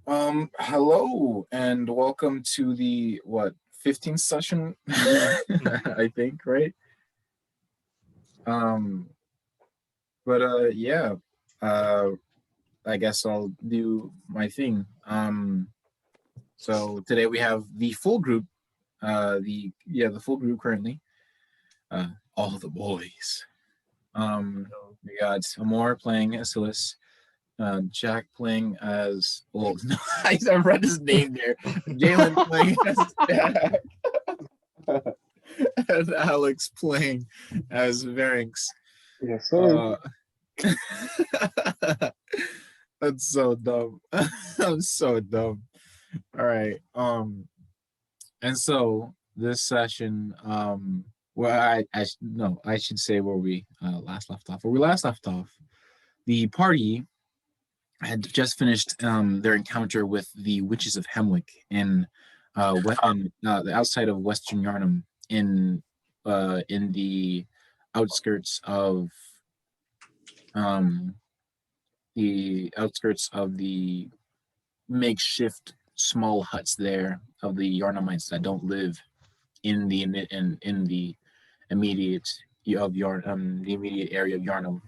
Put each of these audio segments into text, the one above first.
Hello and welcome to the 15th session, I think, right? Um, but yeah, uh, I guess I'll do my thing. So today we have the full group, the full group currently, all the boys. We got Amor playing as Silas, Jack playing as no, I read his name there. Jalen playing as Jack. And Alex playing as Varynx. Yes, sir. That's so dumb. I'm so dumb. All right. And so this session, well, I should say where we last left off. Where we last left off, the party had just finished their encounter with the witches of Hemwich in the outside of Western Yarnum in the outskirts of the makeshift small huts there of the Yarnamites that don't live in the immediate the immediate area of Yarnum.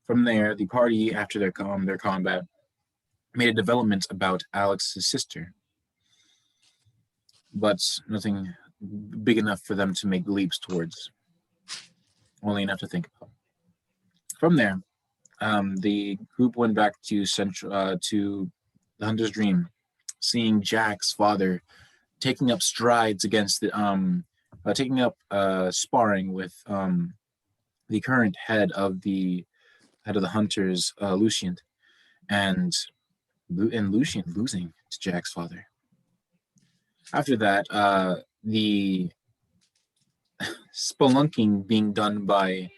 From there, the party, after their combat, made a development about Alex's sister, but nothing big enough for them to make leaps towards. Only enough to think about. From there, the group went back to to the Hunter's Dream, seeing Jack's father taking up strides against taking up sparring with the current head of the Hunters, Lucien, and Lucien losing to Jack's father. After that, the spelunking being done by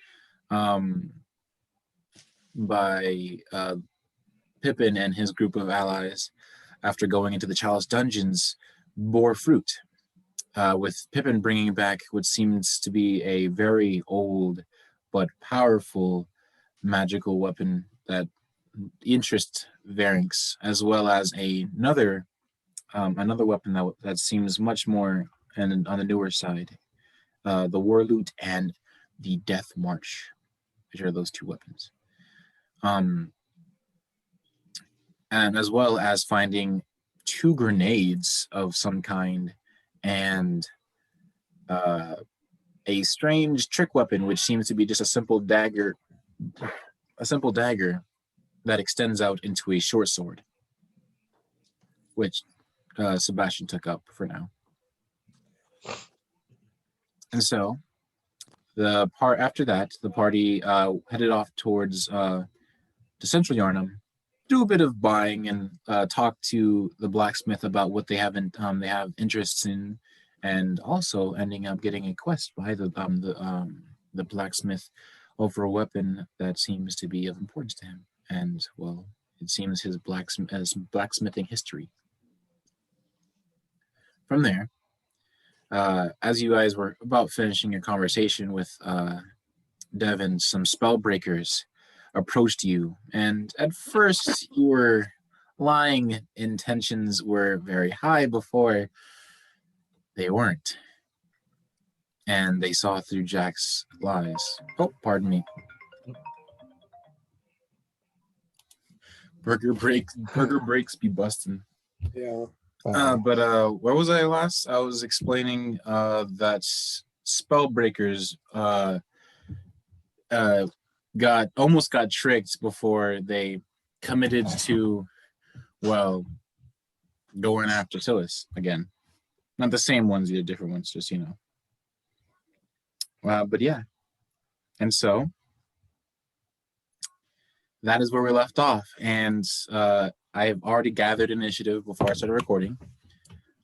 Pippin and his group of allies after going into the Chalice dungeons bore fruit, with Pippin bringing back what seems to be a very old but powerful magical weapon that interests Varynx, as well as another weapon that seems much more on the newer side, the Warloot and the Death March, which are those two weapons. And as well as finding two grenades of some kind and a strange trick weapon, which seems to be just a simple dagger that extends out into a short sword, which Sebastian took up for now. And so after that, the party headed off towards to Central Yarnum, do a bit of buying and talk to the blacksmith about what they have interests in, and also ending up getting a quest by the blacksmith over a weapon that seems to be of importance to him, and well, it seems his blacksmithing history. From there, as you guys were about finishing your conversation with Devin, some Spellbreakers approached you, and at first your lying intentions were very high before they weren't, and they saw through Jack's lies. Oh, pardon me. Burger breaks be busting. Yeah. But where was I last? I was explaining that Spellbreakers almost got tricked before they committed to, well, going after Silas again. Not the same ones, they're different ones, just, but yeah. And so that is where we left off. And I have already gathered initiative before I started recording.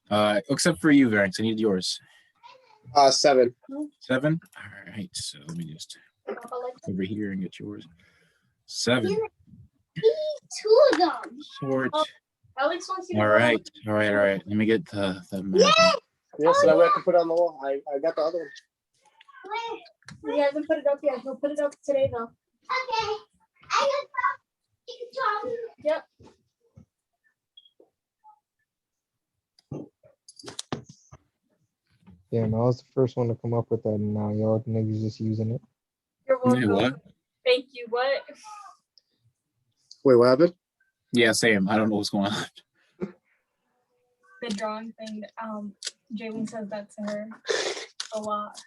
Except for you, Varynx. I need yours. 7. 7? All right, so let me just over here and get yours. 7. Two of them. Short. Alex wants you to All right. Let me get the map. Yeah, so that way I can put it on the wall. I got the other one. He hasn't put it up yet. He'll put it up today, though. Okay. Yep. Damn, I was the first one to come up with that, and now y'all niggas just using it. You're Hey, welcome. what? Thank you. What? Wait, what happened? Yeah, same. I don't know what's going on. The drawing thing. Jalen says that to her a lot.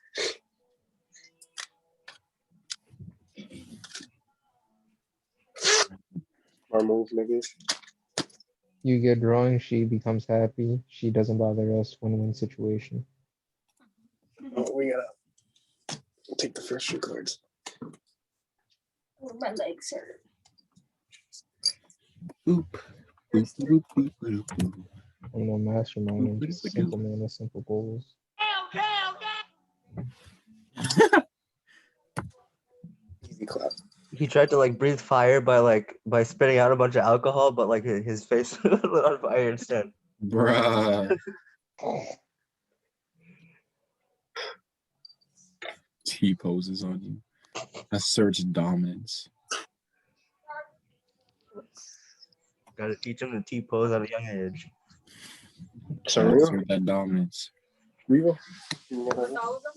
Our move, niggas. You get drawing, she becomes happy. She doesn't bother us. Win-win situation. Oh, we gotta take the first few cards. My legs hurt. Boop. Boop, boop, boop, boop, boop. I'm no mastermind. I'm just a simple man with simple goals. Easy clap. He tried to like breathe fire by spitting out a bunch of alcohol, but like his face lit on fire instead. Bruh. T poses on you. Asserts dominance. Gotta teach him to T pose at a young age. So Assert that dominance. Revo. With all of them?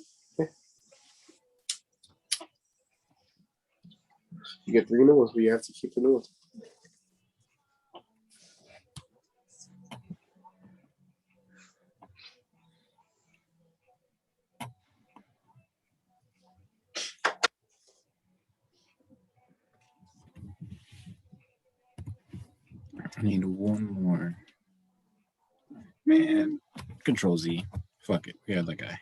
You get 3 new ones, but you have to keep the new ones. I need one more. Man. Control Z. Fuck it. We had that guy.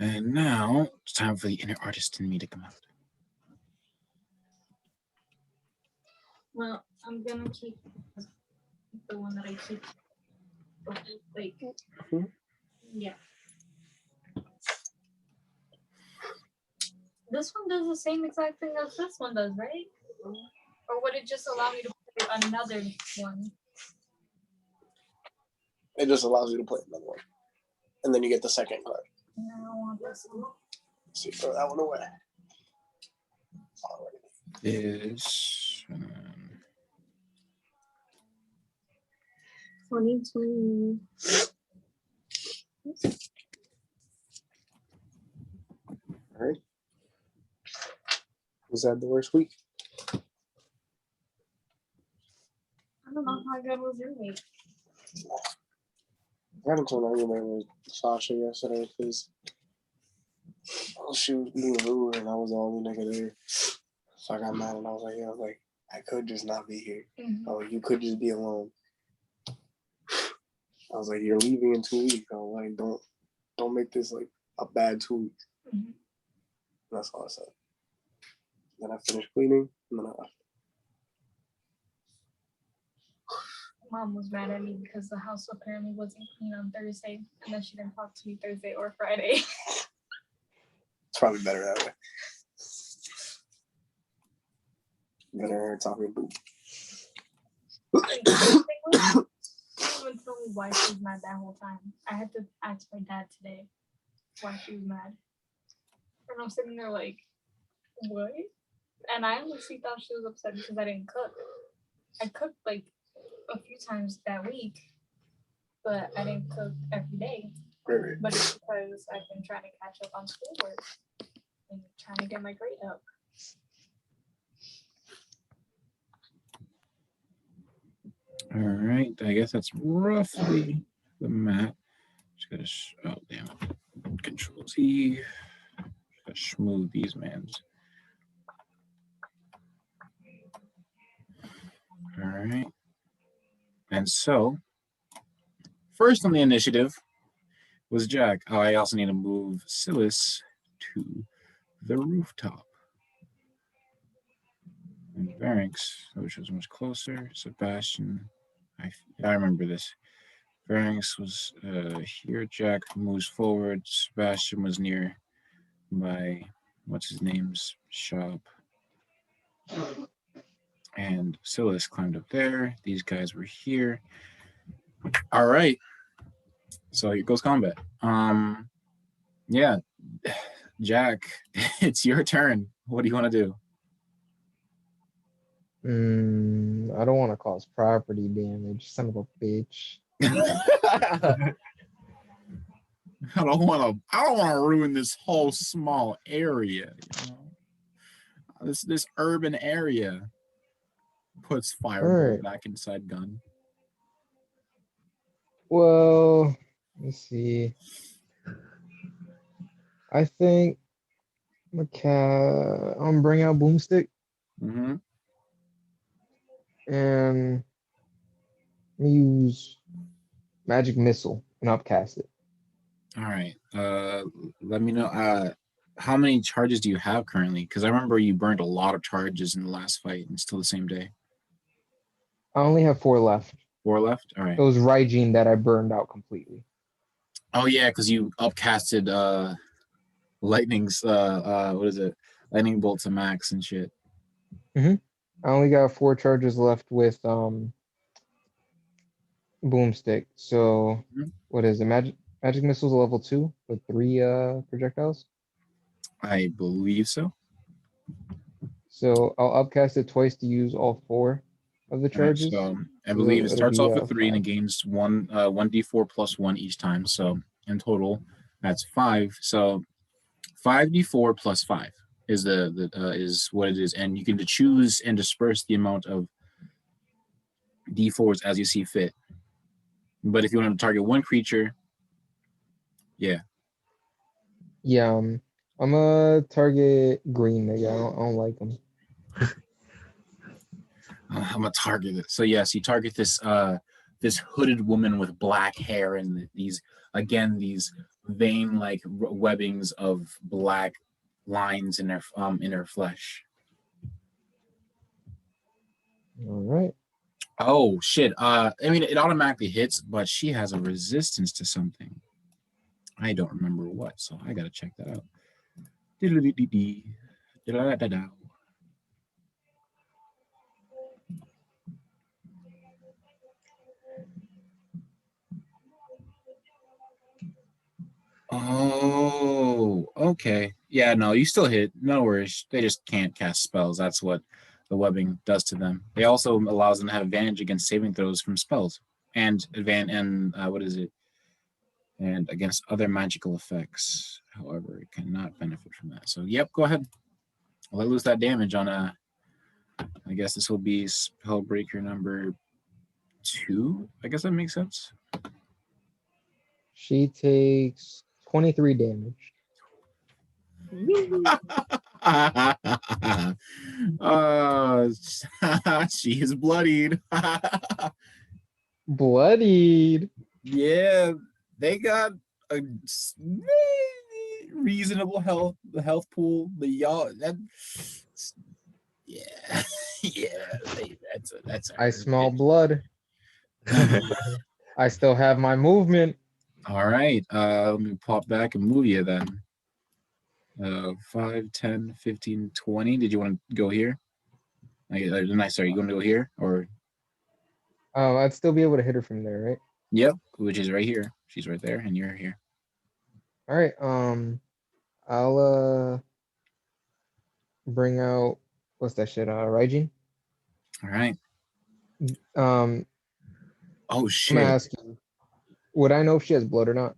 And now it's time for the inner artist in me to come out. Well, I'm gonna keep the one that I keep. Like, yeah. This one does the same exact thing as this one does, right? Or would it just allow me to play another one? It just allows you to play another one. And then you get the second card. No, I don't want this one. So you throw that one away. Is 2020. All right. Was that the worst week? I don't know how good was your week. I haven't told anyone with Sasha yesterday because she was being rude and I was the only nigga there. So I got mad and I was like, yo, like, I could just not be here. Oh, you could just be alone. I was like, you're leaving in 2 weeks. I was like, don't make this like a bad 2 weeks. That's all I said. Then I finished cleaning and then I left. Mom was mad at me because the house apparently wasn't clean on Thursday, and then she didn't talk to me Thursday or Friday. It's probably better that way. Better than her talking boo. She didn't even tell me why she was mad that whole time. I had to ask my dad today why she was mad. And I'm sitting there like, what? And I honestly thought she was upset because I didn't cook. I cooked like a few times that week, but I didn't cook every day. Right. But it's because I've been trying to catch up on schoolwork and trying to get my grade up. all right. I guess that's roughly the map. Just gotta, oh damn. Control Z. Just gotta smooth these mans. All right. And so, first on the initiative was Jack. Oh, I also need to move Silas to the rooftop. And Pharynx, which was much closer. Sebastian, I remember this. Pharynx was here. Jack moves forward. Sebastian was near my, what's his name's shop. And Silas climbed up there. These guys were here. All right. So here goes combat. Yeah. Jack, it's your turn. What do you want to do? I don't want to cause property damage. Son of a bitch. I don't want to ruin this whole small area. You know? This urban area puts fireball Alright. back inside gun. Well, let's see. I think I'm bring out boomstick Mm-hmm. and use magic missile and upcast it. All right. Let me know. How many charges do you have currently? Because I remember you burned a lot of charges in the last fight, and still the same day. I only have 4 left. 4 left. All right. It was Raijin that I burned out completely. Oh yeah, because you upcasted lightning's what is it? Lightning bolt to max and shit. I only got 4 charges left with boomstick. So Mhm. what is it? Magic missile's a level 2 with 3 projectiles. I believe so. So I'll upcast it twice to use all 4 of the All right, charges. so I believe it it'll starts be, off with 3 and it 5. gains 1d4 plus 1 each time. So in total, that's 5. So 5d4 plus 5 is is what it is, and you can choose and disperse the amount of d4s as you see fit. But if you want to target one creature, yeah. Yeah, I'm a target green nigga. I don't like them. I'm gonna target it. So yes, you target this this hooded woman with black hair and these vein-like webbings of black lines in her flesh. All right. Oh shit. I mean it automatically hits, but she has a resistance to something. I don't remember what, so I gotta check that out. Oh, okay. Yeah, no, you still hit. No worries. They just can't cast spells. That's what the webbing does to them. It also allows them to have advantage against saving throws from spells and what is it? And against other magical effects. However, it cannot benefit from that. So, yep, go ahead. Let loose that damage on I guess this will be Spellbreaker number 2. I guess that makes sense. She takes 23 damage. She is bloodied. Bloodied. Yeah, they got a reasonable health pool. The y'all that yeah yeah that's I smell blood. I still have my movement. All right, let me pop back and move you then. 5, 10, 15, 20. Did you want to go here? Sorry, you want to go here or? Oh, I'd still be able to hit her from there, right? Yep, which is right here. She's right there, and you're here. All right. I'll bring out what's that shit? Raijin. All right. Oh shit. I'm gonna ask you, would I know if she has blood or not?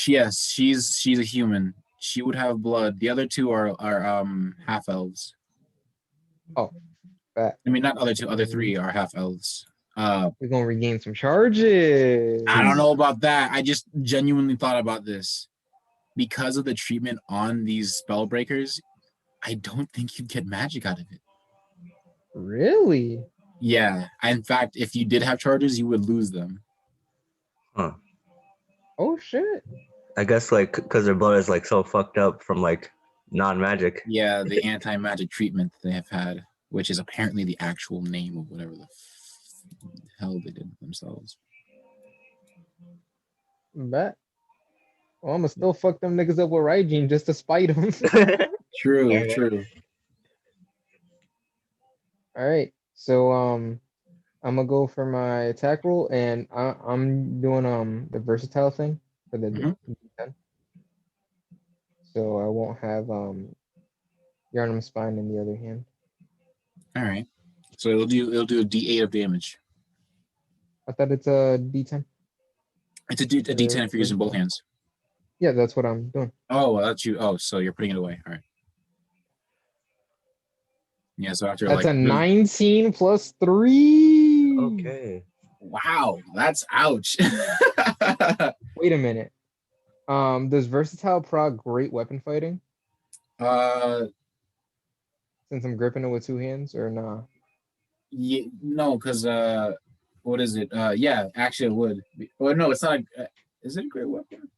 Yes, she's a human. She would have blood. The other 2 are half elves. Oh, that. I mean, not other 2. Other 3 are half elves. We're gonna regain some charges. I don't know about that. I just genuinely thought about this. Because of the treatment on these spellbreakers, I don't think you'd get magic out of it. Really? Yeah. In fact, if you did have charges, you would lose them. Huh. Oh shit. I guess like because their blood is like so fucked up from like non-magic. Yeah, the anti-magic treatment they have had, which is apparently the actual name of whatever the hell they did themselves. Bet. Well, I'ma still fuck them niggas up with Raijin just to spite them. True. All right. So I'm gonna go for my attack roll, and I'm doing the versatile thing for the D10. So I won't have Yarnum Spine in the other hand. All right. So it'll do a D8 of damage. I thought it's a D10. It's a D10 if you're using both hands. Yeah, that's what I'm doing. Oh, well, that's you. Oh, so you're putting it away. All right. Yeah, so after That's like a really, 19 plus 3. Okay. wow, that's ouch. Wait a minute. Does versatile proc great weapon fighting uh, since I'm gripping it with 2 hands or nah? yeah, no, because what is it? Yeah, actually, it would. Well, no, it's not. Is it a great weapon?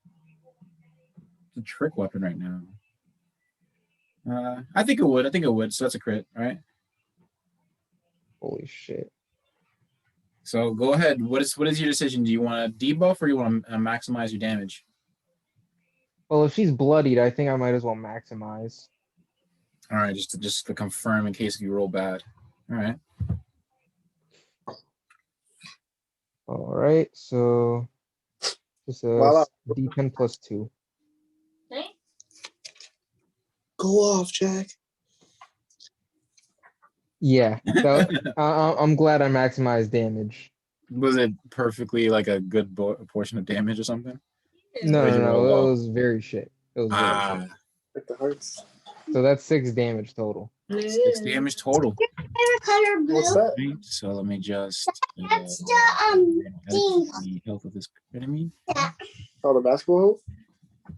It's a trick weapon right now. I think it would. I think it would. So that's a crit, right? Holy shit. So go ahead. What is your decision? Do you want to debuff or you want to maximize your damage? Well, if she's bloodied, I think I might as well maximize. All right, just to confirm in case you roll bad. All right. All right, so just a Voila. D10 plus 2. Okay. Go off, Jack. Yeah, I'm glad I maximized damage. Was it perfectly like a good portion of damage or something? No, Or did no, you roll no, low? it was very shit. It was very shit. Like the hearts. So that's 6 damage total. 6 damage total. What's that? Right, so let me just That's the the health of this enemy. Oh, the basketball hoop?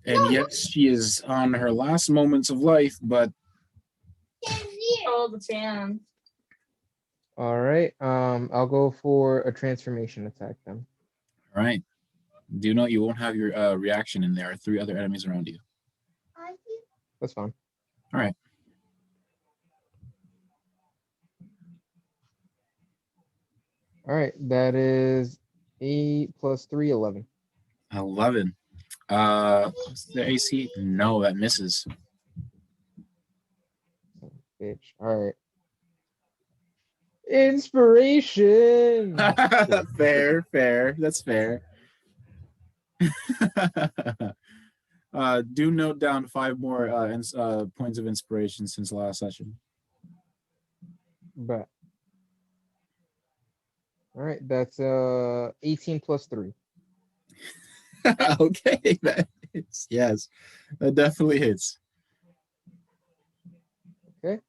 And yes, she is on her last moments of life, but Oh, the fan. All right, I'll go for a transformation attack then. all right. Do note you won't have your reaction in there. 3 other enemies around you. That's fine. All right. All right, that is 8 plus 3, 11. 11. What's the AC? No, that misses. Bitch. All right. Inspiration. Fair. That's fair. Do note down 5 more points of inspiration since the last session. But all right, that's 18 plus 3. Okay, that hits. Yes, that definitely hits. Okay,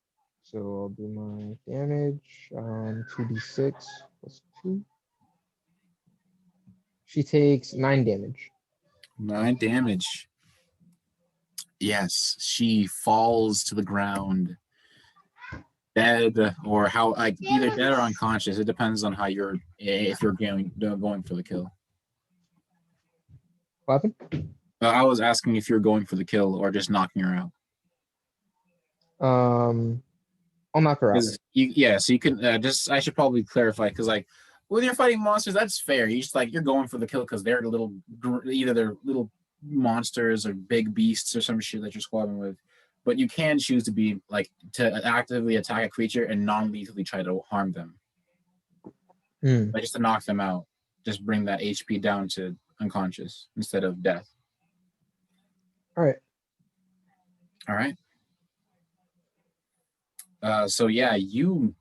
so I'll do my damage. 2d6 plus 2. She takes 9 damage. 9 damage. Yes, she falls to the ground, dead, or how like either dead or unconscious. It depends on how you're if you're going for the kill. What happened? I was asking if you're going for the kill or just knocking her out. I'll knock her out. So you can I should probably clarify because like when you're fighting monsters, that's fair. You just like you're going for the kill because they're either they're little monsters or big beasts or some shit that you're squabbling with. But you can choose to be like to actively attack a creature and non-lethally try to harm them. But just to knock them out, just bring that HP down to unconscious instead of death. All right. All right. So you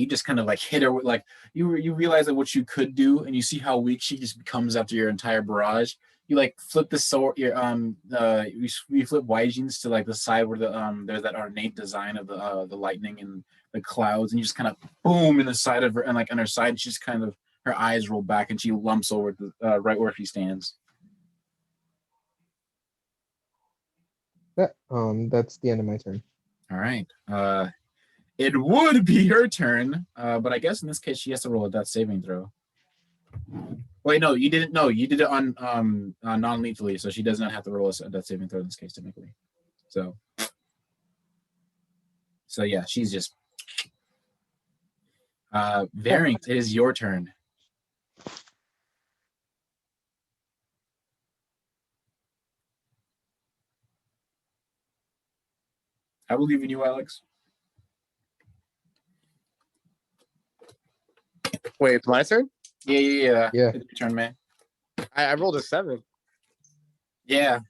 just kind of like hit her with like you realize that what you could do, and you see how weak she just becomes after your entire barrage. You like flip the sword, you flip Wygene's to like the side where the there's that ornate design of the lightning and the clouds, and you just kind of boom in the side of her, and like on her side, she's kind of her eyes roll back and she lumps over the right where she stands. That's the end of my turn. All right. It would be her turn, but I guess in this case she has to roll a death saving throw. Wait, no, you didn't. No, you did it on non-lethally, so she does not have to roll a death saving throw in this case, technically. So yeah, she's just. Variant, it is your turn. I believe in you, Alex. Wait, it's my turn? Yeah. Yeah. It's your turn, man. I rolled a 7. Yeah.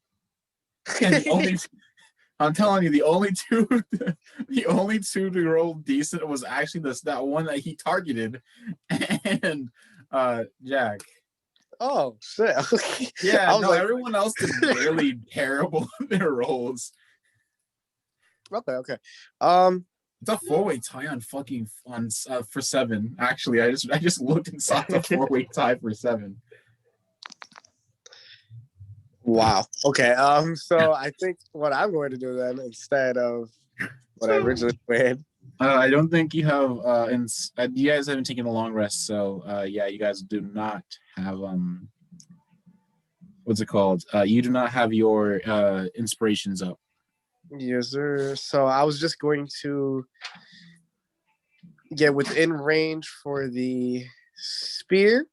I'm telling you, the only two to roll decent was actually that one that he targeted, and Jack. Oh shit. Yeah, I was no, like, everyone else did really terrible in their rolls. okay. It's a four-way tie on for 7. Actually, I just looked and saw the four-way tie for 7. Wow. Okay. So I think what I'm going to do then, instead of what I originally planned. I don't think you have you guys haven't taken a long rest, so yeah, you guys do not have what's it called? You do not have your inspirations up. Yes, sir. So I was just going to get within range for the spear.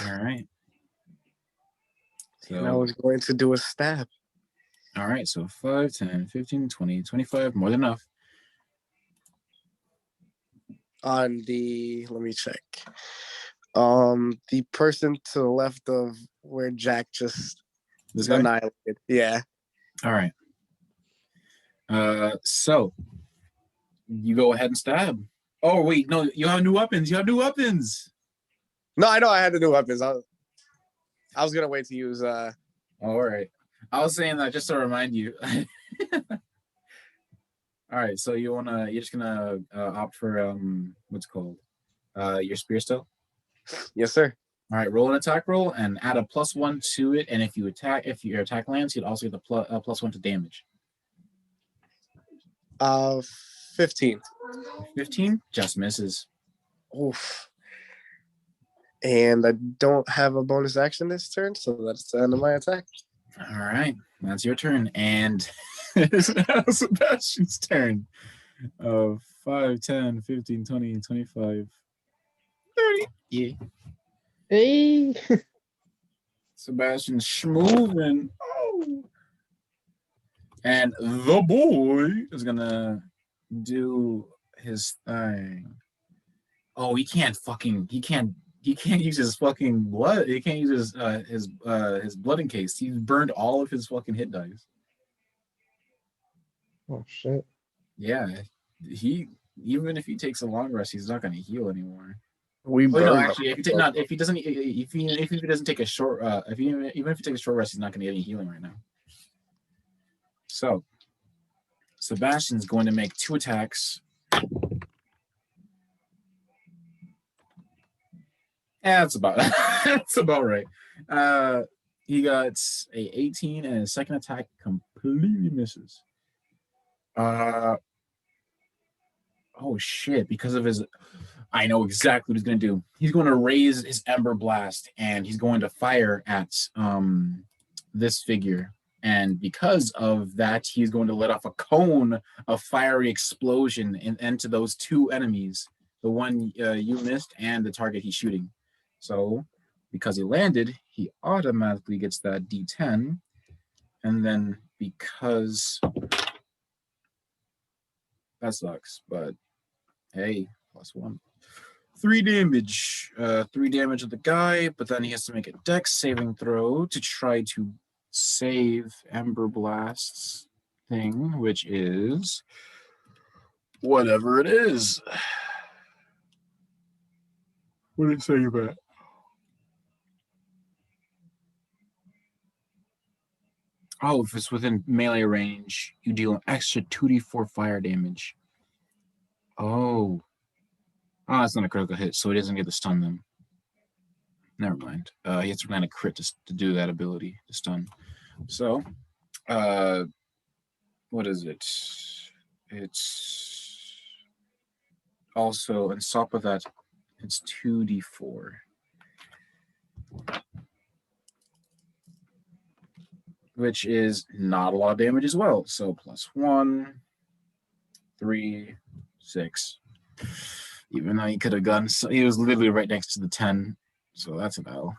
All right. And I was going to do a stab. All right, so 5, 10, 15, 20, 25, more than enough. On the, let me check. The person to the left of where Jack just This guy? annihilated. Yeah. All right. So you go ahead and stab. Oh wait, no, you have new weapons. You have new weapons. No, I know I had to do weapons. I was gonna wait to use All right. I was saying that just to remind you. All right, so you're just gonna opt for what's it called your spear still. Yes, sir. All right, roll an attack roll and add a +1 to it, and if your attack lands, you'd also get the +1 to damage. 15. 15 just misses. Oof. And I don't have a bonus action this turn, so that's the end of my attack. All right, that's your turn, and it's now Sebastian's turn. 5, 10, 15, 20, 25, 30. Yeah. Hey. Sebastian's schmoving. Oh. And the boy is gonna do his thing. Oh, he can't use his fucking blood. He can't use his blood encase. He's burned all of his fucking hit dice. Oh shit. Yeah. Even if he takes a long rest, he's not gonna heal anymore. We Oh, no, burned actually, if he doesn't take a short even if he takes a short rest, he's not gonna get any healing right now. So Sebastian's going to make 2 attacks. Yeah, that's about right. He got a 18 and his second attack completely misses. Oh shit, because of his I know exactly what he's gonna do. He's gonna raise his Ember Blast and he's going to fire at this figure. And because of that, he's going to let off a cone of fiery explosion into those 2 enemies, the one you missed and the target he's shooting. So because he landed, he automatically gets that D10. And then because that sucks, but hey, +1. 3 damage. 3 damage of the guy, but then he has to make a dex saving throw to try to save Ember Blast's thing, which is whatever it is. What did it say about? Oh, if it's within melee range, you deal an extra 2d4 fire damage. Oh, that's not a critical hit, so he doesn't get to stun them. Never mind. He has to land a crit to do that ability, to stun. So, what is it? It's also, on top of that, it's 2d4. Which is not a lot of damage as well. So +1, 3, 6. Even though he could have gone, so he was literally right next to the 10. So that's an L.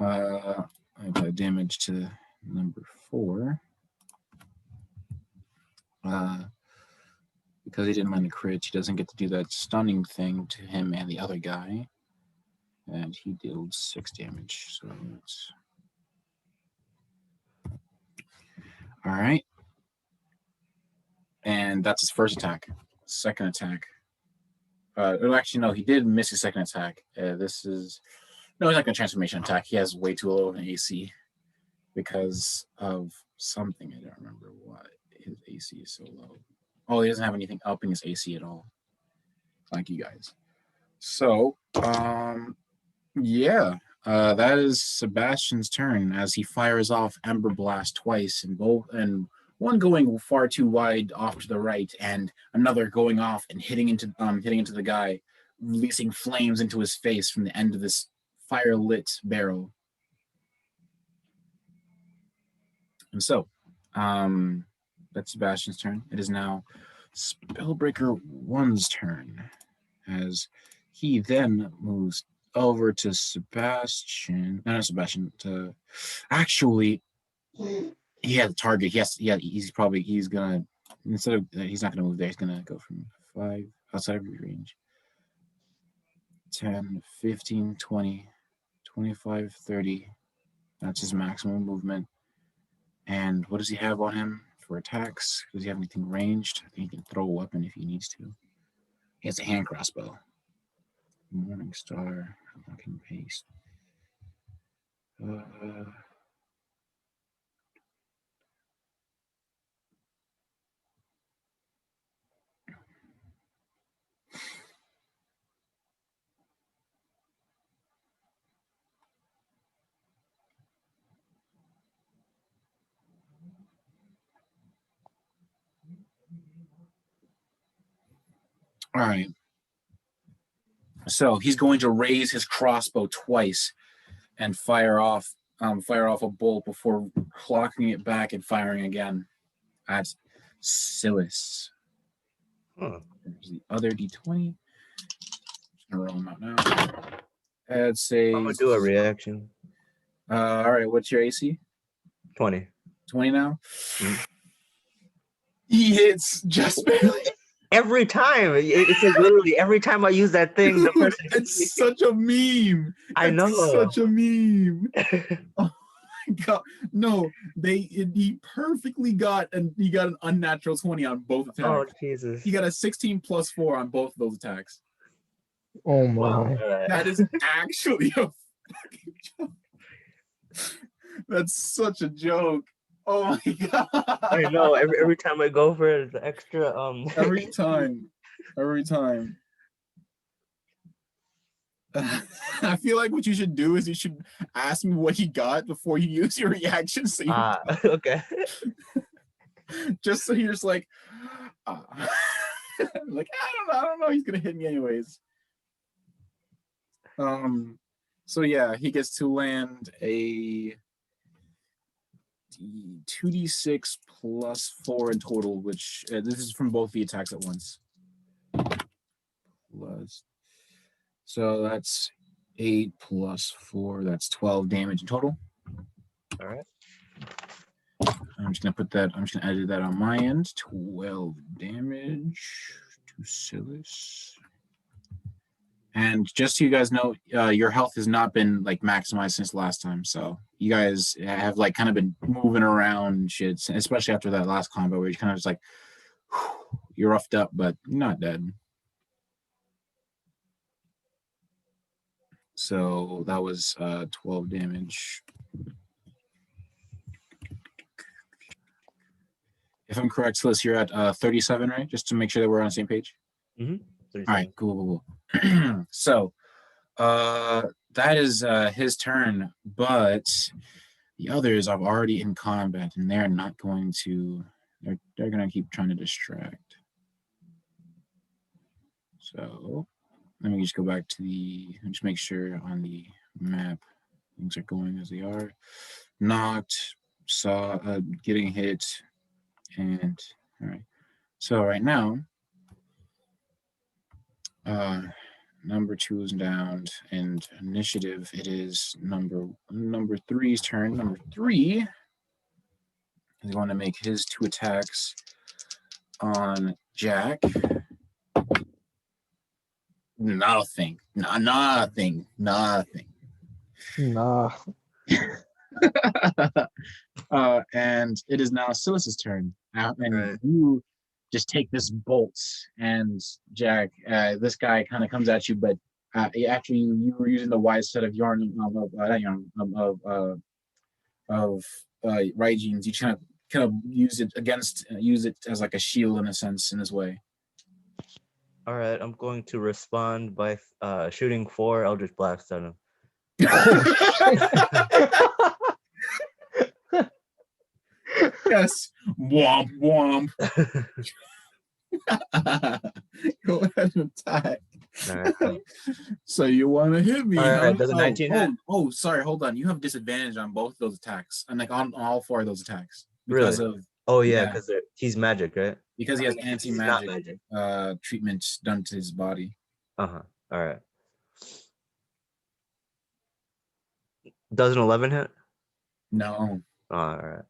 I apply damage to number 4. Because he didn't land a crit, he doesn't get to do that stunning thing to him and the other guy. And he dealt 6 damage. So it's all right. And that's his first attack. Second attack. Actually, no, he did miss his second attack. This is No, he's not gonna transformation attack. He has way too low of an AC because of something. I don't remember what his AC is so low. Oh, he doesn't have anything upping his AC at all. Like you guys. So, yeah. That is Sebastian's turn as he fires off Ember Blast twice, and one going far too wide off to the right, and another going off and hitting into the guy, releasing flames into his face from the end of this fire-lit barrel. And so, that's Sebastian's turn. It is now Spellbreaker 1's turn, as he then moves over to Sebastian. No, not Sebastian. Actually, he has a target. He's gonna, instead of, he's not gonna move there. He's gonna go from 5 outside of your range. 10, 15, 20, 25, 30. That's his maximum movement. And what does he have on him for attacks? Does he have anything ranged? I think he can throw a weapon if he needs to. He has a hand crossbow. Morning Star. I can paste. All right. So he's going to raise his crossbow twice and fire off a bolt before clocking it back and firing again at Silas. There's the other D20. Just gonna roll them out now. I'd say I'm gonna do a reaction. All right, what's your AC? 20. 20 now? Mm. He hits just barely. Every time. It's like literally every time I use that thing, the person It's such a meme. I know. It's such a meme. Oh my god. No, he perfectly got an unnatural 20 on both attacks. Oh Jesus. He got a 16 plus 4 on both of those attacks. Oh my. Wow. That is actually a fucking joke. That's such a joke. Oh my god. I know. Every time I go for the extra Every time. I feel like what you should do is you should ask me what he got before you use your reaction. So okay. just so you're just like, like I don't know. He's gonna hit me anyways. So yeah, he gets to land a 2d6 plus 4 in total, which this is from both the attacks at once. So that's 8 plus 4. That's 12 damage in total. All right. I'm just gonna edit that on my end. 12 damage to Silas. And just so you guys know, your health has not been like maximized since last time. So you guys have like kind of been moving around and shit, especially after that last combo where you kind of just like, you're roughed up, but you're not dead. So that was 12 damage. If I'm correct, Silas, you're at 37, right? Just to make sure that we're on the same page. Mm-hmm. All right, cool. So that is his turn, but the others are already in combat and they're not going to, they're going to keep trying to distract. So let me just go back to just make sure on the map things are going as they are. Knocked, getting hit, and all right. So right now, number 2 is down, and initiative, it is number 3's turn. Number 3 is going to make his 2 attacks on Jack. Nothing. Nah. And it is now Silas's turn. And Right. you just take this bolt, and Jack, this guy kind of comes at you, but Actually, you were using the wide set of yarn not yarn of Raiji's. You kind of use it use it as like a shield in a sense in this way. All right, I'm going to respond by shooting 4 Eldritch Blasts at him. Yes. Womp womp. Go ahead and attack. All right. So you want to hit me? All Huh? right, does a 19 hit? Oh, sorry. Hold on. You have disadvantage on both those attacks, and like on all 4 of those attacks Really? because of Oh yeah, Yeah. because he's magic, right? because he has He's not anti-magic magic. treatments done to his body. All right. Does an 11 hit? No, All right.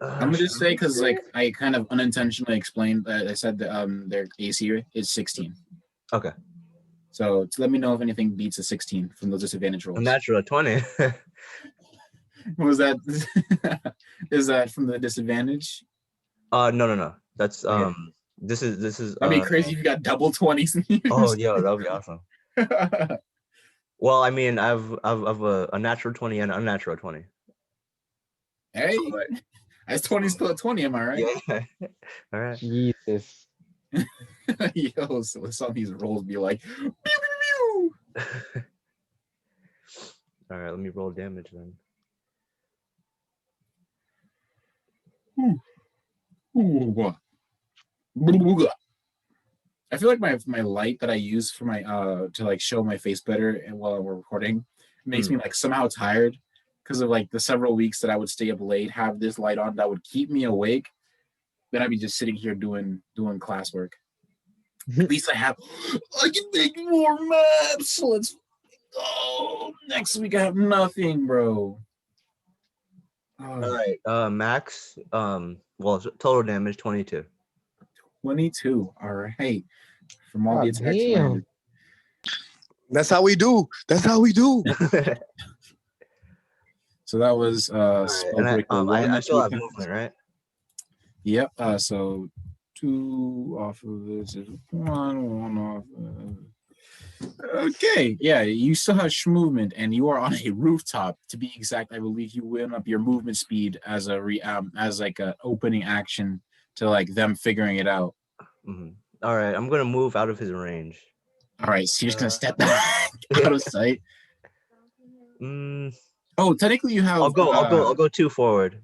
I'm gonna just say because like I kind of unintentionally explained that I said that their AC is 16. Okay. So let me know if anything beats a 16 from those disadvantage rolls. A natural 20. Was that? Is that from the disadvantage? No. That's Okay. This is. That'd be crazy if you got double 20s. Oh yeah, that would be awesome. Well, I mean, I've a natural 20 and an unnatural 20. Hey, that's 20 still at 20. Am I right? Yeah. All right. Jesus. Yo, so some of these rolls be like, pew, pew, pew. All right. Let me roll damage then. Ooh. I feel like my light that I use for my to like show my face better and while we're recording makes me like somehow tired because of like the several weeks that I would stay up late, have this light on that would keep me awake. Then I'd be just sitting here doing classwork. At least I can make more maps. Let's next week I have nothing, bro. All right. Max. Well, total damage 22. 22. All right. From all the God attacks. damn. That's how we do. That's how we do. So that was Spellbreaker And 1. I still have movement, right? Yep. So 2 off of this is 1 off. Okay. Yeah, you still have movement, and you are on a rooftop. To be exact, I believe you win up your movement speed as like a opening action to like them figuring it out. All right, I'm gonna move out of his range. All right, so you're just gonna step back out of sight. Oh, technically you have. I'll go 2 forward.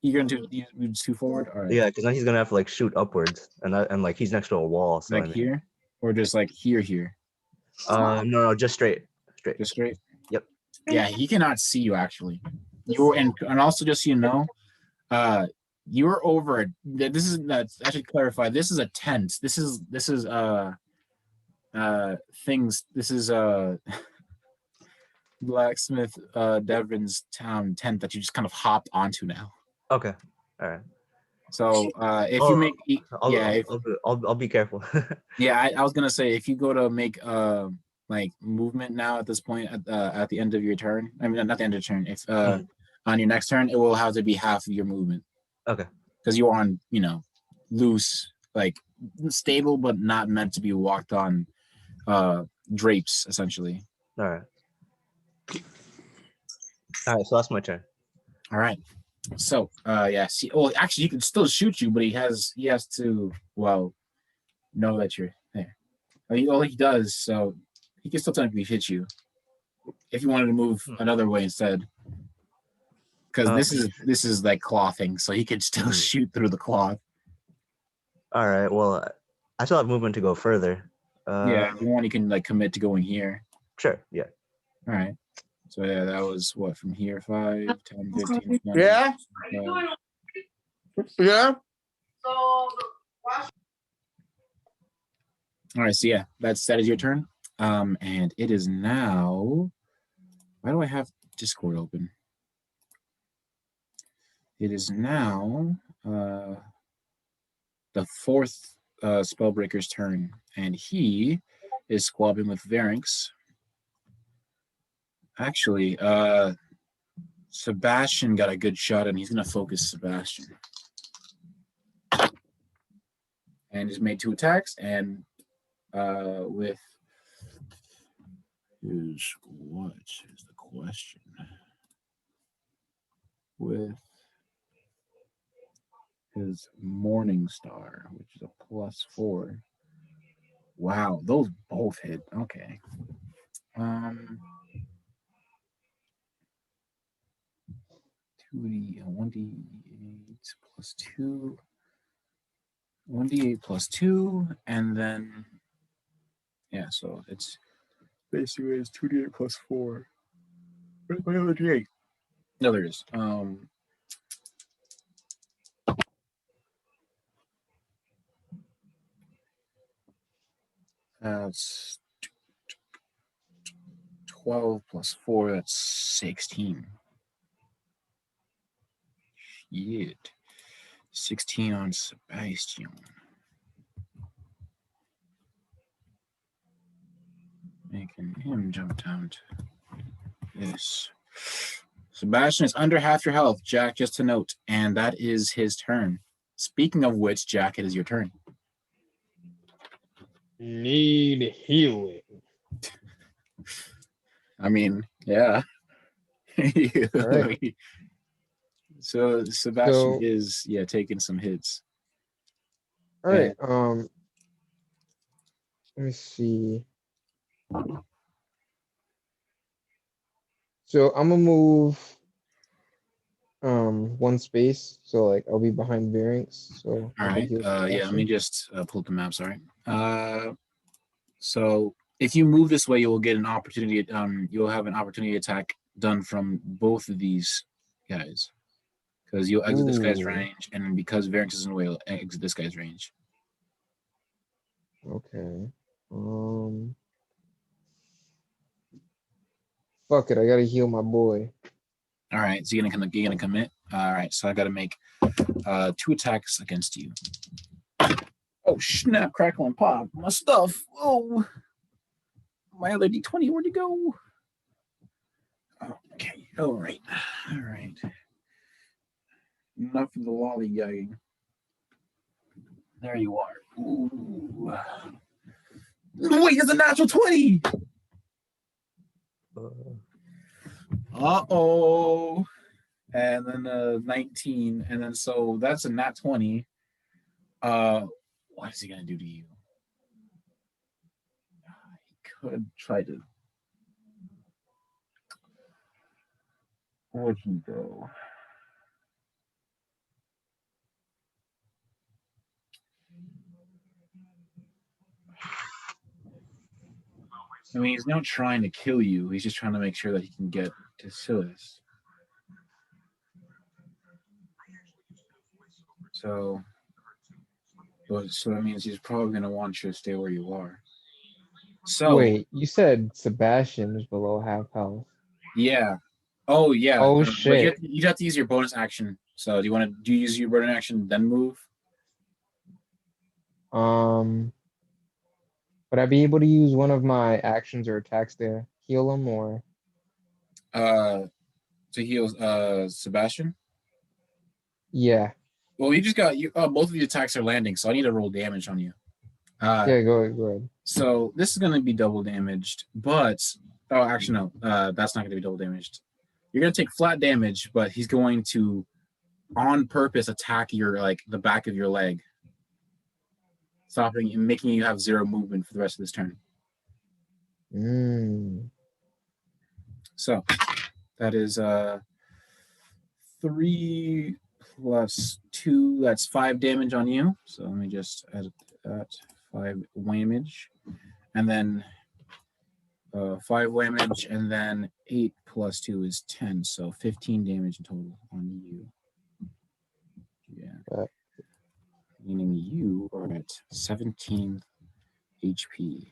You're gonna do 2 forward. All right. Yeah, because then he's gonna have to like shoot upwards, and like he's next to a wall. So Like here, or just like here. No, just straight. Just straight. Yep. Yeah, he cannot see you actually. And also just so you know, you're over. This is I should clarify. This is a tent. This is things. This is Blacksmith Devon's town tent that you just kind of hopped onto now. Okay. All right. So if you make I'll be careful. Yeah, I was gonna say if you go to make like movement now at this point at the end of your turn. I mean not the end of the turn. If on your next turn, it will have to be half of your movement. Okay. Because you're on, loose, like stable but not meant to be walked on drapes, essentially. All right. So that's my turn. All right. So actually he can still shoot you, but he has to know that you're there. All he does, so he can still technically hit you if you wanted to move another way instead. Because this is like clothing, so he could still shoot through the cloth. All right. Well, I still have movement to go further. If you want, you can like commit to going here. Sure. Yeah. All right. So yeah, that was what from here 5, 10, 15, 20. Yeah. Yeah. All right. So yeah, that is your turn. And it is now. Why do I have Discord open? It is now the 4th Spellbreaker's turn, and he is squabbling with Varynx. Actually, Sebastian got a good shot, and he's going to focus Sebastian. And he's made 2 attacks, and with is what is the question? With his Morning Star, which is a +4. Wow, those both hit. Okay. 2d 1d8 +2. 1d8 +2, and then yeah, so it's basically it's 2d8 +4. Where's my other d8? No, there it is. That's 12 +4. That's 16. Shit. 16 on Sebastian. Making him jump down to this. Sebastian is under half your health, Jack, just to note, and that is his turn. Speaking of which, Jack, it is your turn. Need healing. I mean, yeah. Right. So Sebastian So- is taking some hits. All right. Let me see. So I'm gonna move one space. So like I'll be behind Variance. So All I can right. heal Let me Sebastian. just pull up the map. Sorry. So if you move this way, you will get an opportunity. You'll have an opportunity attack done from both of these guys, because you'll exit this guy's Ooh. range, and because Variance is in the way, you'll exit this guy's range. Okay. Fuck it. I gotta heal my boy. All right. So you're gonna commit. All right. So I got to make 2 attacks against you. Oh snap! Crackle and pop! My stuff. Oh, my other d20. Where'd it go? Okay. All right. All right. Enough of the lollygagging. There you are. Ooh. Wait, it's a natural 20. Uh-oh. And then 19. And then so that's a nat 20. What is he gonna do to you? He could try to. Where'd he go? I mean, he's not trying to kill you. He's just trying to make sure that he can get to Silas. So that means he's probably going to want you to stay where you are. So Wait, you said Sebastian is below half health. yeah. Oh yeah. Oh But shit. you have to use your bonus action. So do you use your bonus action then move? Would I be able to use one of my actions or attacks to heal him, or? To heal Sebastian? Yeah. Well, you just got both of your attacks are landing, so I need to roll damage on you. Yeah, go ahead. So this is going to be double damaged, but actually no, that's not going to be double damaged. You're going to take flat damage, but he's going to on purpose attack your the back of your leg, stopping and making you have 0 movement for the rest of this turn. So that is 3 + 2. That's 5 damage on you. So let me just add that 5 damage, and then 5 damage, and then 8 + 2 is 10. So 15 damage in total on you. Yeah. Meaning you are at 17 HP.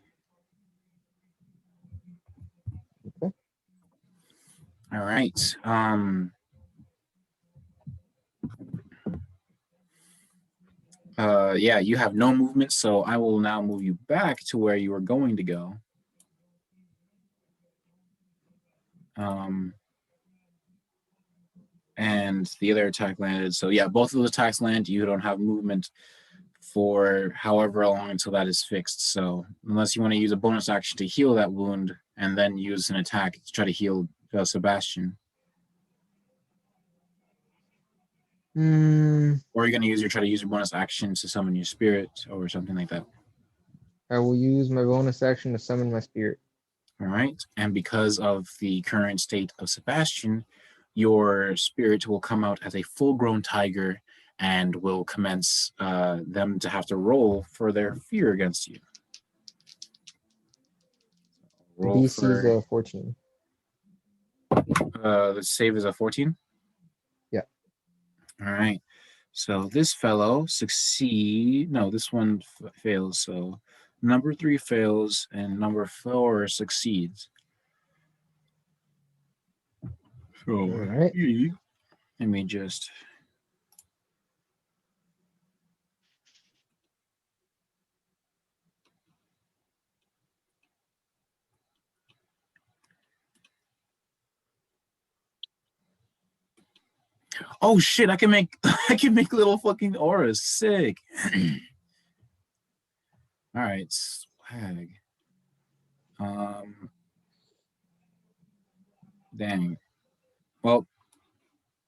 Okay. All right. Yeah, you have no movement, so I will now move you back to where you were going to go. And the other attack landed. So yeah, both of the attacks land. You don't have movement for however long until that is fixed. So unless you want to use a bonus action to heal that wound and then use an attack to try to heal Sebastian. Or you're going to try to use your bonus action to summon your spirit or something like that. I will use my bonus action to summon my spirit. All right. And because of the current state of Sebastian, your spirit will come out as a full-grown tiger and will commence them to have to roll for their fear against you. The Roll DC is for 14. the save is a 14. Yeah. All right. So this fellow succeed. No, this one fails. So number 3 fails and number 4 succeeds. So All right. let me just. Oh shit! I can make little fucking auras. Sick. All right, swag. Dang. Well,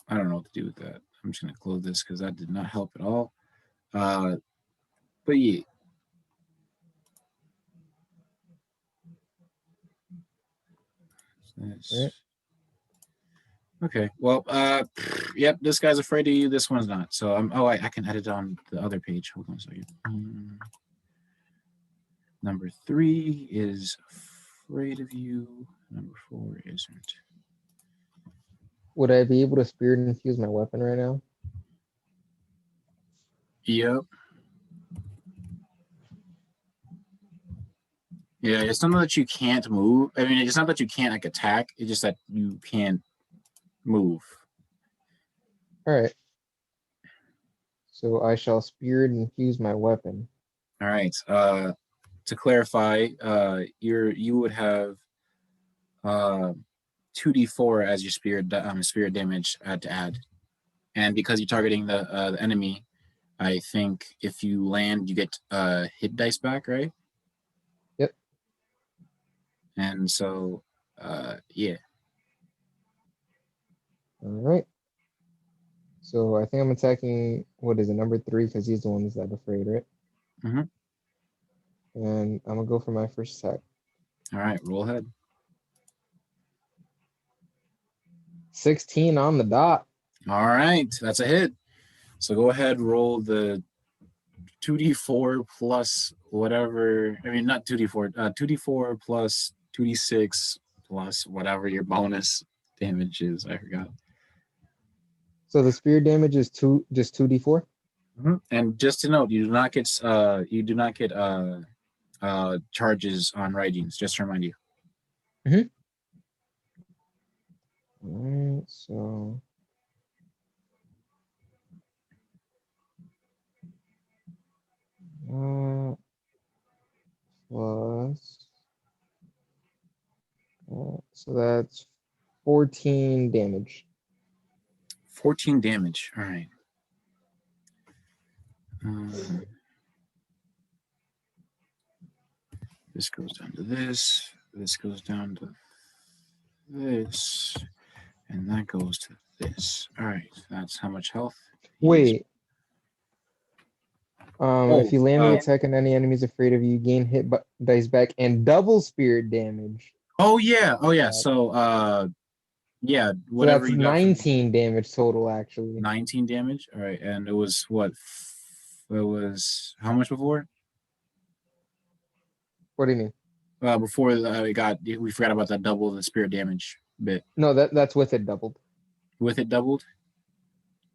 I don't know what to do with that. I'm just gonna close this because that did not help at all. But yeah. Right. Okay. Well, yep. This guy's afraid of you. This one's not. So I can edit on the other page. Hold on a second. Number 3 is afraid of you. Number 4 isn't. Would I be able to spirit infuse my weapon right now? Yep. Yeah, it's not that you can't move. I mean, it's not that you can't like attack. It's just that you can't move. All right. So I shall spirit infuse my weapon. All right. To clarify, you would have 2d4 as your spirit damage to add, and because you're targeting the enemy, I think if you land, you get hit dice back, right? Yep. And so, yeah. All right. So I think I'm attacking, what is it, number 3, because he's the one that's that afraid, right? Mm-hmm. And I'm gonna go for my first attack. All right, roll ahead. 16 on the dot. All right, that's a hit. So go ahead, roll the 2d4 plus whatever. I mean, not 2d4. 2d4 plus 2d6 plus whatever your bonus damage is. I forgot. So the spirit damage is just 2d4. Mm-hmm. And just to note, you do not get charges on writings. Just to remind you. All right. So plus. So that's 14 damage. 14 damage. All right. This goes down to this. This goes down to this. And that goes to this. All right. That's how much health. Wait. If you land the oh. attack and any enemies afraid of you, gain hit dice back and double spirit damage. Oh yeah. Oh yeah. So yeah, whatever so that's you got 19 damage total actually. 19 damage. All right. And it was what? It was how much before? What do you mean? Before we forgot about that double the spirit damage bit. No, that's with it doubled. With it doubled?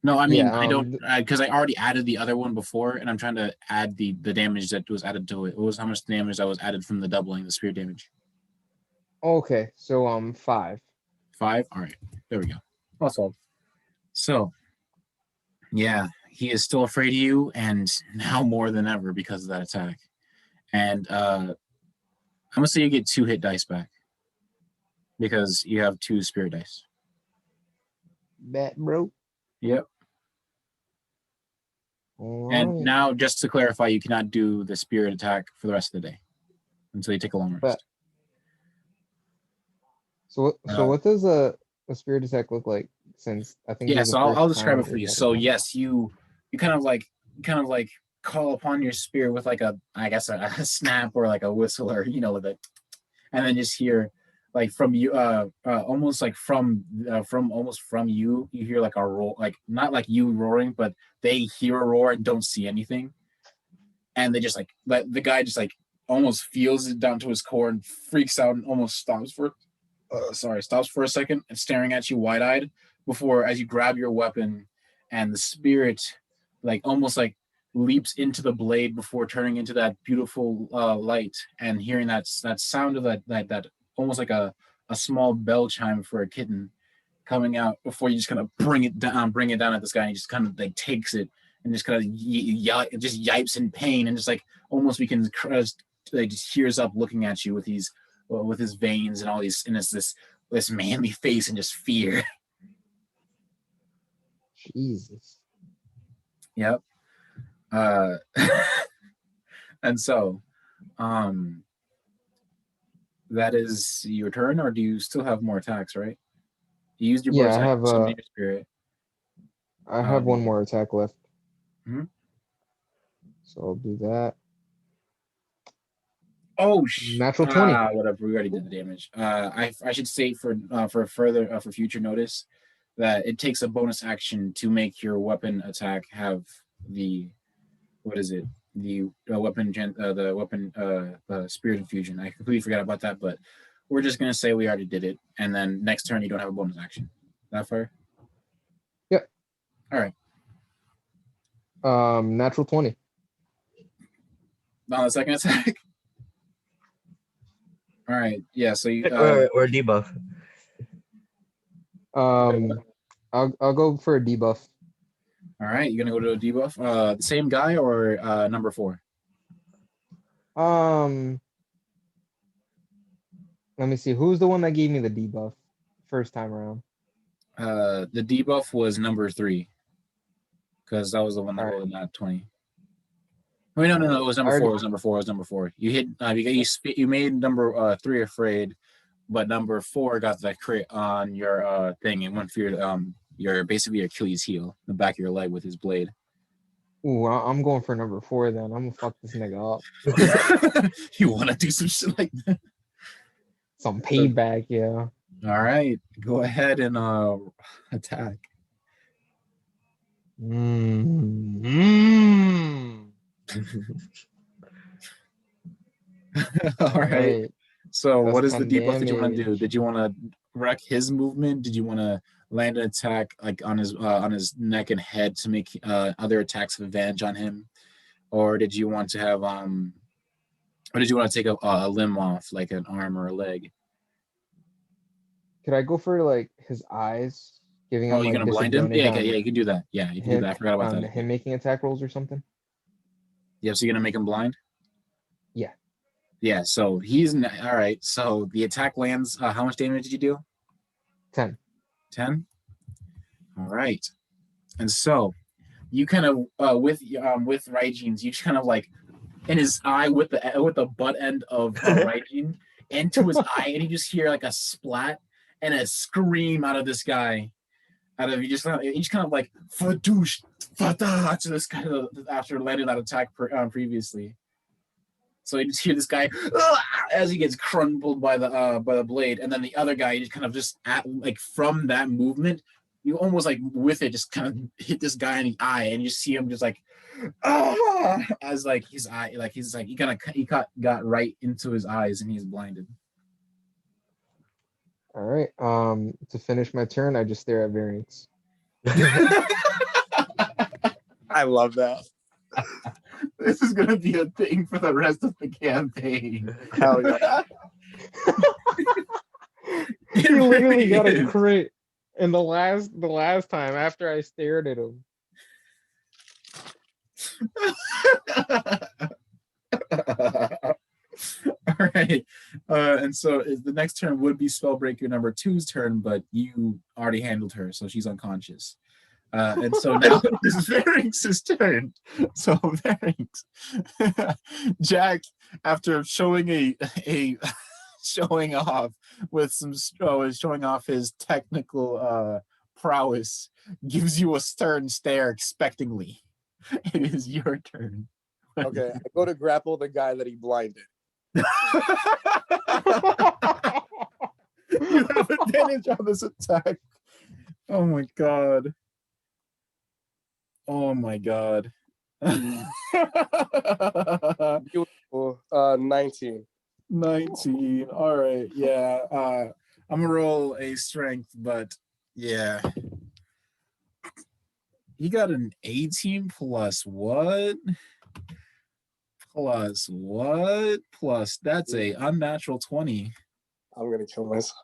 No, I mean, Yeah, I don't, because I already added the other one before, and I'm trying to add the damage that was added to it. What was how much damage that was added from the doubling the spirit damage? Okay, so 5. 5? All right, there we go. Awesome. So, yeah, he is still afraid of you, and now more than ever because of that attack. And I'm gonna say you get 2 hit dice back because you have 2 spirit dice. Bet, bro. Yep. And Alright. now, just to clarify, you cannot do the spirit attack for the rest of the day until you take a long rest. So Uh, what does a spirit attack look like? Since I think Yeah, this is so the I'll first describe time it for we've you. had So it. yes, you kind of like call upon your spirit with like a, I guess, a snap or like a whistle, or with it, and then just hear like from you, almost like from you hear like a roar, like not like you roaring, but they hear a roar and don't see anything, and they just like the guy just like almost feels it down to his core and freaks out and almost stops for a second and staring at you wide-eyed before, as you grab your weapon, and the spirit like almost like leaps into the blade before turning into that beautiful light, and hearing that sound of that almost like a small bell chime for a kitten coming out, before you just kind of bring it down at this guy, and he just kind of like takes it and just kind of just yipes in pain, and just like almost begins like just hears up looking at you with his veins and all these, and it's this manly face and just fear. Jesus. Yep. And so, that is your turn, or do you still have more attacks? Right, you used your bonus Yeah, action, summoning your spirit. I have one more attack left. Mhm. So I'll do that. Oh, Natural 20. whatever. We already did the damage. I should say for further for future notice that it takes a bonus action to make your weapon attack have the, what is it? The spirit infusion. I completely forgot about that, but we're just gonna say we already did it, and then next turn you don't have a bonus action. Is that fair? Yep. All right. Natural 20. On the second attack. All right. Yeah. So you. Or debuff. I'll go for a debuff. All right. You're gonna go to a debuff. The same guy or number 4? Let me see. Who's the one that gave me the debuff first time around? The debuff was number 3, because that was the one that All right. rolled that 20. Wait, no. It was number 4. It was number 4. It was number 4. You hit. You made number 3 afraid, but number 4 got that crit on your thing and went for your basically your Achilles heel, the back of your leg with his blade. Ooh, I'm going for number 4 then. I'm gonna fuck this nigga up. You want to do some shit like that? Some payback, yeah. All right, go ahead and attack. All right. So That's what is the 10 debuff that you want to do? damage. Did you want to wreck his movement? Did you want to land an attack like on his neck and head to make other attacks of advantage on him, or did you want to have or did you want to take a limb off, like an arm or a leg? Could I go for like his eyes, giving Oh, him you're like gonna blind him? disadvantage Yeah, on you can do that. Yeah, you can do that. I forgot about that. him making attack rolls or something? Yeah, so you're gonna make him blind? Yeah. Yeah, so all right. So the attack lands. How much damage did you do? 10. 10. All right. And so you kind of with Raijine's, you just kind of like in his eye with the butt end of Raijin into his eye, and you just hear like a splat and a scream out of this guy. You just kind of like fadoosh fata to this guy after landing that attack previously. So you just hear this guy as he gets crumbled by the blade, and then the other guy just kind of like from that movement, you almost like with it just kind of hit this guy in the eye, and you see him just like as like his eye, like he's like he got right into his eyes, and he's blinded. All right. To finish my turn, I just stare at variants. I love that. This is gonna be a thing for the rest of the campaign. Hell yeah. He literally got a crit in the last time after I stared at him. All right. And so the next turn would be Spellbreaker number 2's turn, but you already handled her, so she's unconscious. And so now it is Varynx's turn. So Varynx, Jack, after showing a showing off with some showing off his technical prowess, gives you a stern stare expectingly. It is your turn. Okay, I go to grapple the guy that he blinded. You have advantage on this attack. Oh my god. Oh my god. Beautiful. 19. 19. All right. Yeah. I'm gonna roll a strength, but yeah. You got an 18 plus what? Plus what? Plus that's a unnatural 20. I'm gonna kill myself.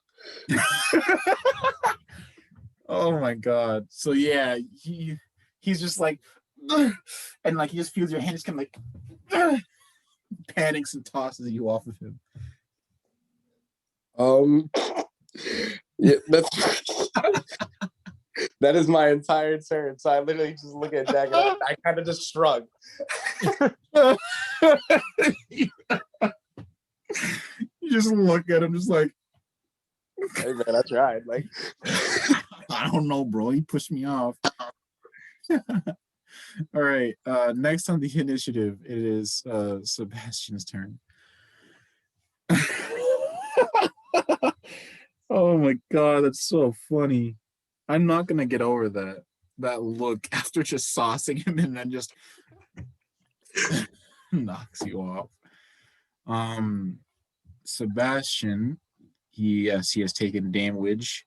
Oh my god. So yeah, he's just like and like he just feels your hand just kind of like panics and tosses you off of him. Yeah, that is my entire turn. So I literally just look at Jack and I kind of just shrug. You just look at him just like, Hey man, I tried. Like, I don't know, bro. He pushed me off. All right. Next on the initiative, it is Sebastian's turn. Oh my god, that's so funny. I'm not gonna get over that look after just saucing him and then just knocks you off. Sebastian, he has taken damage,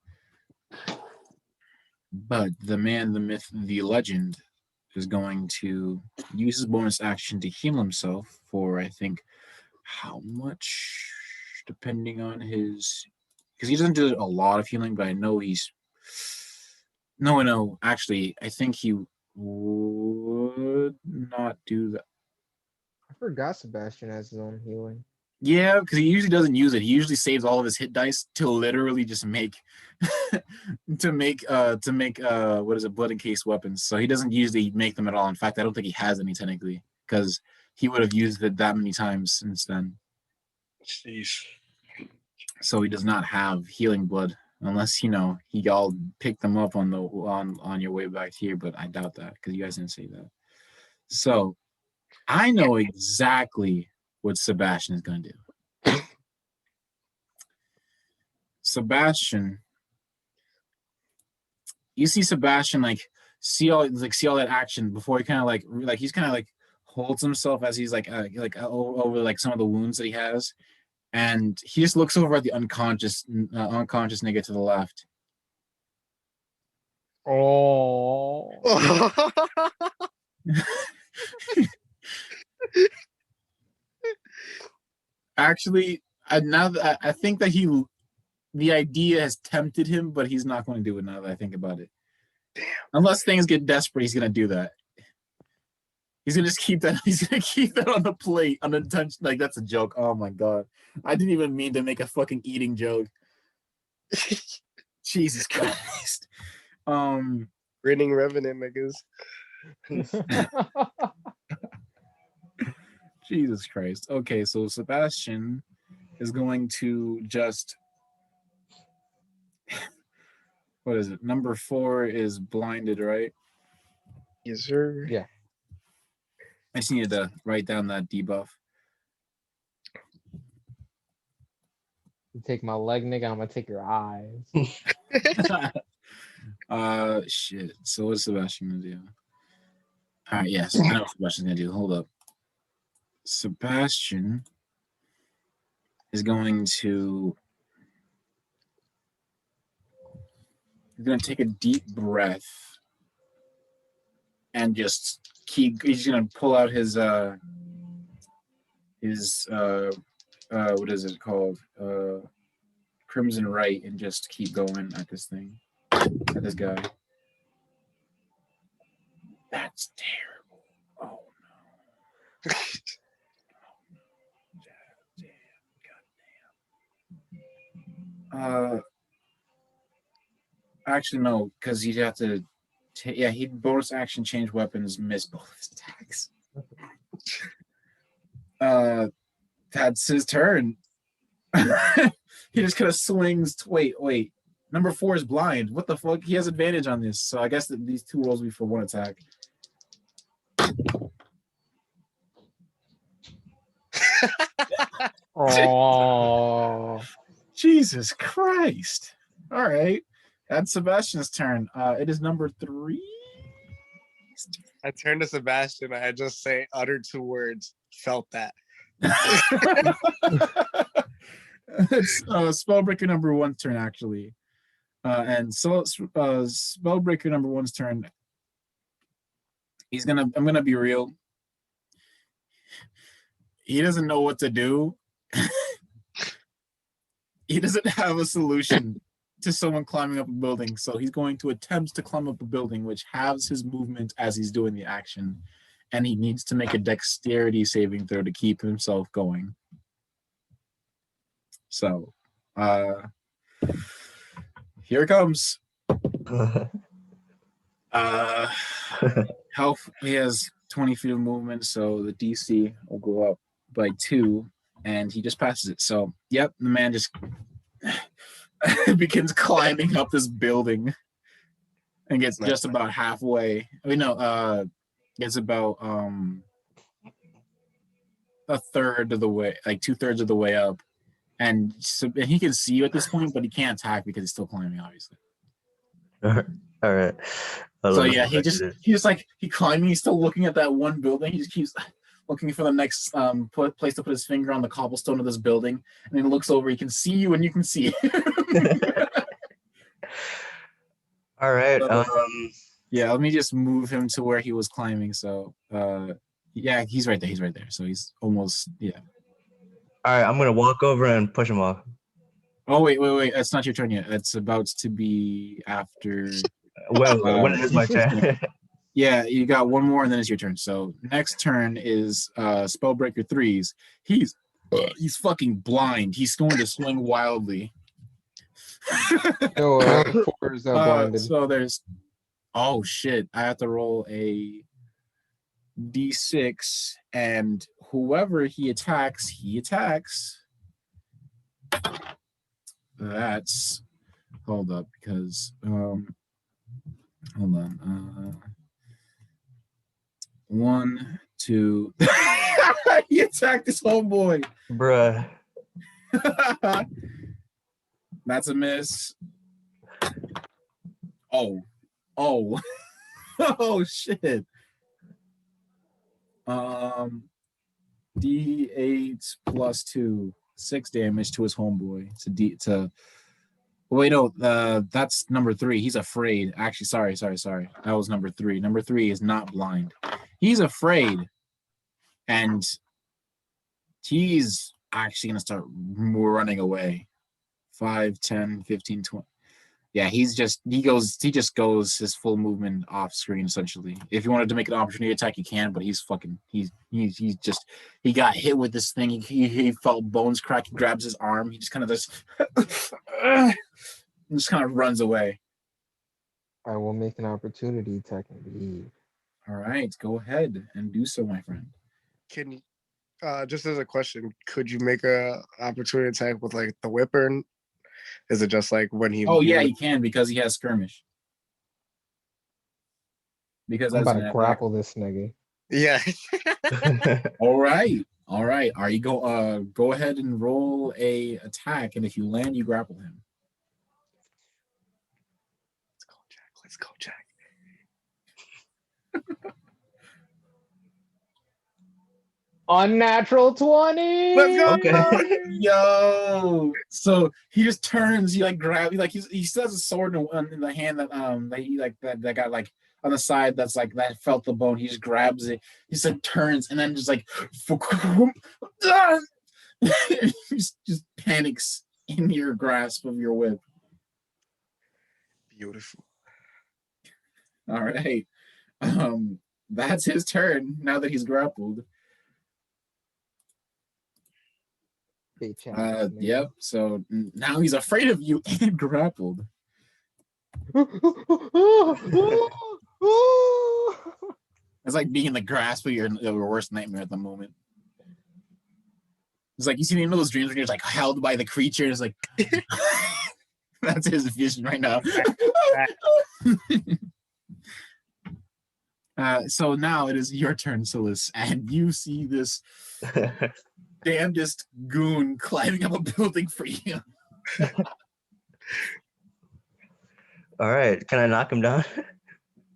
but the man, the myth, the legend is going to use his bonus action to heal himself for, I think, how much, depending on his, because he doesn't do a lot of healing, but I know he's, no, actually, I think he would not do that. I forgot Sebastian has his own healing. Yeah, because he usually doesn't use it. He usually saves all of his hit dice to literally just make to make what is it, blood encased weapons. So he doesn't usually make them at all. In fact, I don't think he has any technically, because he would have used it that many times since then. Jeez. So he does not have healing blood, unless he all picked them up on your way back here. But I doubt that because you guys didn't say that. So I know exactly what Sebastian is going to do. Sebastian, you see Sebastian see all that action before he kind of he's kind of holds himself as he's over some of the wounds that he has, and he just looks over at the unconscious nigga to the left. Oh. Actually, I think that the idea has tempted him, but he's not going to do it now that I think about it. Damn. Unless things get desperate, he's going to do that. He's going to just keep that. He's going to keep that on the plate unintentional. Like, that's a joke. Oh my god, I didn't even mean to make a fucking eating joke. Jesus Christ. Grinning revenant niggas. Jesus Christ. Okay, so Sebastian is going to just. What is it? Number 4 is blinded, right? Yes, sir. Yeah. I just needed to write down that debuff. You take my leg, nigga, I'm gonna take your eyes. Shit. So what's Sebastian gonna do? All right, yes, I know what Sebastian's gonna do. Hold up. Sebastian is going to. He's gonna take a deep breath and just he's gonna pull out his what is it called? Crimson Right, and just keep going at this thing. At this guy. That's terrible. Oh no. Damn. Actually no, because you'd have to Yeah, he bonus action change weapons, miss both his attacks. That's his turn. He just kind of swings. Wait. Number 4 is blind. What the fuck? He has advantage on this. So I guess that these 2 rolls will be for 1 attack. Oh, Jesus Christ. All right. That's Sebastian's turn. It is number 3. I turn to Sebastian. I just say, utter 2 words. Felt that. It's Spellbreaker number 1's turn, actually. And so Spellbreaker number 1's turn. I'm gonna be real. He doesn't know what to do. He doesn't have a solution to someone climbing up a building, so he's going to attempt to climb up a building, which halves his movement as he's doing the action, and he needs to make a dexterity saving throw to keep himself going. So, here it comes. Health, he has 20 feet of movement, so the DC will go up by 2, and he just passes it. So, yep, the man just begins climbing up this building and gets just about halfway. I mean, no, gets about a third of the way, like 2/3 of the way up, and he can see you at this point, but he can't attack because he's still climbing, obviously. All right. So yeah, he climbing. He's still looking at that one building. He just keeps looking for the next place to put his finger on the cobblestone of this building, and he looks over. He can see you, and you can see him. All right. Yeah, let me just move him to where he was climbing. So yeah, he's right there. He's right there. So he's almost All right. I'm gonna walk over and push him off. Oh wait! That's not your turn yet. It's about to be after. When it is my turn. Yeah, you got one more, and then it's your turn. So next turn is Spellbreaker 3's. He's fucking blind. He's going to swing wildly. no, 4 is blinded. So there's. Oh shit! I have to roll a d6, and whoever he attacks. That's hold up because hold on 1 2 he attacked his homeboy. Bruh. That's a miss. Oh oh shit. D8 plus 2, 6 damage to his homeboy. Wait, no, that's number 3. He's afraid. Actually, sorry. That was number 3. Number 3 is not blind. He's afraid, and he's actually gonna start running away. 5, 10, 15, 20. Yeah, he just goes his full movement off screen essentially. If you wanted to make an opportunity attack, you can, but he got hit with this thing. He felt bones crack. He grabs his arm. He just kind of just kind of runs away. I will make an opportunity attack and leave. All right, go ahead and do so, my friend. Can you, just as a question, could you make a opportunity attack with like the whipper? Is it just like when he? Oh yeah, he can because he has skirmish. Because I'm about to grapple this nigga. Yeah. All right. Are you go ahead and roll a attack, and if you land, you grapple him. Let's go, Jack. Unnatural 20. Let's go. Okay. Yo, so he just turns. He like grabs. He still has a sword in the hand that that got like on the side. That's like that felt the bone. He just grabs it. He just turns and then just like just panics in your grasp of your whip. Beautiful. All right, that's his turn now that he's grappled. Yep. So now he's afraid of you and grappled. It's like being in the grasp of your worst nightmare at the moment. It's like you see those dreams when you're like held by the creature. It's like that's his vision right now. So now it is your turn, Silas, and you see this damnedest goon climbing up a building for you. All right, can I knock him down?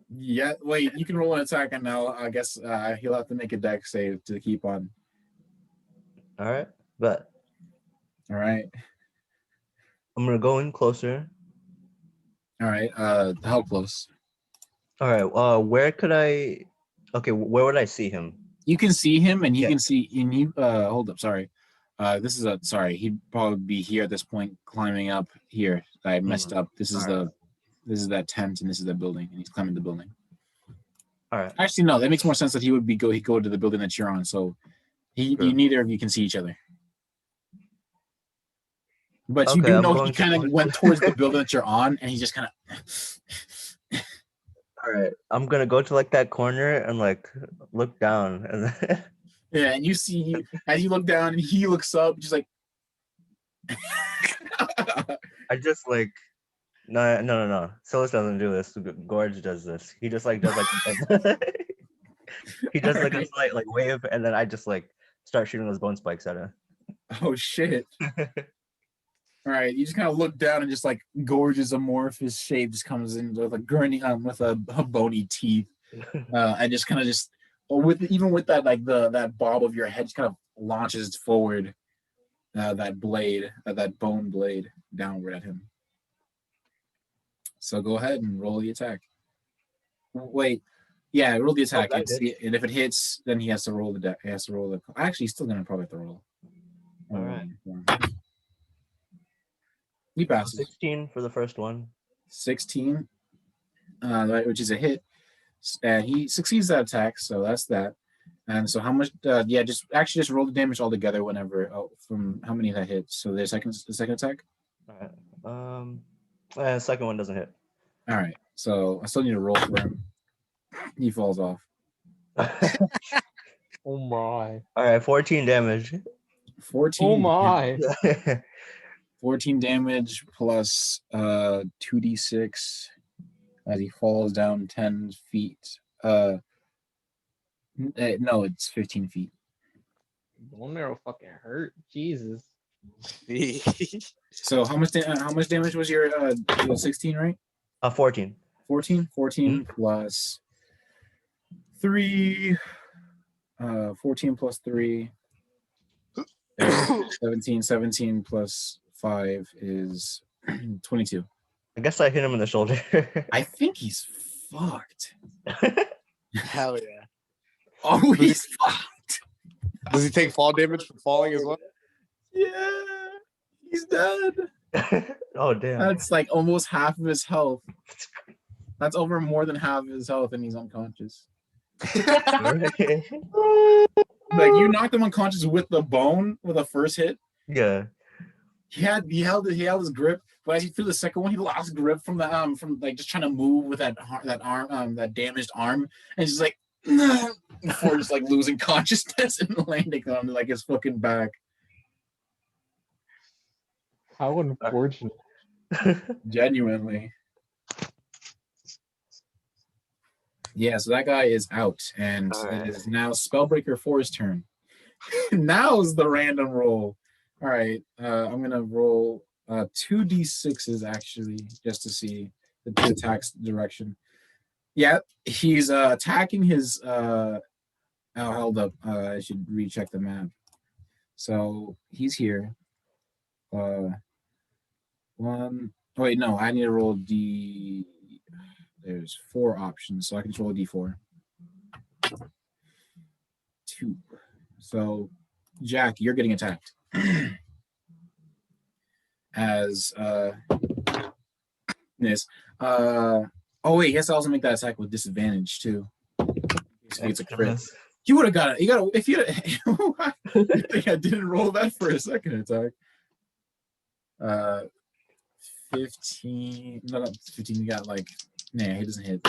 Yeah, wait, you can roll an attack, and now I guess he'll have to make a dex save to keep on. All right, but All right. I'm gonna go in closer. All right. How close? All right. Where could I? Okay, where would I see him? You can see him, and you Yeah. can see. And you hold up. Sorry. This is a sorry. He'd probably be here at this point, climbing up here. I messed up. This is All right. this is that tent, and this is that building, and he's climbing the building. All right. Actually, no. That makes more sense that he would he'd go to the building that you're on. So you neither of you can see each other. But you Okay, do I'm know going he to- kind of went towards the building that you're on, and he just kind of. All right. I'm gonna go to like that corner and like look down, and then Yeah, and you see as you look down, and he looks up, just like. I just like no. Silas doesn't do this. Gorge does this. He just like does like he does like a slight like wave, and then I just like start shooting those bone spikes at him. Oh shit! All right, you just kind of look down and just like Gorge's amorphous shape just comes in with a gurney with a bony teeth, and just kind of just with that like that bob of your head just kind of launches forward, that blade that bone blade downward at him. So go ahead and roll the attack. Wait, yeah, roll the attack. I And if it hits, then he has to roll the deck. He has to roll the. Actually, he's still gonna probably have to roll. All right. He passes. 16 for the first one. 16, which is a hit, and he succeeds that attack. So that's that. And so how much? Yeah, just roll the damage all together whenever from how many that hits. So the second attack. All right. Second one doesn't hit. All right. So I still need to roll for him. He falls off. Oh my. All right, 14 damage. 14. Oh my. 14 damage plus 2d6 as he falls down 10 feet. No, it's 15 feet. Bone marrow fucking hurt. Jesus. So how much damage was your 16, right? 14. 14 plus 3 14 plus 3 17 plus 5 is 22. I guess I hit him in the shoulder. I think he's fucked. Hell yeah. Oh, he's fucked. Does he take fall damage from falling as well? Yeah, he's dead. Oh damn. That's like almost half of his health. That's over more than half of his health, and he's unconscious. Like you knocked him unconscious with the bone with the first hit. Yeah. He held his grip, but as he threw the second one, he lost grip from the from like just trying to move with that arm that damaged arm, and just like before just like losing consciousness and landing on like his fucking back. How unfortunate. Genuinely. Yeah, so that guy is out, and Alright. it is now Spellbreaker 4's turn. Now's the random roll. All right, I'm gonna roll 2d6s actually, just to see the attack's direction. Yeah, he's attacking his. Oh, hold up. I should recheck the map. So he's here. One. Oh wait, no, I need to roll D. There's 4 options, so I can just roll a D4. 2. So, Jack, you're getting attacked. As this. Oh wait, he has to also make that attack with disadvantage too. Basically, it's a crit. You would have got it. You got if you. You think I didn't roll that for a second attack? 15. No, 15. You got like. Nah, he doesn't hit.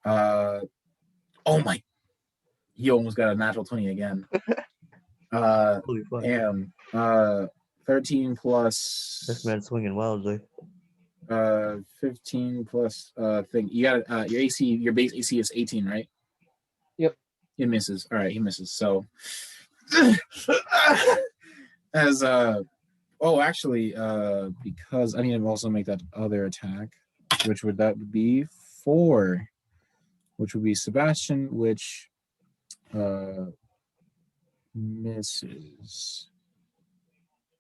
Oh my! He almost got a natural 20 again. Holy fuck. Damn. 13 This plus man's swinging wildly. 15 plus thing. You got your AC, your base AC is 18, right? Yep. He misses. All right, he misses. So as actually because I need to also make that other attack, which would be 4, which would be Sebastian, which misses.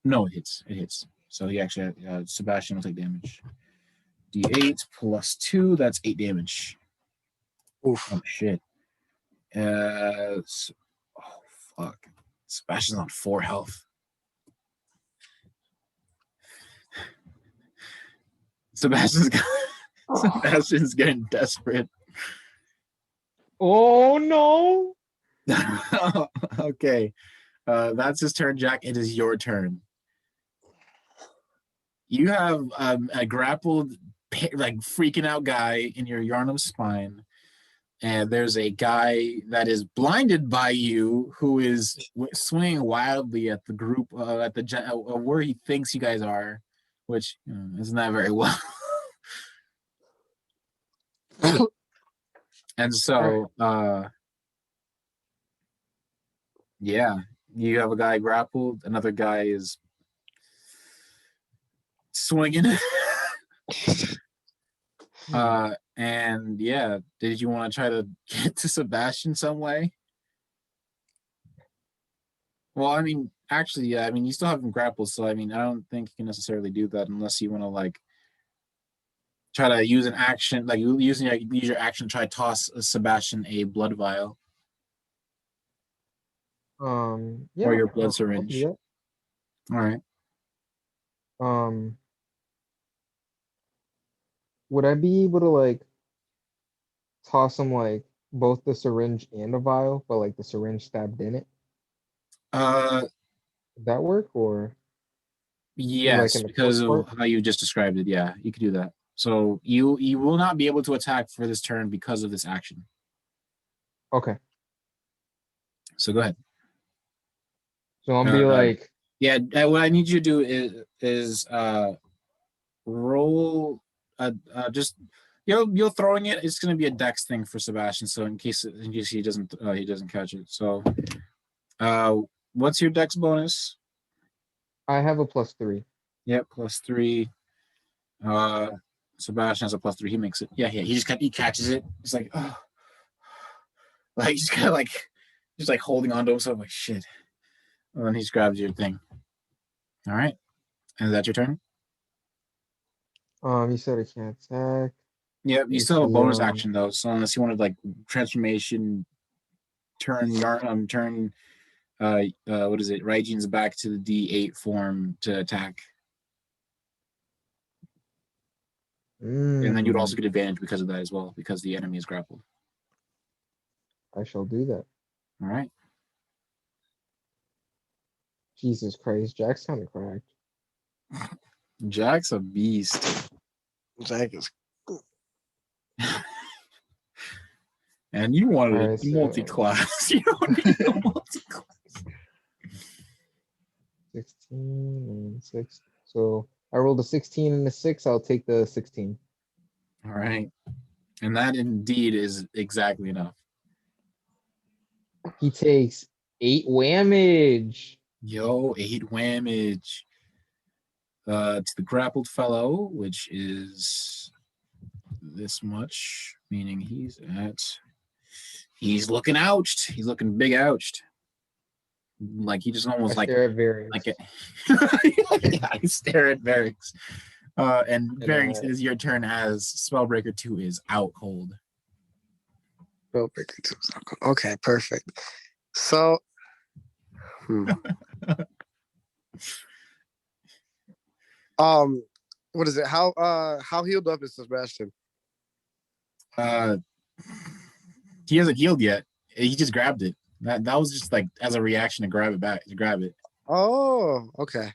No, it hits. It hits. So he actually Sebastian will take damage. D8 plus 2, that's 8 damage. Oof. Oh shit. Oh fuck. Sebastian's on 4 health. Sebastian's getting desperate. Oh no! Okay. That's his turn, Jack. It is your turn. You have a grappled, like freaking out guy in your Yarnum spine, and there's a guy that is blinded by you who is swinging wildly at the group at the where he thinks you guys are, which is not very well. And so, yeah, you have a guy grappled, another guy is swinging. And yeah, did you want to try to get to Sebastian some way? Well, I mean, actually, yeah, I mean, you still have him grappled, so I mean, I don't think you can necessarily do that unless you want to like try to use an action, like use your action to try to toss Sebastian a blood vial Yeah, or your blood I'll do syringe. that. All right. Would I be able to like toss him like both the syringe and a vial, but like the syringe stabbed in it? Would that work, or like Yes, in the because close of part? how you just described it. Yeah, you could do that. So you will not be able to attack for this turn because of this action. Okay, So go ahead. so I'll be like, Yeah, what I need you to do is roll just you're throwing it. It's going to be a dex thing for Sebastian. So in case he doesn't catch it. So what's your dex bonus? I have a +3. Yep, +3. Sebastian has a +3. He makes it. Yeah. He catches it. It's like like he's kind of like just like holding onto himself like shit. And then he just grabs your thing. All right, and is that your turn? You said I can't attack. Yep, you Let's still have a see, bonus action though. So unless you wanted like transformation, turn what is it? Raiji's back to the D8 form to attack, and then you'd also get advantage because of that as well, because the enemy is grappled. I shall do that. All right. Jesus Christ, Jack's kind of cracked. Jack's a beast. Jack is And you wanted Alright, a multi-class. You don't need a multi-class. 16 and 6. So I rolled a 16 and a 6. I'll take the 16. All right. And that indeed is exactly enough. He takes 8 whammage. Yo, 8 whammage. To the grappled fellow, which is this much, meaning he's looking ouched. He's looking big ouched. Like he just almost I stare at Varys. like it. Yeah, I stare at Varys. And Varys, it is your turn as Spellbreaker 2 is out cold. Spellbreaker 2 is out cold. Okay, perfect. So what is it? How healed up is Sebastian? He hasn't healed yet. He just grabbed it. That was just like as a reaction to grab it. Oh, okay.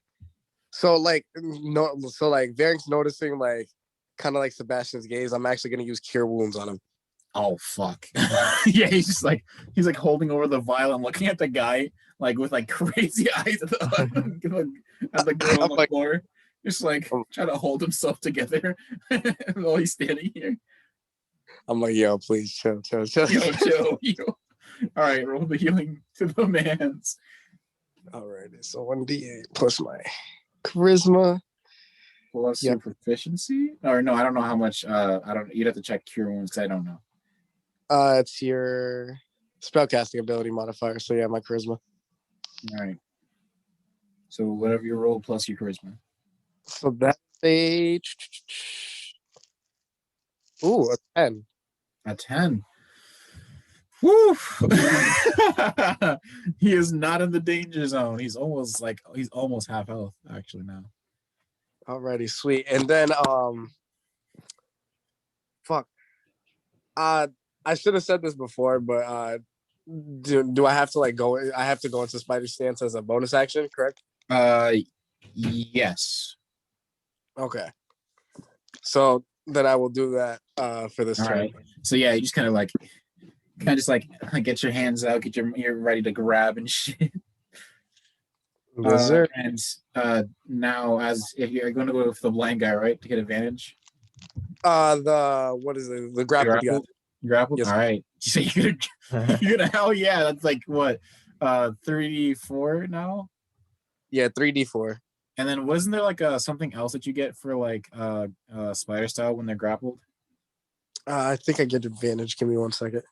So like Varink's noticing like kind of like Sebastian's gaze. I'm actually gonna use Cure Wounds on him. Oh fuck. Yeah, he's like holding over the vial and looking at the guy like with like crazy eyes at the girl on the like, floor. Just like trying to hold himself together while he's standing here. I'm like, yo, please chill. Yo, chill, yo. All right, roll the healing to the man's. All right, so 1d8 plus my charisma. Plus your proficiency? Or no, I don't know how much. I don't. You'd have to check cure wounds because I don't know. It's your spellcasting ability modifier. So yeah, my charisma. All right. So whatever you roll plus your charisma. So that's a a 10. A 10. Woo! He is not in the danger zone. He's almost half health actually now. Alrighty, sweet. And then fuck. I should have said this before, but do I have to like go? I have to go into Spider Stance as a bonus action, correct? Yes. Okay. So then I will do that for this turn. Right. So yeah, you just kind of just get your hands out, you're ready to grab and shit. And now, as if you're going to go with the blind guy, right, to get advantage. What is it? The grapple guy. Grapple. Yes. All right. So you're gonna hell yeah. That's like what, 3d4 now. Yeah, 3d4. And then wasn't there like something else that you get for like spider style when they're grappled? I think I get advantage. Give me 1 second.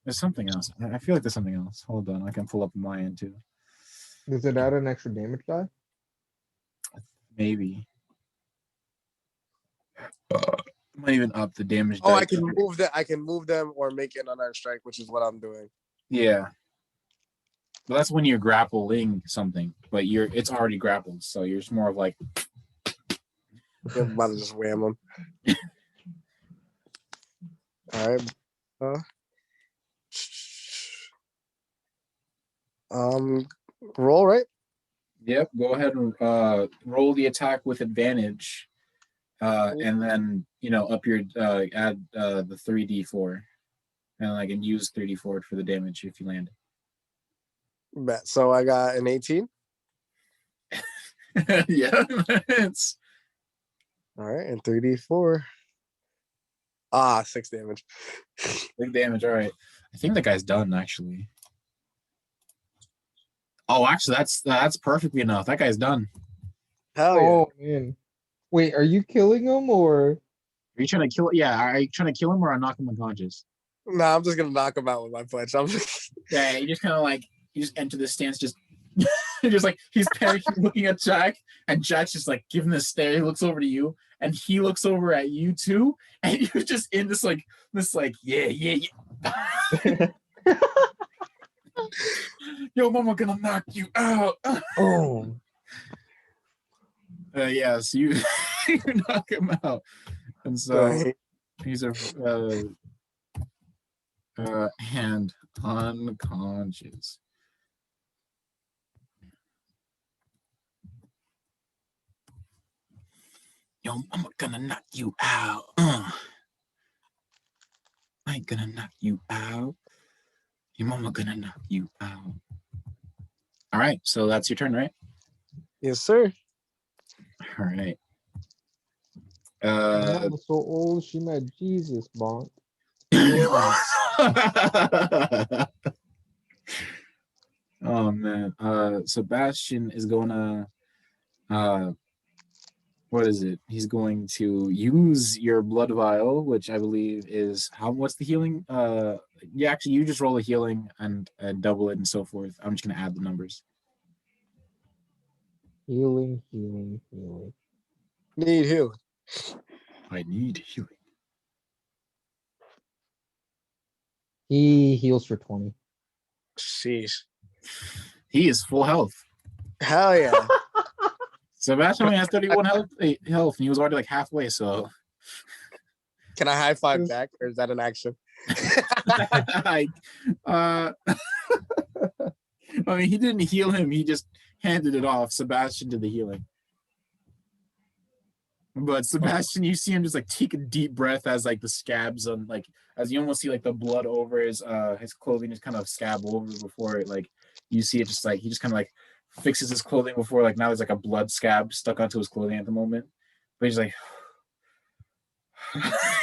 There's something else. I feel like there's something else. Hold on, I can pull up my end too. Does it add an extra damage die? Maybe. Might even up the damage. Oh, I can move that. I can move them or make it an unarmed strike, which is what I'm doing. Yeah. But that's when you're grappling something, but it's already grappled, so you're just more of like. You're about to just wham them. All right. Roll, right? Yep. Go ahead and roll the attack with advantage, and then up your add the 3d4, and I can use 3d4 for the damage if you land. Bet. So I got an 18. Yeah. It's All right, and 3d4. 6 damage. big damage. All right. I think that guy's done actually. Oh, actually, that's perfectly enough. That guy's done. Hell yeah. Oh man. Wait, are you killing him or? Are you trying to kill? Yeah. Are you trying to kill him or knock him unconscious? Nah, I'm just gonna knock him out with my punch. Yeah. You just kind of you just enter the stance, just just like he's panicking, looking at Jack, and Jack's just like giving this stare. He looks over to you, and he looks over at you too, and you're just in this yeah. Yo, mama gonna knock you out. Oh. Yeah, so you knock him out, and so he's a hand unconscious. Yo, mama gonna knock you out. I ain't gonna knock you out. Your mama gonna knock you out. All right, so that's your turn, right? Yes, sir. All right. Mama's so old, she met Jesus, bonk. Oh man. Sebastian is gonna what is it? He's going to use your blood vial, which I believe is what's the healing? Yeah, actually you just roll a healing and double it and so forth. I'm just gonna add the numbers. Healing. Need healing. I need healing. He heals for 20. Sheesh. He is full health. Hell yeah. Sebastian only has 31 health, and he was already like halfway, so. Can I high five back, or is that an action? I mean, he didn't heal him. He just handed it off. Sebastian did the healing. But Sebastian, you see him just like take a deep breath as like the scabs on like as you almost see like the blood over his clothing just kind of scab over before it like you see it just like he just kind of like fixes his clothing before like now there's like a blood scab stuck onto his clothing at the moment. But he's like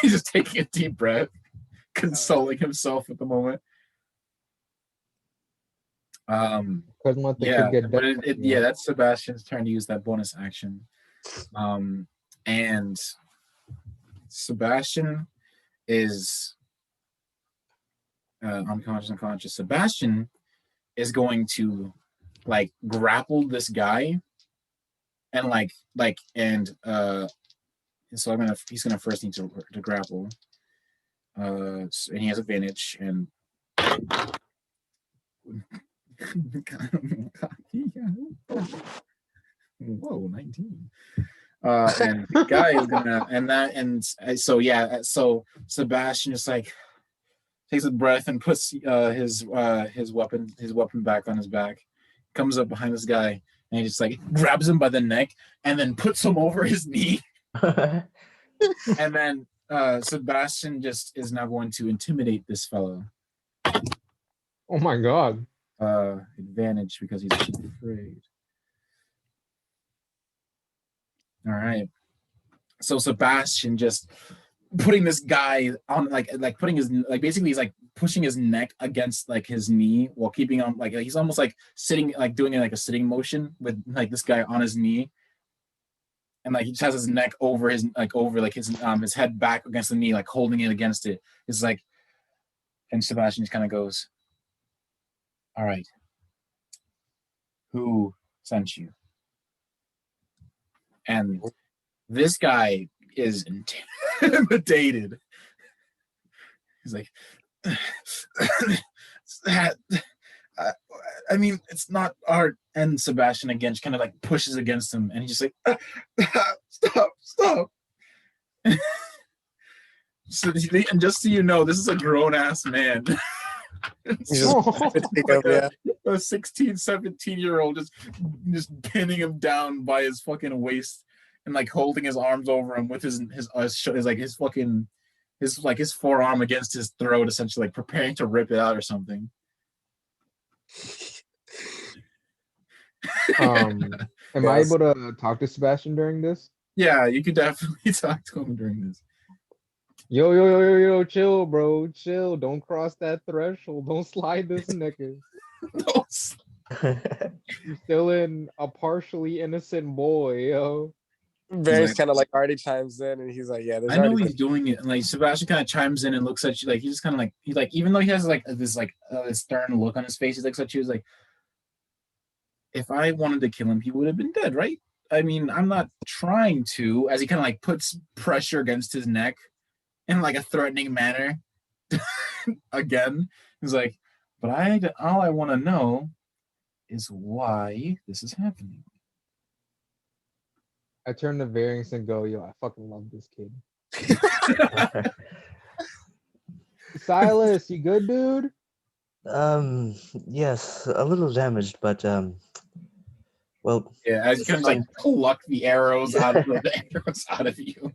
he's just taking a deep breath, consoling himself at the moment. Couldn't let the Yeah, kid get but dead. yeah, that's Sebastian's turn to use that bonus action. And Sebastian is unconscious. Sebastian is going to like grapple this guy and so he's gonna first need to grapple. And he has advantage and whoa, 19. And the guy is gonna so Sebastian just like takes a breath and puts his weapon back on his back, comes up behind this guy, and he just like grabs him by the neck and then puts him over his knee. And then Sebastian just is now going to intimidate this fellow. Oh my god. Advantage because he's afraid. All right. So Sebastian just putting this guy on like putting his like basically he's like pushing his neck against like his knee while keeping on like he's almost like sitting like doing like a sitting motion with like this guy on his knee. And like he just has his neck over his head back against the knee, like holding it against it. It's like, and Sebastian just kind of goes, "All right, who sent you?" And this guy is intimidated. He's like, I mean, it's not art. And Sebastian again just kind of like pushes against him, and he's just like, stop. So, and just so you know, this is a grown ass man. A 16, 17-year-old just pinning him down by his fucking waist and like holding his arms over him with his forearm against his throat, essentially like preparing to rip it out or something. Am I able to talk to Sebastian during this? Yeah, you could definitely talk to him during this. Yo, chill, bro. Chill. Don't cross that threshold. Don't slide this nigga. You're still in a partially innocent boy, yo. Barry's kind of like already chimes in, and he's like, "Yeah, I know he's doing it." And like Sebastian kind of chimes in and looks at you, like he's just kind of like he's like, even though he has like this stern look on his face, he looks at you, he's like, "If I wanted to kill him, he would have been dead, right? I mean, I'm not trying to." As he kind of like puts pressure against his neck in like a threatening manner. Again, he's like, "But all I want to know is why this is happening." I turn to Variance and go, "Yo, I fucking love this kid." Silas, you good, dude? Yes, a little damaged, but well. Yeah, as you kind of like pluck the arrows out of you.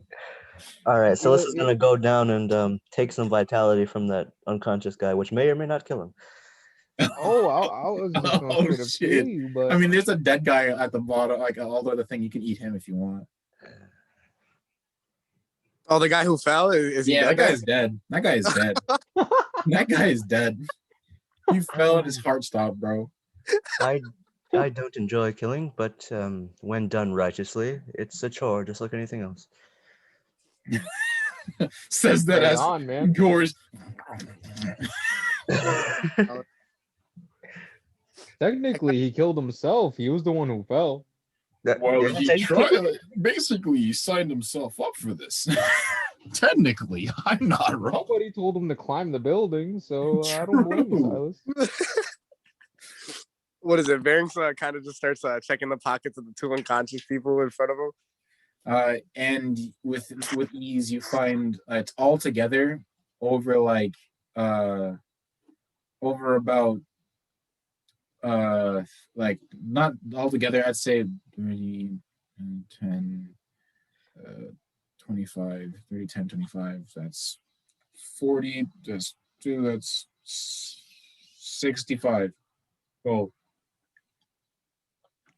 All right, so this is gonna go down and take some vitality from that unconscious guy, which may or may not kill him. Oh, I was just gonna kill you, but I mean, there's a dead guy at the bottom, like all the other thing. You can eat him if you want. Oh, the guy who fell is he? Yeah, dead? that guy's dead. That guy is dead. That guy is dead. He fell and his heart stopped, bro. I don't enjoy killing, but when done righteously, it's a chore, just like anything else. Says that Hang as on, man. Gore's. Technically, he killed himself. He was the one who fell. Well, he tried. Basically, he signed himself up for this. Technically, I'm not wrong. Nobody told him to climb the building, so I don't blame you, Silas. What is it? Variance kind of just starts checking the pockets of the two unconscious people in front of him. And with ease, you find it's all together over about not all together. I'd say 30 and 10. 25, 30, 10, 25. That's 40. That's 2. That's 65 gold.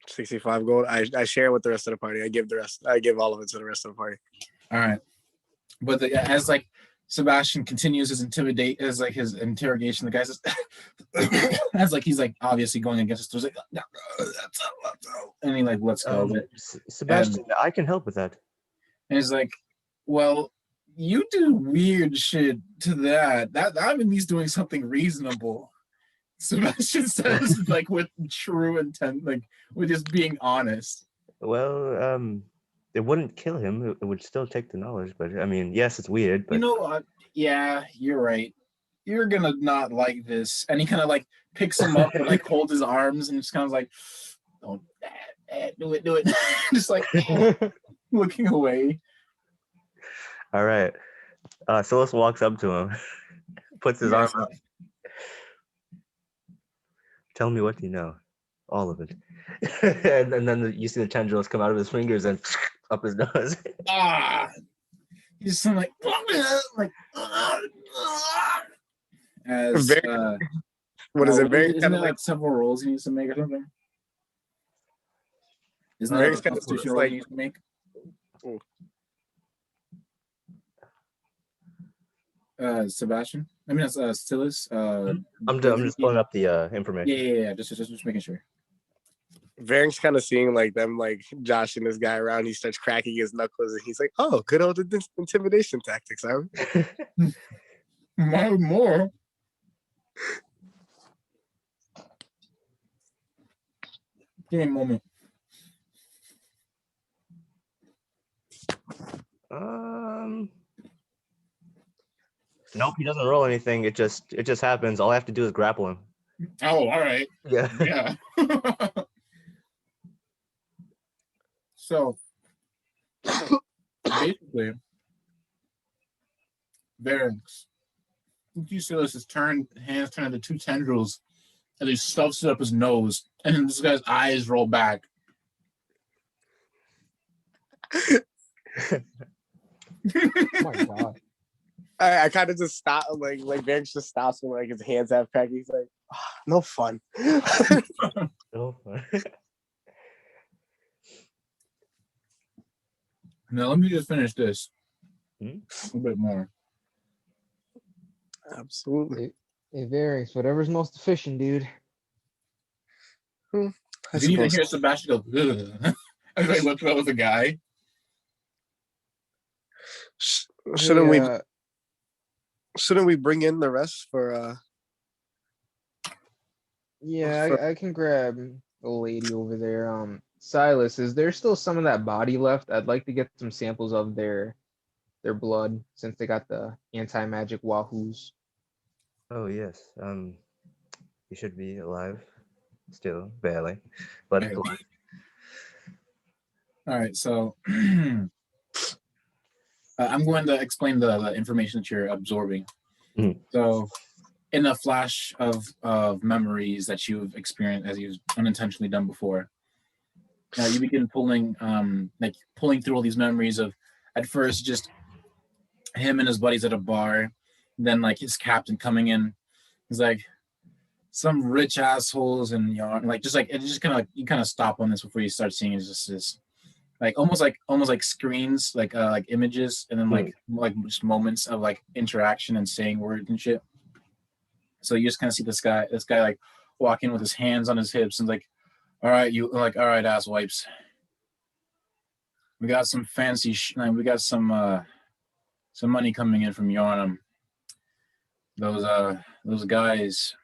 65 gold. I share with the rest of the party. I give all of it to the rest of the party. All right. But as like Sebastian continues his his interrogation, the guy says, as like he's like obviously going against us, like, no, that's all. And he like lets go of it. Sebastian, I can help with that. And he's like, well, you do weird shit to that. I'm at least doing something reasonable. Sebastian says, like, with true intent, like, with just being honest. Well, it wouldn't kill him. It would still take the knowledge. But I mean, yes, it's weird. But You know, yeah, you're right. You're gonna not like this. And he kind of like picks him up and like holds his arms and just kind of like, don't do it. Just like looking away. all right. Silas walks up to him, puts his arm up. Tell me what you know, all of it. and then you see the tendrils come out of his fingers and up his nose. He's like as What is it? Very isn't kind it of like several rolls he needs to make or something? Isn't that Very like a kind of constitution like- roll he needs to make? Sebastian. I mean, that's Silas. I'm just pulling up the information. Yeah. Just making sure. Varing's kind of seeing like them like joshing this guy around. He starts cracking his knuckles and he's like, "Oh, good old intimidation tactics, huh?" More. Give me a moment. Nope, he doesn't roll anything. It just happens. All I have to do is grapple him. Oh, all right. Yeah. Yeah. So basically, Varynx, you see this hands turn into two tendrils, and he stuffs it up his nose, and then this guy's eyes roll back. Oh my god. I kind of just stop, like Varing's just stops when like his hands have cracked. He's like, no fun. Oh. Now let me just finish this. Hmm? A little bit more. Absolutely. It varies. Whatever's most efficient, dude. I Did you even suppose. hear Sebastian go, ugh? I was like, what's up with the guy? Shouldn't Hey, we? Shouldn't we bring in the rest for? Yeah, I can grab the lady over there. Silas, is there still some of that body left? I'd like to get some samples of their blood since they got the anti-magic wahoos. Oh yes. He should be alive, still barely, but Barely. alive. All right, so I'm going to explain the information that you're absorbing. Mhm. So, in a flash of memories that you've experienced as you've unintentionally done before, you begin pulling through all these memories of, at first, just him and his buddies at a bar, then like his captain coming in. He's like, some rich assholes, and like just like it just kind of like you kind of stop on this before you start seeing it's just this. Like almost like screens, like images, and then like just moments of like interaction and saying words and shit. So you just kind of see this guy like walking with his hands on his hips and like, all right, ass wipes. We got some fancy we got some money coming in from Yarnum. Those guys,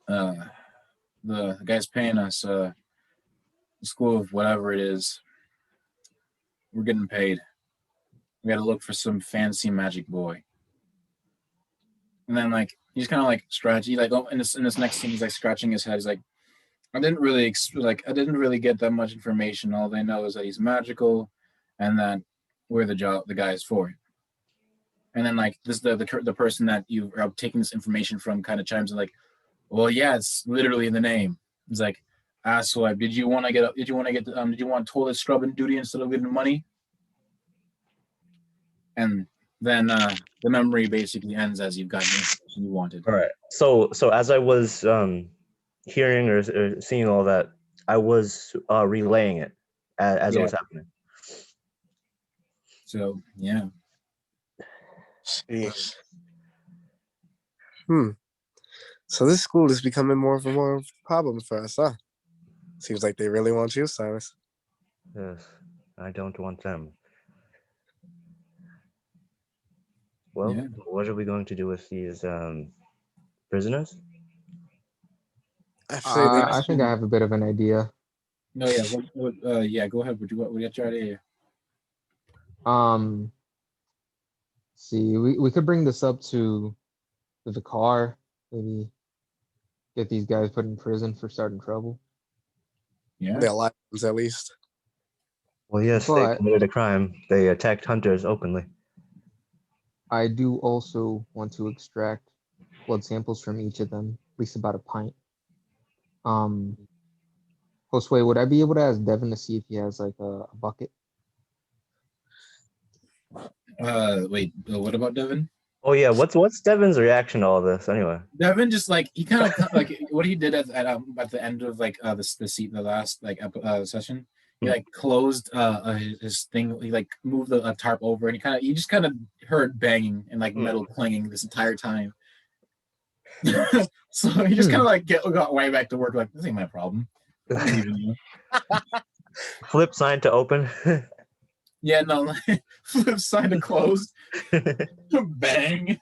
the guys paying us, the school of whatever it is. We're getting paid. We got to look for some fancy magic boy. And then like he's kind of like scratchy, like in this next scene he's like scratching his head. He's like, I didn't really get that much information. All they know is that he's magical, and that we're the guys for it. And then like this the person that you are taking this information from kind of chimes in like, well, yeah, it's literally in the name. He's like, asswipe. Did you want toilet scrubbing duty instead of getting money? and then the memory basically ends as you've gotten the information you wanted. All right. So as I was hearing or seeing all that, I was relaying it as it Yeah. was happening. So yeah. Jeez. So this school is becoming more of a problem for us, huh? Seems like they really want you, Cyrus. Yes, I don't want them. Well, Yeah. what are we going to do with these prisoners? Actually, they I think I have a bit of an idea. No, yeah. Yeah, go ahead. What do you got idea? See, we could bring this up to the car, maybe get these guys put in prison for starting trouble. Yeah. they're alive at least. Well, yes, they But committed a crime. They attacked hunters openly. I do also want to extract blood samples from each of them, at least about a pint. Josue, would I be able to ask Devin to see if he has like a bucket? Wait. What about Devin? Oh yeah, what's Devin's reaction to all this anyway? Devin just like he kind of like what he did at the end of like the last like session. He like closed his thing. He like moved the tarp over, and he just kind of heard banging and like metal clanging this entire time. So he just kind of like got way back to work. Like, this ain't my problem. I'm leaving you. Flip sign to open. Yeah, no. Flip side to closed. Bang,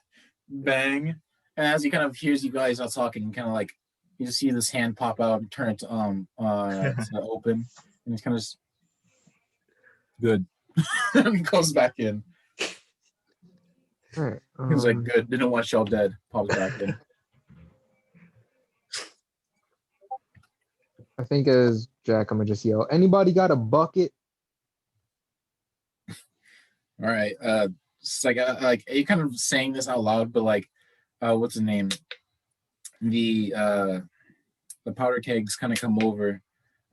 bang. And as he kind of hears you guys all talking, kind of like you just see this hand pop out and turn it to open, and it's kind of just good. And he goes back in. All right. He's like, good. Didn't want y'all dead. Pops back in. I think as Jack, I'm gonna just yell, anybody got a bucket? All right. It's like you kind of saying this out loud, but like, what's the name? The powder kegs kind of come over,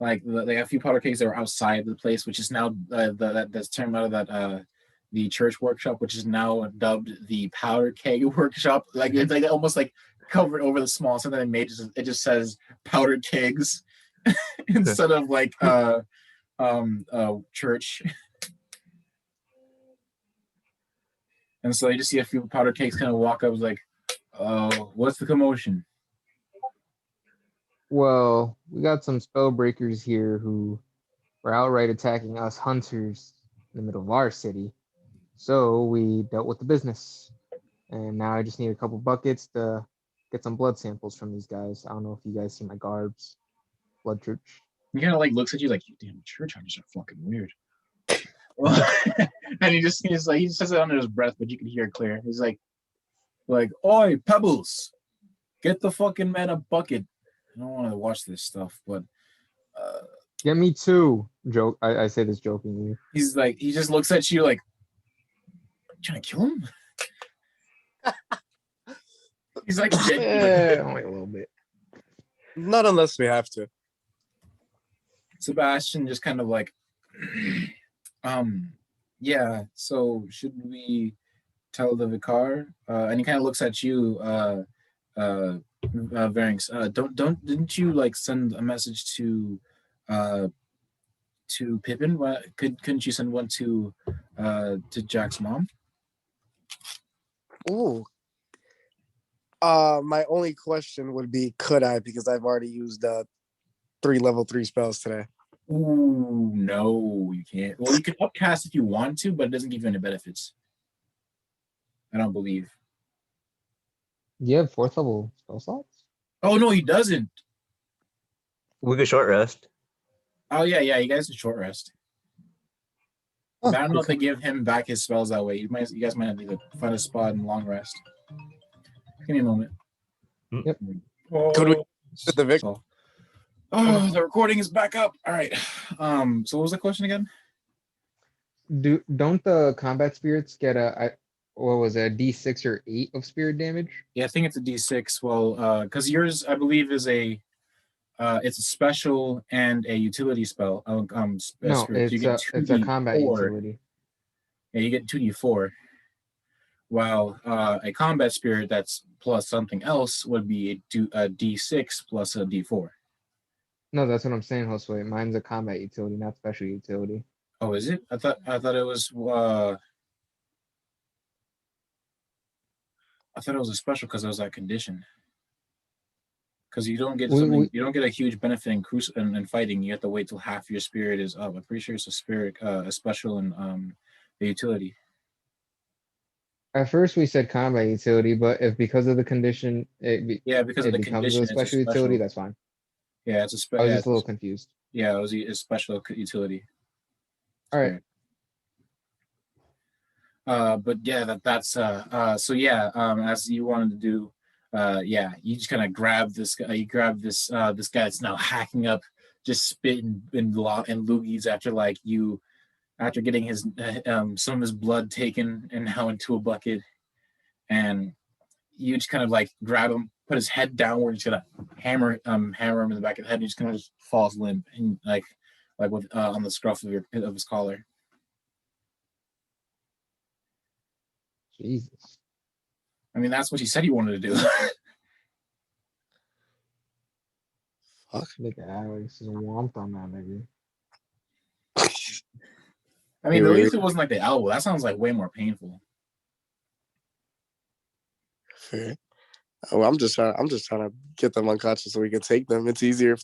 like a few powder kegs that were outside the place, which is now that's turned out of that the church workshop, which is now dubbed the powder keg workshop. Like it's like almost like covered over the small something they made. It just says powder kegs instead of like church. And so you just see a few powder kegs kind of walk up, like, what's the commotion? Well, we got some spellbreakers here who were outright attacking us hunters in the middle of our city. So we dealt with the business. And now I just need a couple buckets to get some blood samples from these guys. I don't know if you guys see my garbs. Blood church. He kind of like looks at you like, you damn church hunters are fucking weird. Well, and he says it under his breath, but you can hear it clear. He's like, oi, Pebbles, get the fucking man a bucket. I don't want to watch this stuff, but Get me two. Joke. I say this jokingly. he's like, he just looks at you like, trying to kill him? He's like, Only a little bit. Not unless we have to. Sebastian just kind of like, yeah, so should we tell the vicar? And he kind of looks at you, Varynx. Didn't you like send a message to Pippin? Couldn't you send one to Jack's mom? Ooh. My only question would be, could I? Because I've already used 3 level 3 spells today. Ooh, no, you can't. Well, you can upcast if you want to, but it doesn't give you any benefits. I don't believe. You have 4th level spell slots? Oh no, he doesn't. We could short rest. Oh yeah, you guys can short rest. Oh, I don't know if they give him back his spells that way. You guys might have to find a spot and long rest. Give me a moment. Yep. Could we hit the Vic? Oh, the recording is back up. All right. So what was the question again? Don't the combat spirits get a D6 or 8 of spirit damage? Yeah, I think it's a D6. Well, because yours, I believe, is it's a special and a utility spell. No, Spirit. it's a combat utility. Yeah, you get 2d4. while a combat spirit that's plus something else would be a D6 plus a D4. No, that's what I'm saying, Josue. Mine's a combat utility, not special utility. Oh, is it? I thought it was I thought it was a special because it was that condition. Because you don't get something, you don't get a huge benefit in fighting. You have to wait till half your spirit is up. I'm pretty sure it's a spirit, a special in the utility. At first we said combat utility, but if because of the condition because of the becomes condition, a special utility, that's fine. Yeah, it's a I was just a little confused. Yeah, it was a special utility. All right. But yeah, that's so yeah, as you wanted to do, you just kind of grab this guy. You grab this this guy that's now hacking up, just spitting in loogies after getting his some of his blood taken and now into a bucket, and you just kind of like grab him, put his head downward, just gonna hammer him in the back of the head, and he's gonna just falls limp and like with on the scruff of his collar. Jesus. I mean, that's what he said he wanted to do. Fuck, nigga, Alex is whomped on that nigga. I mean, at least it wasn't like the elbow. That sounds like way more painful. Fair. Oh, I'm just trying to get them unconscious so we can take them. It's easier if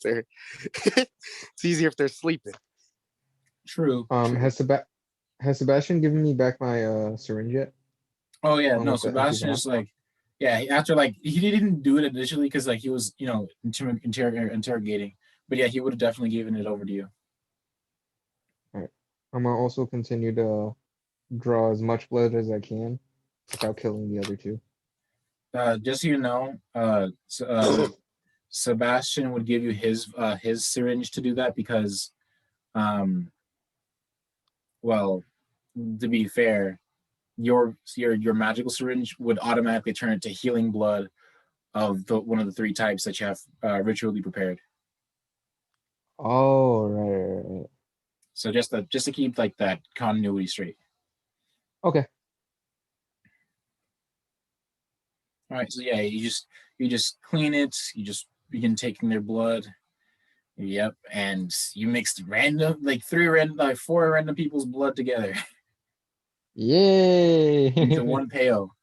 they're sleeping. True. Has Sebastian given me back my syringe yet? Oh yeah, no. Sebastian is like, yeah. After like he didn't do it initially because like he was interrogating, but yeah, he would have definitely given it over to you. All right. I'm gonna also continue to draw as much blood as I can without killing the other two. Just so you know, Sebastian would give you his syringe to do that because, well, to be fair, your magical syringe would automatically turn it to healing blood of one of the 3 types that you have ritually prepared. Oh, right. So just to keep like that continuity straight. Okay. All right. So yeah, you just clean it. You just begin taking their blood. Yep, and you mixed 4 random people's blood together. Yay! Into one pail.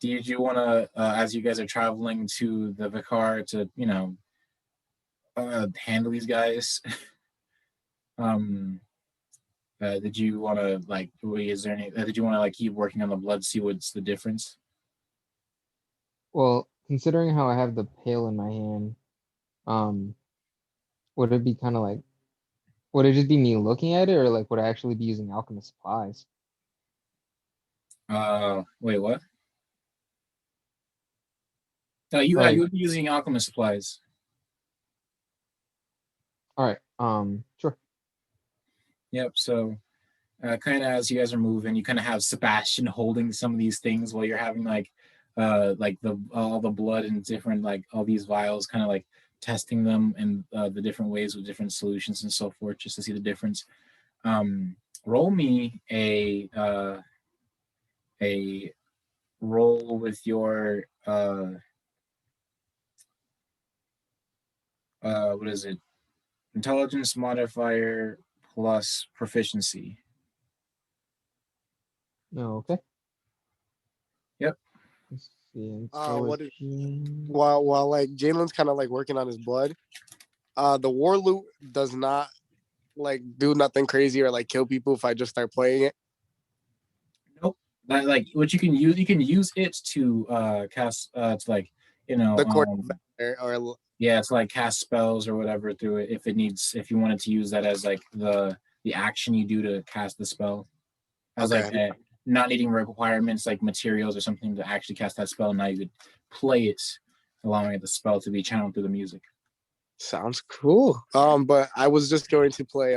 Did you want to, as you guys are traveling to the Vicar to, handle these guys? Did you want to did you want to keep working on the blood, see what's the difference? Well, considering how I have the pail in my hand, would it be kind of like, would it just be me looking at it, or like would I actually be using alchemist supplies? Wait, what? No, you would be using alchemist supplies. All right. Sure. Yep. So, kind of as you guys are moving, you kind of have Sebastian holding some of these things while you're having all the blood and different all these vials, kind of testing them in the different ways with different solutions and so forth, just to see the difference. Roll me a roll with your what is it? Intelligence modifier plus proficiency. No, okay. Yep. Let's see. While Jalen's kind of working on his blood, the war loot does not do nothing crazy or kill people if I just start playing it. Nope. What you can use it to cast the or yeah, it's cast spells or whatever through it if you wanted to use that as the action you do to cast the spell. As not needing requirements like materials or something to actually cast that spell. Now you could play it, allowing the spell to be channeled through the music. Sounds cool. But I was just going to play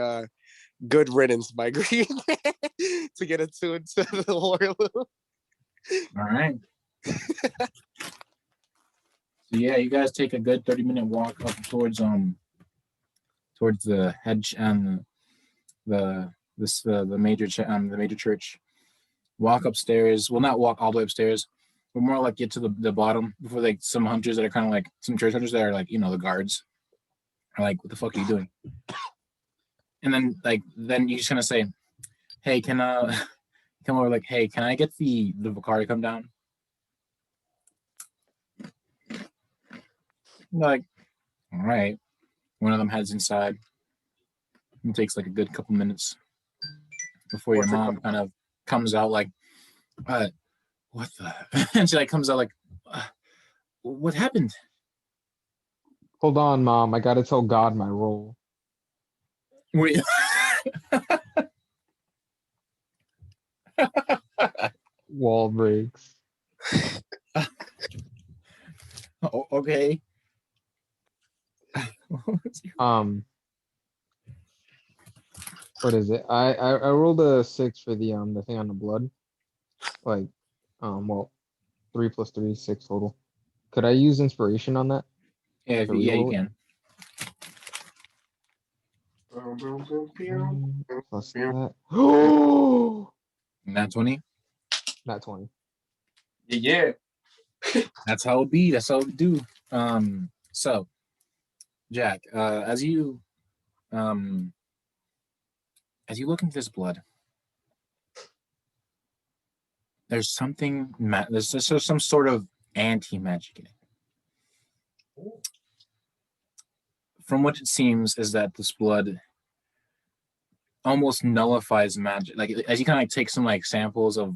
Good Riddance by Green to get attuned to the war loop. All right. So yeah, you guys take a good 30-minute walk up towards the hedge and the major church, walk upstairs. Well, not walk all the way upstairs, but more like get to the bottom before like some hunters that are kind of like some church hunters that are like, the guards are like, what the fuck are you doing? And then you just kind of say, hey, can come over like, hey, can I get the Vicar to come down? Like, all right. One of them heads inside. It takes like a good couple minutes before your mom kind of comes out like, what the? And she like comes out like, what happened? Hold on, Mom. I gotta tell God my role. Wait. Wall breaks. Oh, okay. What is it? I rolled a 6 for the thing on the blood. Like, well, 3 + 3 is 6 total. Could I use inspiration on that? Yeah, To you reroll it? can. Plus that. Oh, Nat 20. not 20. Yeah. That's how it be. That's how it do. So, Jack, as you look into this blood, there's something. There's some sort of anti-magic in it. From what it seems is that this blood almost nullifies magic. Like as you kind of like take some like samples of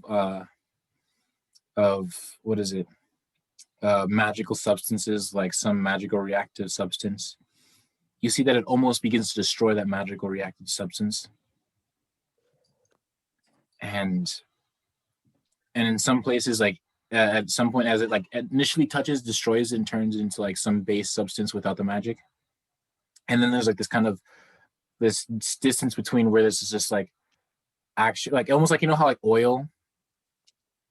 what is it? Magical substances, like some magical reactive substance. You see that it almost begins to destroy that magical reactive substance. And in some places, like at some point, as it like initially touches, destroys, and turns into like some base substance without the magic. And then there's like this kind of this distance between where this is just like actually like almost like how like oil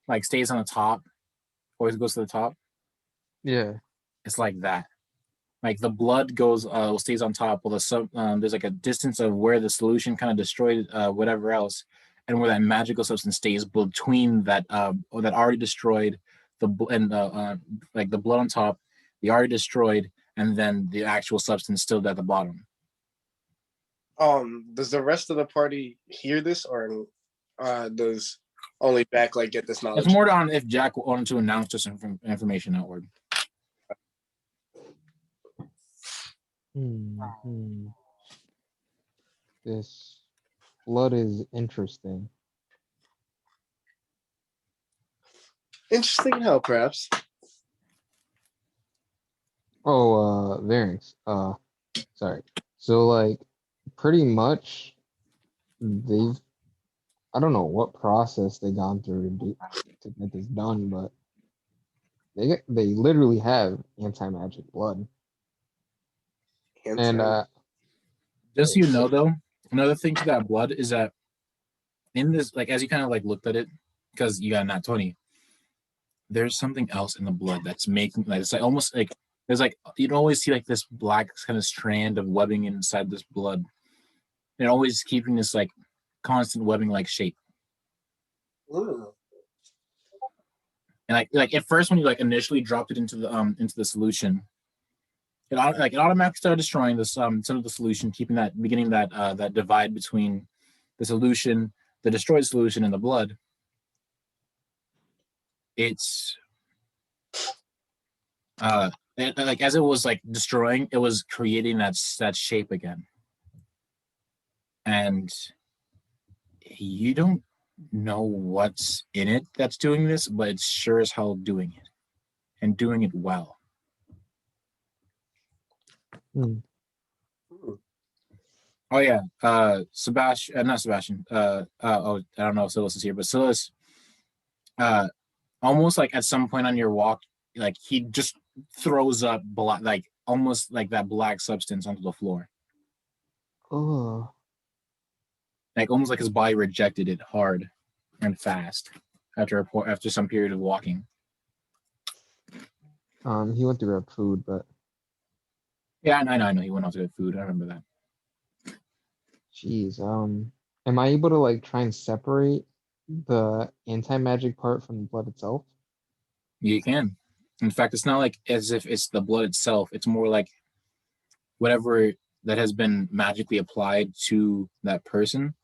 like stays on the top, always goes to the top. Yeah. It's like that. Like the blood goes stays on top. Well, there's like a distance of where the solution kind of destroyed whatever else, and where that magical substance stays between that that already destroyed like the blood on top, the already destroyed, and then the actual substance still at the bottom. Does the rest of the party hear this, or does only Beck like get this knowledge? It's more on if Jack wanted to announce just information outward. This blood is interesting. Interesting how, perhaps. Oh, variants. Sorry. So like, pretty much, I don't know what process they gone through to get this done, but they literally have anti-magic blood. And just so you know, though, another thing to that blood is that in this, like as you kind of like looked at it, because you got nat 20, there's something else in the blood that's making like it's like almost like there's like you'd always see like this black kind of strand of webbing inside this blood, and always keeping this like constant webbing like shape. Ooh. And like at first when you like initially dropped it into the solution, it automatically started destroying this some of the solution, keeping that beginning that divide between the solution, the destroyed solution, and the blood. It's like as it was like destroying, it was creating that shape again, and you don't know what's in it that's doing this, but it's sure as hell doing it, and doing it well. Oh yeah, Sebastian, not Sebastian. I don't know if Silas is here, but Silas, almost like at some point on your walk, like he just throws up like almost like that black substance onto the floor. oh, Like almost like his body rejected it hard and fast after some period of walking. he went to grab food, but Yeah, I know. He went out to get food. I remember that. geez, am I able to like try and separate the anti-magic part from the blood itself? You can. In fact, it's not like as if it's the blood itself. It's more like whatever that has been magically applied to that person.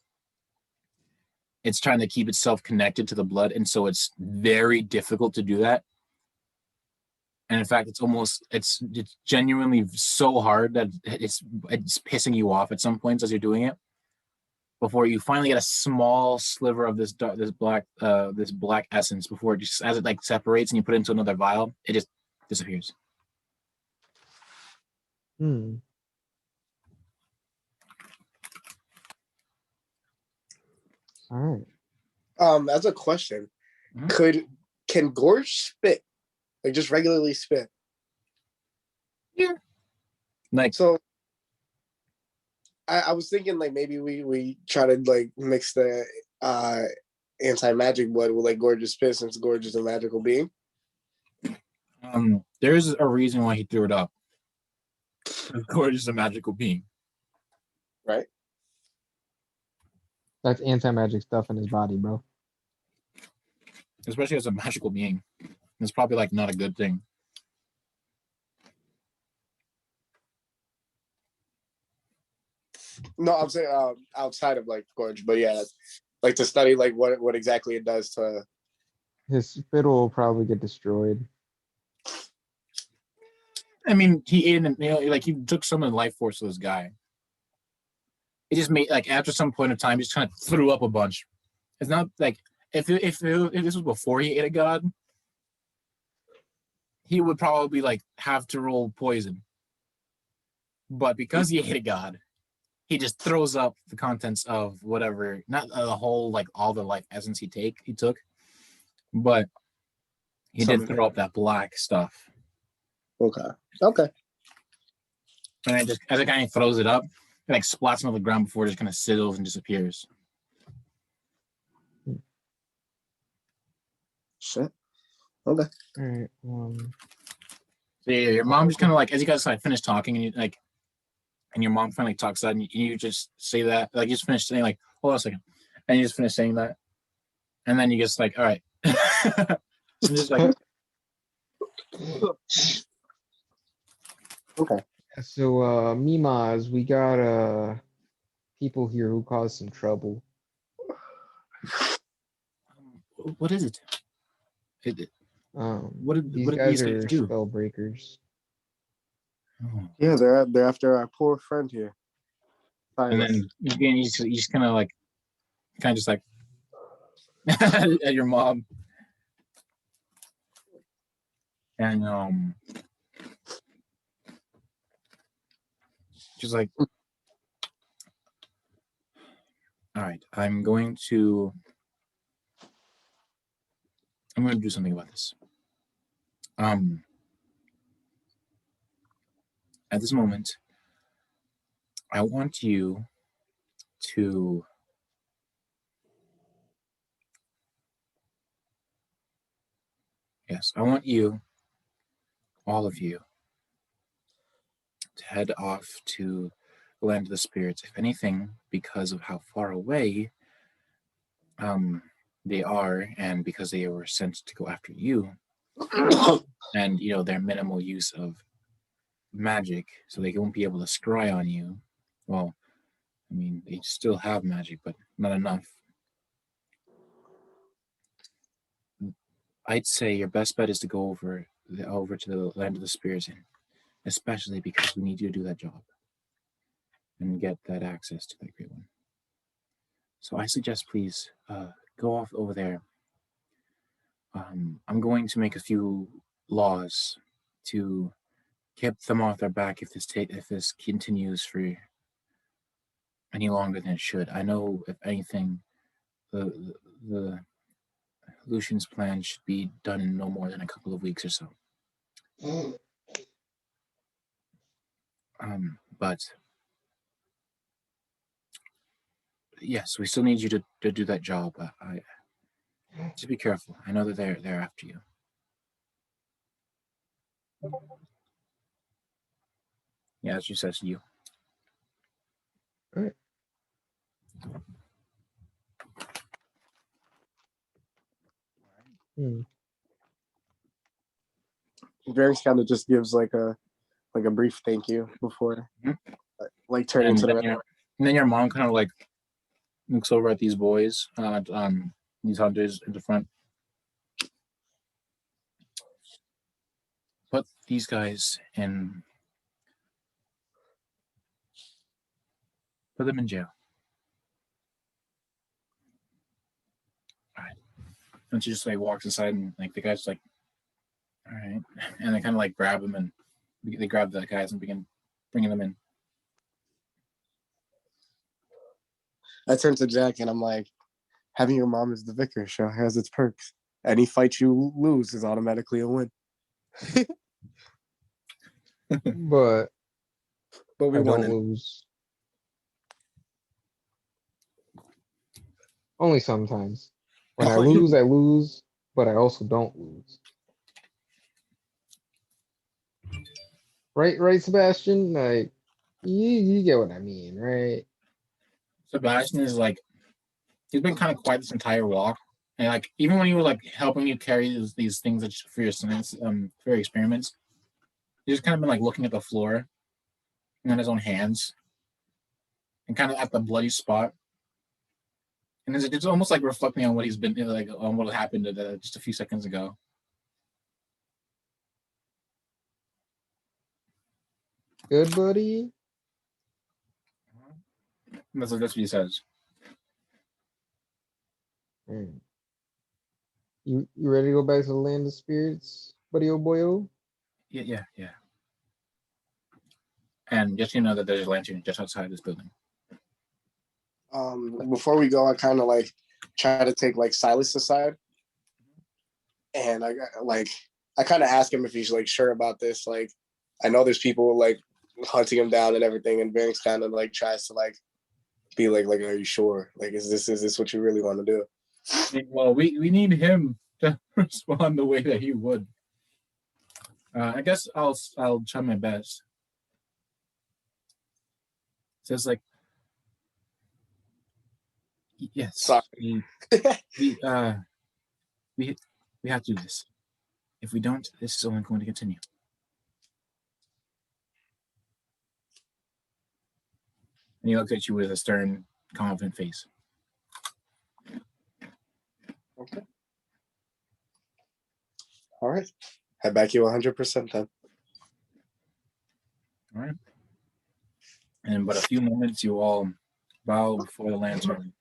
It's trying to keep itself connected to the blood, and so it's very difficult to do that. And in fact, it's genuinely so hard that it's pissing you off at some points as you're doing it. Before you finally get a small sliver of this black essence, before it just as it like separates and you put it into another vial, it just disappears. Hmm. All right. As a question, Mhm. can Gorge spit? Like just regularly spit? Yeah. Like So I was thinking like maybe we try to like mix the anti-magic blood with like Gorge's spit, since Gorge is a magical being. there's a reason why he threw it up. Gorge is a magical being. Right? That's anti-magic stuff in his body, bro. Especially as a magical being. It's probably like not a good thing. No, I'm saying outside of like Gorge, but yeah, like to study like what exactly it does to. His spittle will probably get destroyed. I mean, he ate like he took some of the life force of this guy. It just made like after some point of time, he just kind of threw up a bunch. It's not like if this was before he ate a god, he would probably like have to roll poison. But because he ate a god, he just throws up the contents of whatever, not the whole like all the life essence he took, but he did throw up that black stuff. Okay. And it just as it kind of throws it up, it like splats on the ground before it just kind of sizzles and disappears. Shit. Okay. All right. So yeah, your mom just kind of like as you guys like finish talking and you like, and your mom finally talks out and you just say that like you just finish saying like hold on a second, and you just finish saying that, and then you just like all right, just like Okay. So, Mimas, we got people here who caused some trouble. what is it? These what did guys these are guys do? spellbreakers. Oh. Yeah, they're after our poor friend here. And then you just kind of like just like at your mom, and she's like, all right, I'm going to do something about this. At this moment, I want you to I want you, all of you, to head off to the land of the spirits. If anything, because of how far away they are, and because they were sent to go after you, and their minimal use of magic, so they won't be able to scry on you. Well, I mean, they still have magic, but not enough. I'd say your best bet is to go over to the land of the spirits, and especially because we need you to do that job and get that access to that great one. So I suggest please go off over there. I'm going to make a few laws to keep them off their back if this continues for any longer than it should. I know, if anything, the Lucian's plan should be done in no more than a couple of weeks or so. But yes, we still need you to do that job. Just be careful. I know that they're after you. Yeah, she says to you. All right. Varys kind of just gives like a brief thank you before like turning And to the then, and then your mom kind of like looks over at these boys, these hunters in the front. Put these guys in. Put them in jail. All right. And she just like walks inside, and like the guy's like, all right, and they kind of like grab him, and they grab the guys and begin bringing them in. I turn to Jack and I'm like, having your mom as the vicar show has its perks. Any fight you lose is automatically a win. But we I won don't it. lose. Only sometimes. When I lose, but I also don't lose. Right, Sebastian? Like, you get what I mean, right? Sebastian is like, he's been kind of quiet this entire walk, and like even when he was like helping you carry these things that for your science, for your experiments, he's just kind of been like looking at the floor and on his own hands, and kind of at the bloody spot, and it's almost like reflecting on what he's been like on what happened just a few seconds ago. Good, buddy. That's what he says. You ready to go back to the land of spirits, buddy, oh boyo? Yeah. And just so you know that there's a lantern just outside this building. Before we go, I kind of like try to take like Silas aside, and I kind of ask him if he's like sure about this. Like, I know there's people like hunting him down and everything, and Banks kind of like tries to like be like, are you sure? Like, is this what you really want to do? Well, we need him to respond the way that he would. I guess I'll try my best. So it's like, yes, Sorry. we have to do this. If we don't, this is only going to continue. And he looks at you with a stern, confident face. Okay. All right. I back you 100% then. All right. And in but a few moments, you all bow before the lantern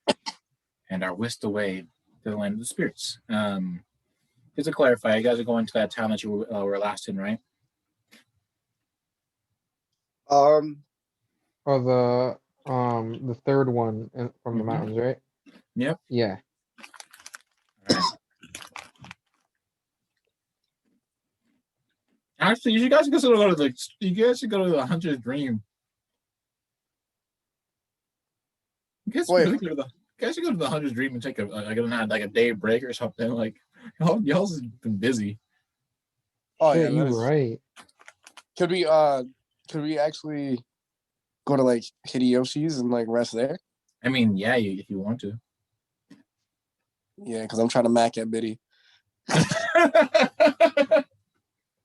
and are whisked away to the land of the spirits. Just to clarify, you guys are going to that town that you were last in, right? Or the third one from the mountains, right? Yep. Yeah. All right. Actually, you guys should go to the Hunter's Dream. You guys should go to the Hunter's Dream and take a day break or something. Like y'all's been busy. Oh Shit, yeah, you're right. Could we actually go to like Hideyoshi's and like rest there? I mean, yeah, if you want to. Yeah, because I'm trying to mac at Biddy.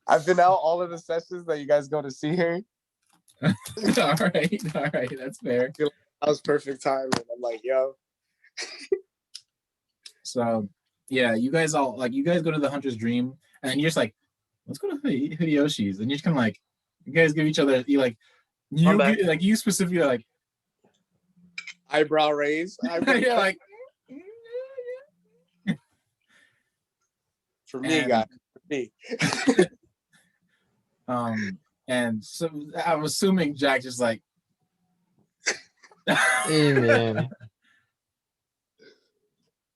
I've been out all of the sessions that you guys go to see her. all right, that's fair. That was perfect time, and I'm like, yo. So yeah, you guys go to the Hunter's Dream, and then you're just like, let's go to Hideyoshi's, and you're just kind of like, you guys give each other you specifically like eyebrow raise. You're like, for me, guys, for me. And so I'm assuming Jack just like, hey man,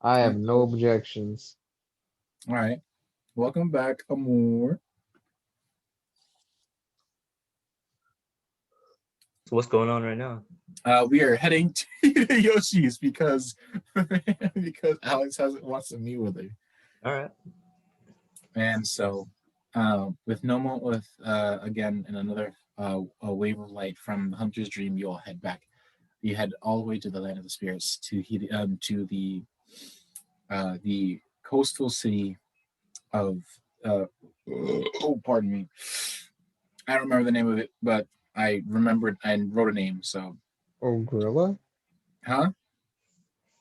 I have no objections. All right, welcome back, Amor. So what's going on right now? We are heading to Yoshi's because Alex wants to meet with her. All right. And so, again in another a wave of light from the Hunter's Dream, you all head back. You head all the way to the land of the spirits, to the coastal city of oh, pardon me. I don't remember the name of it, but I remembered and wrote a name. So, Ogrilla? huh?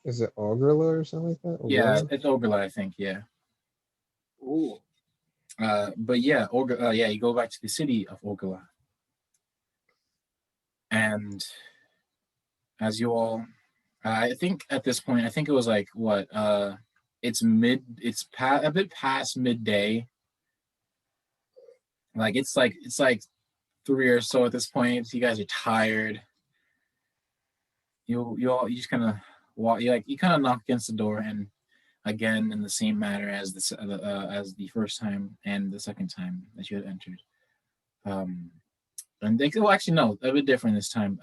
Is it Ogrilla or something like that? Yeah, Ogrilla? it's Ogla, I think. Yeah. Ooh. But yeah, yeah, you go back to the city of Ogla, and as you all, I think at this point, I think it was like what, a bit past midday. Like it's like 3 or so at this point. You guys are tired. You just kind of walk. You kind of knock against the door, and again in the same manner as as the first time and the second time that you had entered. And they well actually no, a bit different this time.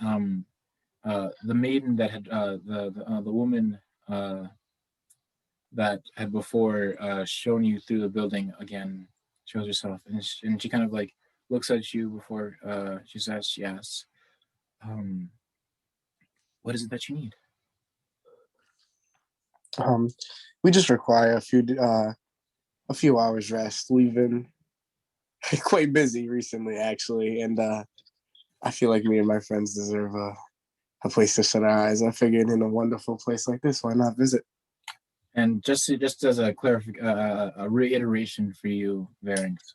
The maiden that had the woman that had before shown you through the building again shows herself, and she kind of like looks at you before she asks, um, "What is it that you need?" We just require a few hours rest. We've been quite busy recently, actually, and I feel like me and my friends deserve a place to shut our eyes. I figured in a wonderful place like this, why not visit? And just as a a reiteration for you, Varings,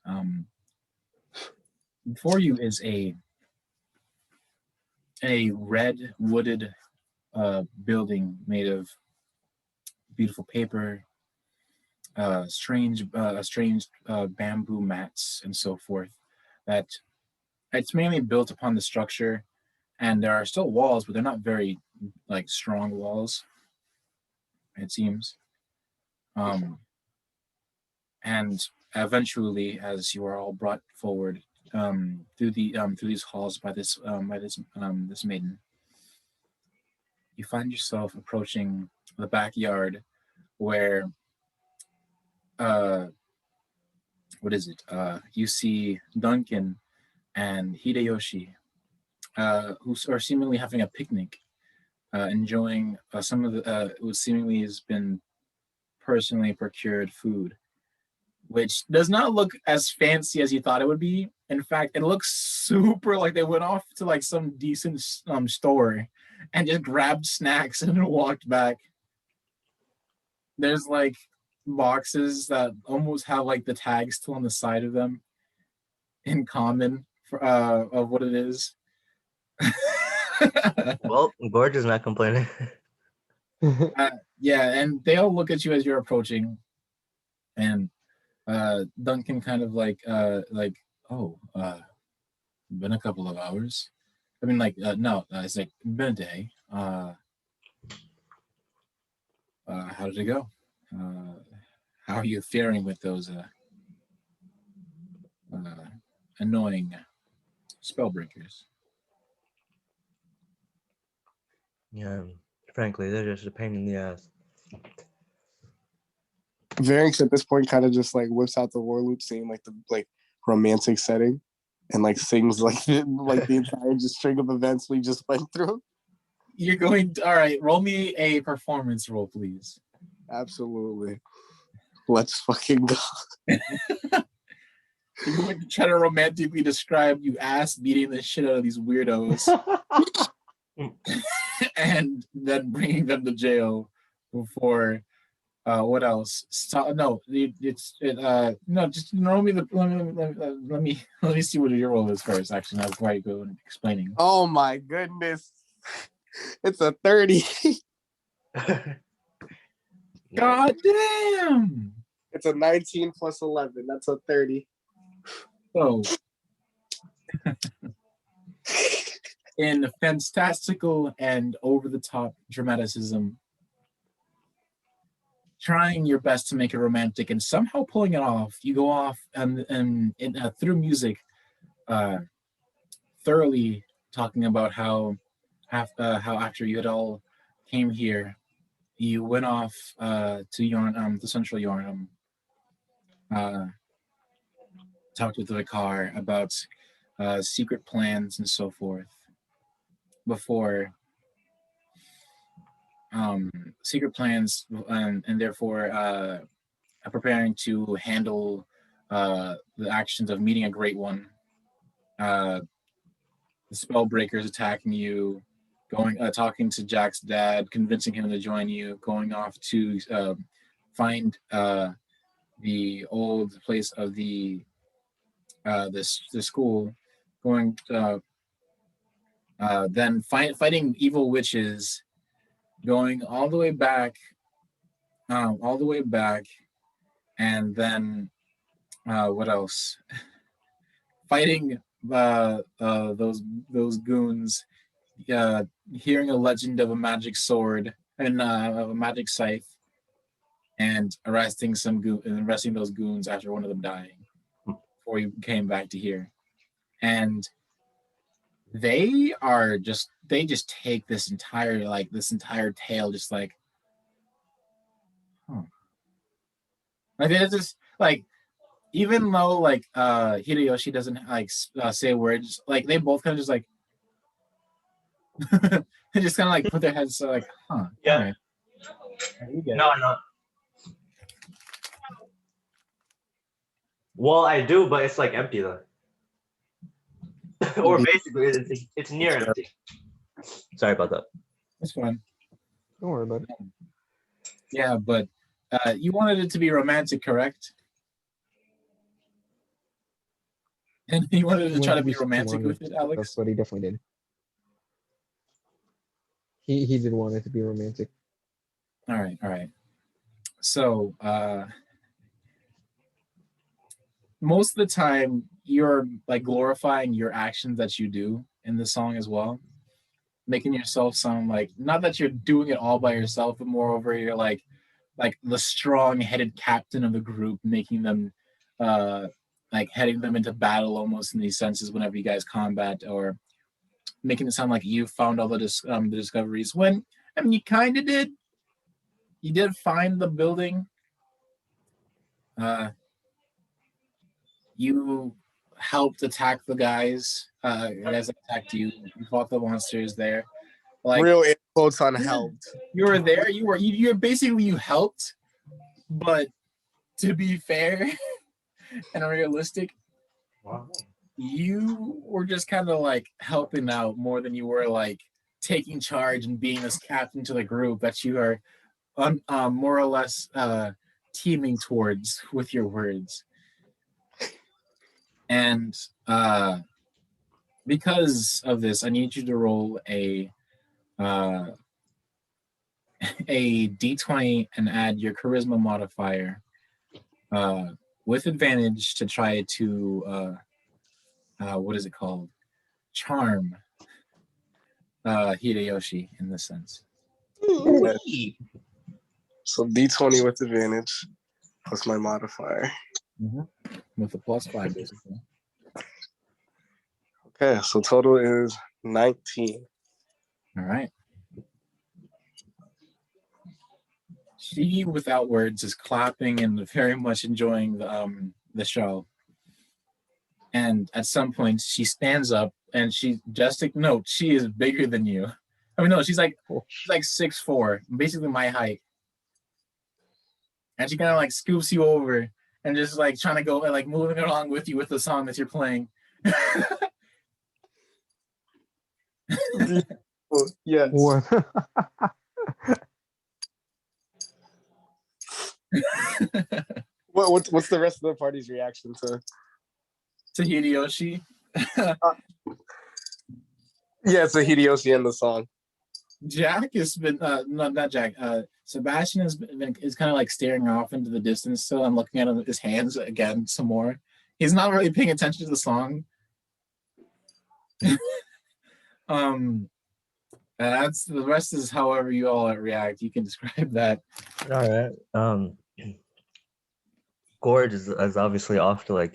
before you is a red wooded building made of beautiful paper, strange bamboo mats, and so forth. That it's mainly built upon the structure, and there are still walls, but they're not very like strong walls. It seems. And eventually, as you are all brought forward through these halls by this maiden, you find yourself approaching the backyard where what is it? You see Duncan and Hideyoshi, who are seemingly having a picnic, enjoying some of the what seemingly has been personally procured food, which does not look as fancy as you thought it would be. In fact, it looks super like they went off to like some decent store and just grabbed snacks and then walked back. There's like boxes that almost have like the tags still on the side of them in common for of what it is. Well, Gorge is not complaining. Yeah, and they all look at you as you're approaching, and Duncan kind of like oh, been a couple of hours. I mean, like no, it's like been a day. How did it go? How are you faring with those annoying spellbreakers? Yeah, frankly, they're just a pain in the ass. Varix at this point kind of just like whips out the war loop scene, like the romantic setting, and like sings like the entire just string of events we just went through. You're going to, all right, roll me a performance roll, please. Absolutely. Let's fucking go. You're going to try to romantically describe you ass beating the shit out of these weirdos and then bringing them to jail before what else? No, no. Just roll me let me see what your roll is first. Actually, not quite good at explaining. Oh my goodness. It's a 30. God damn. It's a 19 plus 11. That's a 30. So, in fantastical and over-the-top dramaticism, trying your best to make it romantic and somehow pulling it off, you go off and through music, thoroughly talking about how after you had all came here, you went off to Central Yarnum, talked with the car about secret plans and so forth before secret plans and therefore preparing to handle the actions of meeting a great one. The Spellbreaker's attacking you, talking to Jack's dad, convincing him to join you, going off to find the old place of the school, going then fighting evil witches, going all the way back, and then what else? Fighting those goons, hearing a legend of a magic sword and a magic scythe, and arresting those goons after one of them dying before you came back to here. And they just take this entire tale just like, huh. Like it's just like, even though like Hideyoshi doesn't like say words, like they both kind of just like they just kind of like put their heads like, huh. Yeah. Right. No. Well, I do, but it's like empty though. Or basically, it's near empty. Sorry about that. That's fine. Don't worry about it. Yeah, but you wanted it to be romantic, correct? And you wanted to try to be romantic with it, Alex? That's what he definitely did. He did want it to be romantic. All right. So, most of the time, you're like glorifying your actions that you do in the song as well, making yourself sound like, not that you're doing it all by yourself, but moreover, you're like the strong-headed captain of the group, making them like heading them into battle almost in these senses whenever you guys combat, or making it sound like you found all the discoveries, when I mean you kind of did. You did find the building. You helped attack the guys. Guys attacked you. You fought the monsters there. Like, real air quotes on helped. you were there. You're basically, you helped, but to be fair and realistic, Wow. you were just kind of like helping out more than you were like taking charge and being this captain to the group that you are more or less teaming towards with your words. And because of this, I need you to roll a d20 and add your charisma modifier with advantage to try to what is it called? Charm Hideyoshi in this sense. So D20 with advantage plus my modifier. With a +5, basically. Okay, so total is 19. All right. She, without words, is clapping and very much enjoying the show. And at some point, she stands up and she just note she is bigger than you. I mean, no, she's like 6'4", basically my height. And she kind of like scoops you over and just like trying to go like moving along with you with the song that you're playing. Yes. What's the rest of the party's reaction to Hideyoshi? Yeah, it's a Hideyoshi in the song. Jack has been not Jack. Sebastian is kind of like staring off into the distance. So I'm looking at his hands again some more. He's not really paying attention to the song. That's the rest is however you all react. You can describe that. All right. Gorge is obviously off to like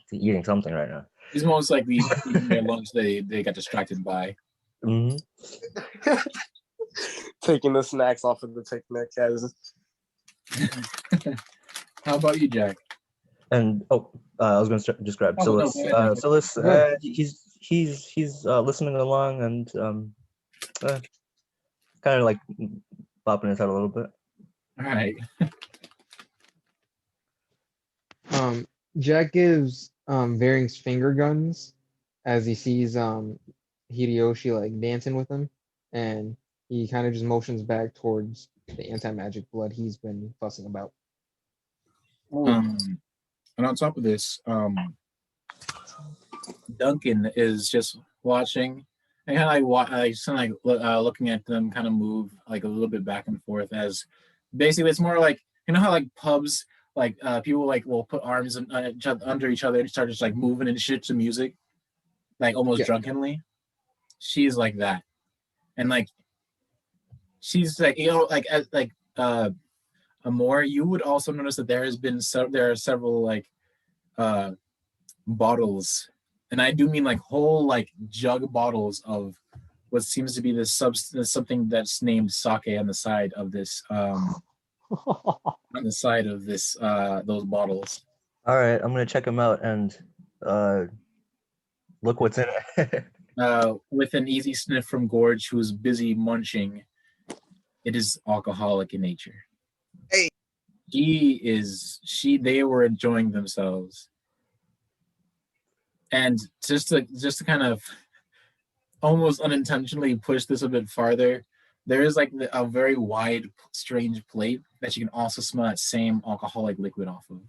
to eating something right now. He's most likely eating their lunch they got distracted by. Mm-hmm. Taking the snacks off of the picnic as. How about you, Jack? And I was going to just grab Silas. Silas, he's listening along and kind of like bopping his head a little bit. All right. Jack gives Varing's finger guns as he sees Hideyoshi like dancing with him, and he kind of just motions back towards the anti-magic blood he's been fussing about. And on top of this, Duncan is just watching and kind of looking at them kind of move like a little bit back and forth as basically it's more like how like pubs like people like will put arms under each other and start just like moving and shit to music like almost drunkenly. She's like that, and like she's like Amor, you would also notice that there are several like bottles, and I do mean like whole like jug bottles of what seems to be this substance, something that's named sake on the side of this those bottles. All right, I'm gonna check them out and look what's in it. With an easy sniff from Gorge, who's busy munching, it is alcoholic in nature. Hey. They were enjoying themselves. And just to kind of almost unintentionally push this a bit farther, there is like a very wide, strange plate that you can also smell that same alcoholic liquid off of.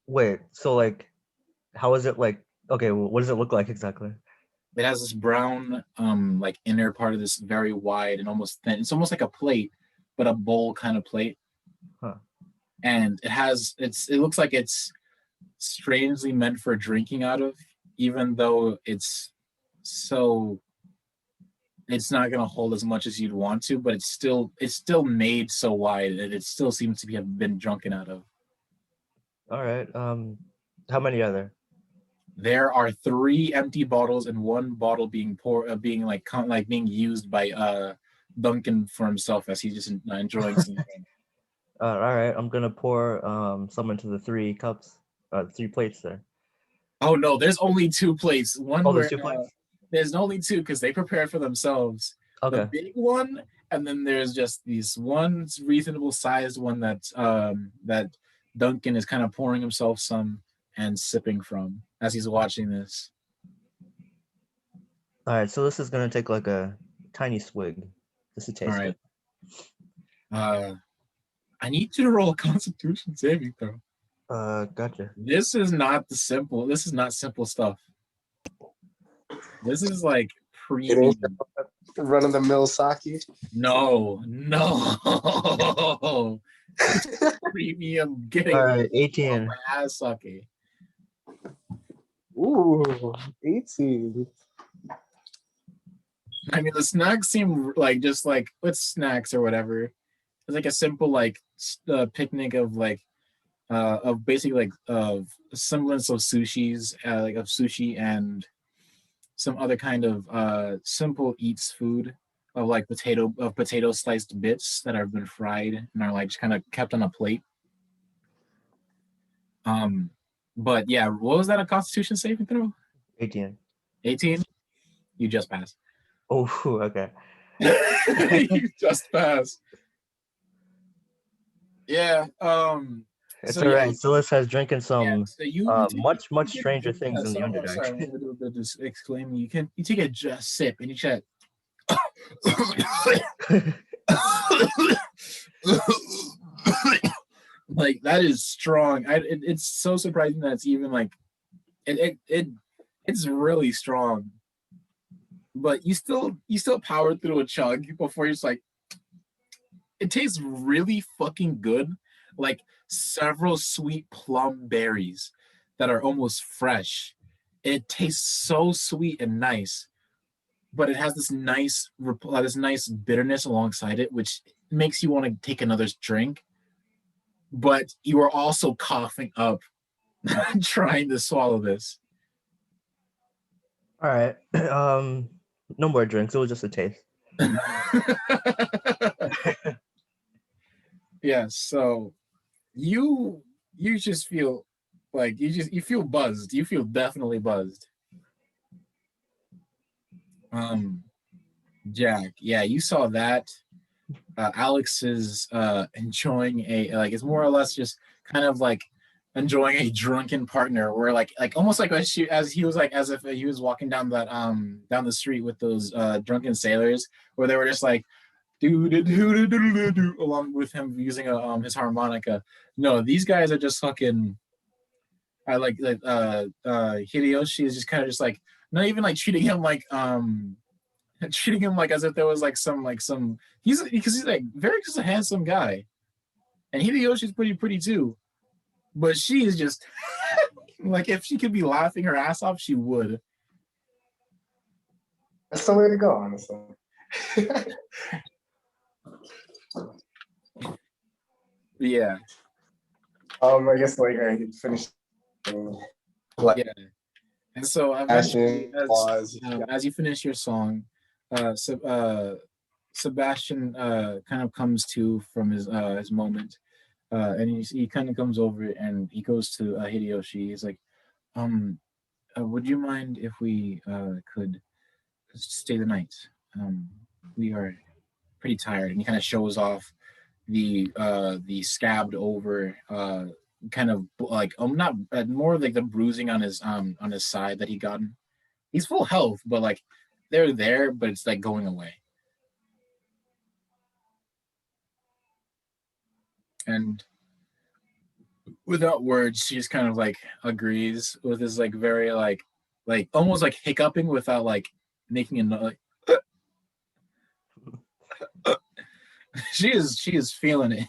Wait, so like, how is it like? Okay, well, what does it look like exactly? It has this brown, like inner part of this very wide and almost thin. It's almost like a plate, but a bowl kind of plate. Huh. And it looks like it's strangely meant for drinking out of, even though it's not going to hold as much as you'd want to, but it's still made so wide that it still seems to have been drunken out of. All right. How many are there? There are 3 empty bottles and 1 bottle being being used by Duncan for himself as he's just enjoying something. All right, I'm gonna pour some into the 3 cups, 3 plates there. Oh no, there's only 2 plates. There's 2 plates. There's only 2 because they prepared for themselves. Okay. The big one, and then there's just these one reasonable sized one that Duncan is kind of pouring himself some and sipping from as he's watching this. All right, so this is gonna take like a tiny swig just to taste All right. it. I need you to roll a Constitution saving throw. Gotcha. This is not simple stuff. This is like premium. Run of the mill sake. No. Premium. Getting All right, 18. ass sake. Ooh, 18. I mean, the snacks seem like just like with snacks or whatever. It's like a simple like picnic of like of basically like of a semblance of sushis, like of sushi and some other kind of simple eats food of like potato sliced bits that have been fried and are like just kind of kept on a plate. But yeah, what was that, a Constitution saving throw? 18. 18? You just passed. Oh, okay. You just passed. Yeah. It's So, all yeah. right. Silas has drinking some So you much stranger things in the Underdark. Sorry, I'm going to just exclaim. You take a just sip and you chat. Like that is strong. It's so surprising that it's even like it's really strong. But you still power through a chug before you're just like, it tastes really fucking good. Like several sweet plum berries that are almost fresh. It tastes so sweet and nice, but it has this nice bitterness alongside it, which makes you want to take another drink. But you are also coughing up trying to swallow this. All right. No more drinks. It was just a taste. Yeah, so you just feel like you feel buzzed. You feel definitely buzzed. Jack, yeah, you saw that. Alex is enjoying it's more or less just kind of like enjoying a drunken partner where like almost like as he was like as if he was walking down down the street with those drunken sailors where they were just like do do do do do do along with him using his harmonica. No, these guys are just fucking I Hideyoshi is just kind of just like not even like treating him like treating him like as if there was like some he's because he's like very just a handsome guy, and Hideyoshi's pretty too, but she is just like if she could be laughing her ass off, she would. That's the way to go, honestly. Yeah. I guess like I finished. Like, Yeah. And so eventually, as you finish your song, Sebastian kind of comes to from his moment, and he kind of comes over and he goes to Hideyoshi. He's like, would you mind if we could stay the night? We are pretty tired, and he kind of shows off the scabbed over kind of like not more like the bruising on his side that he gotten. He's full health, but like they're there, but it's like going away. And without words, she just kind of like agrees with his like very like almost like hiccuping without like making a like she is feeling it.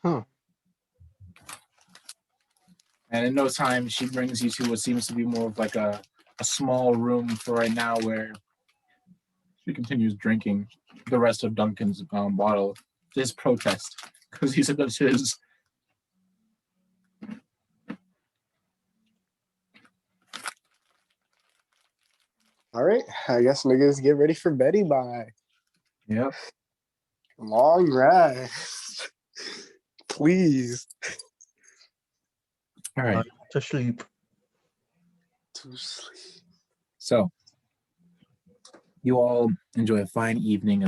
Huh. And in no time, she brings you to what seems to be more of like a small room for right now, where she continues drinking the rest of Duncan's bottle. His protest, because he said that's his. all right, I guess niggas get ready for Betty Bye. Yep. Long ride. Please. All right. To sleep. To sleep. So, you all enjoy a fine evening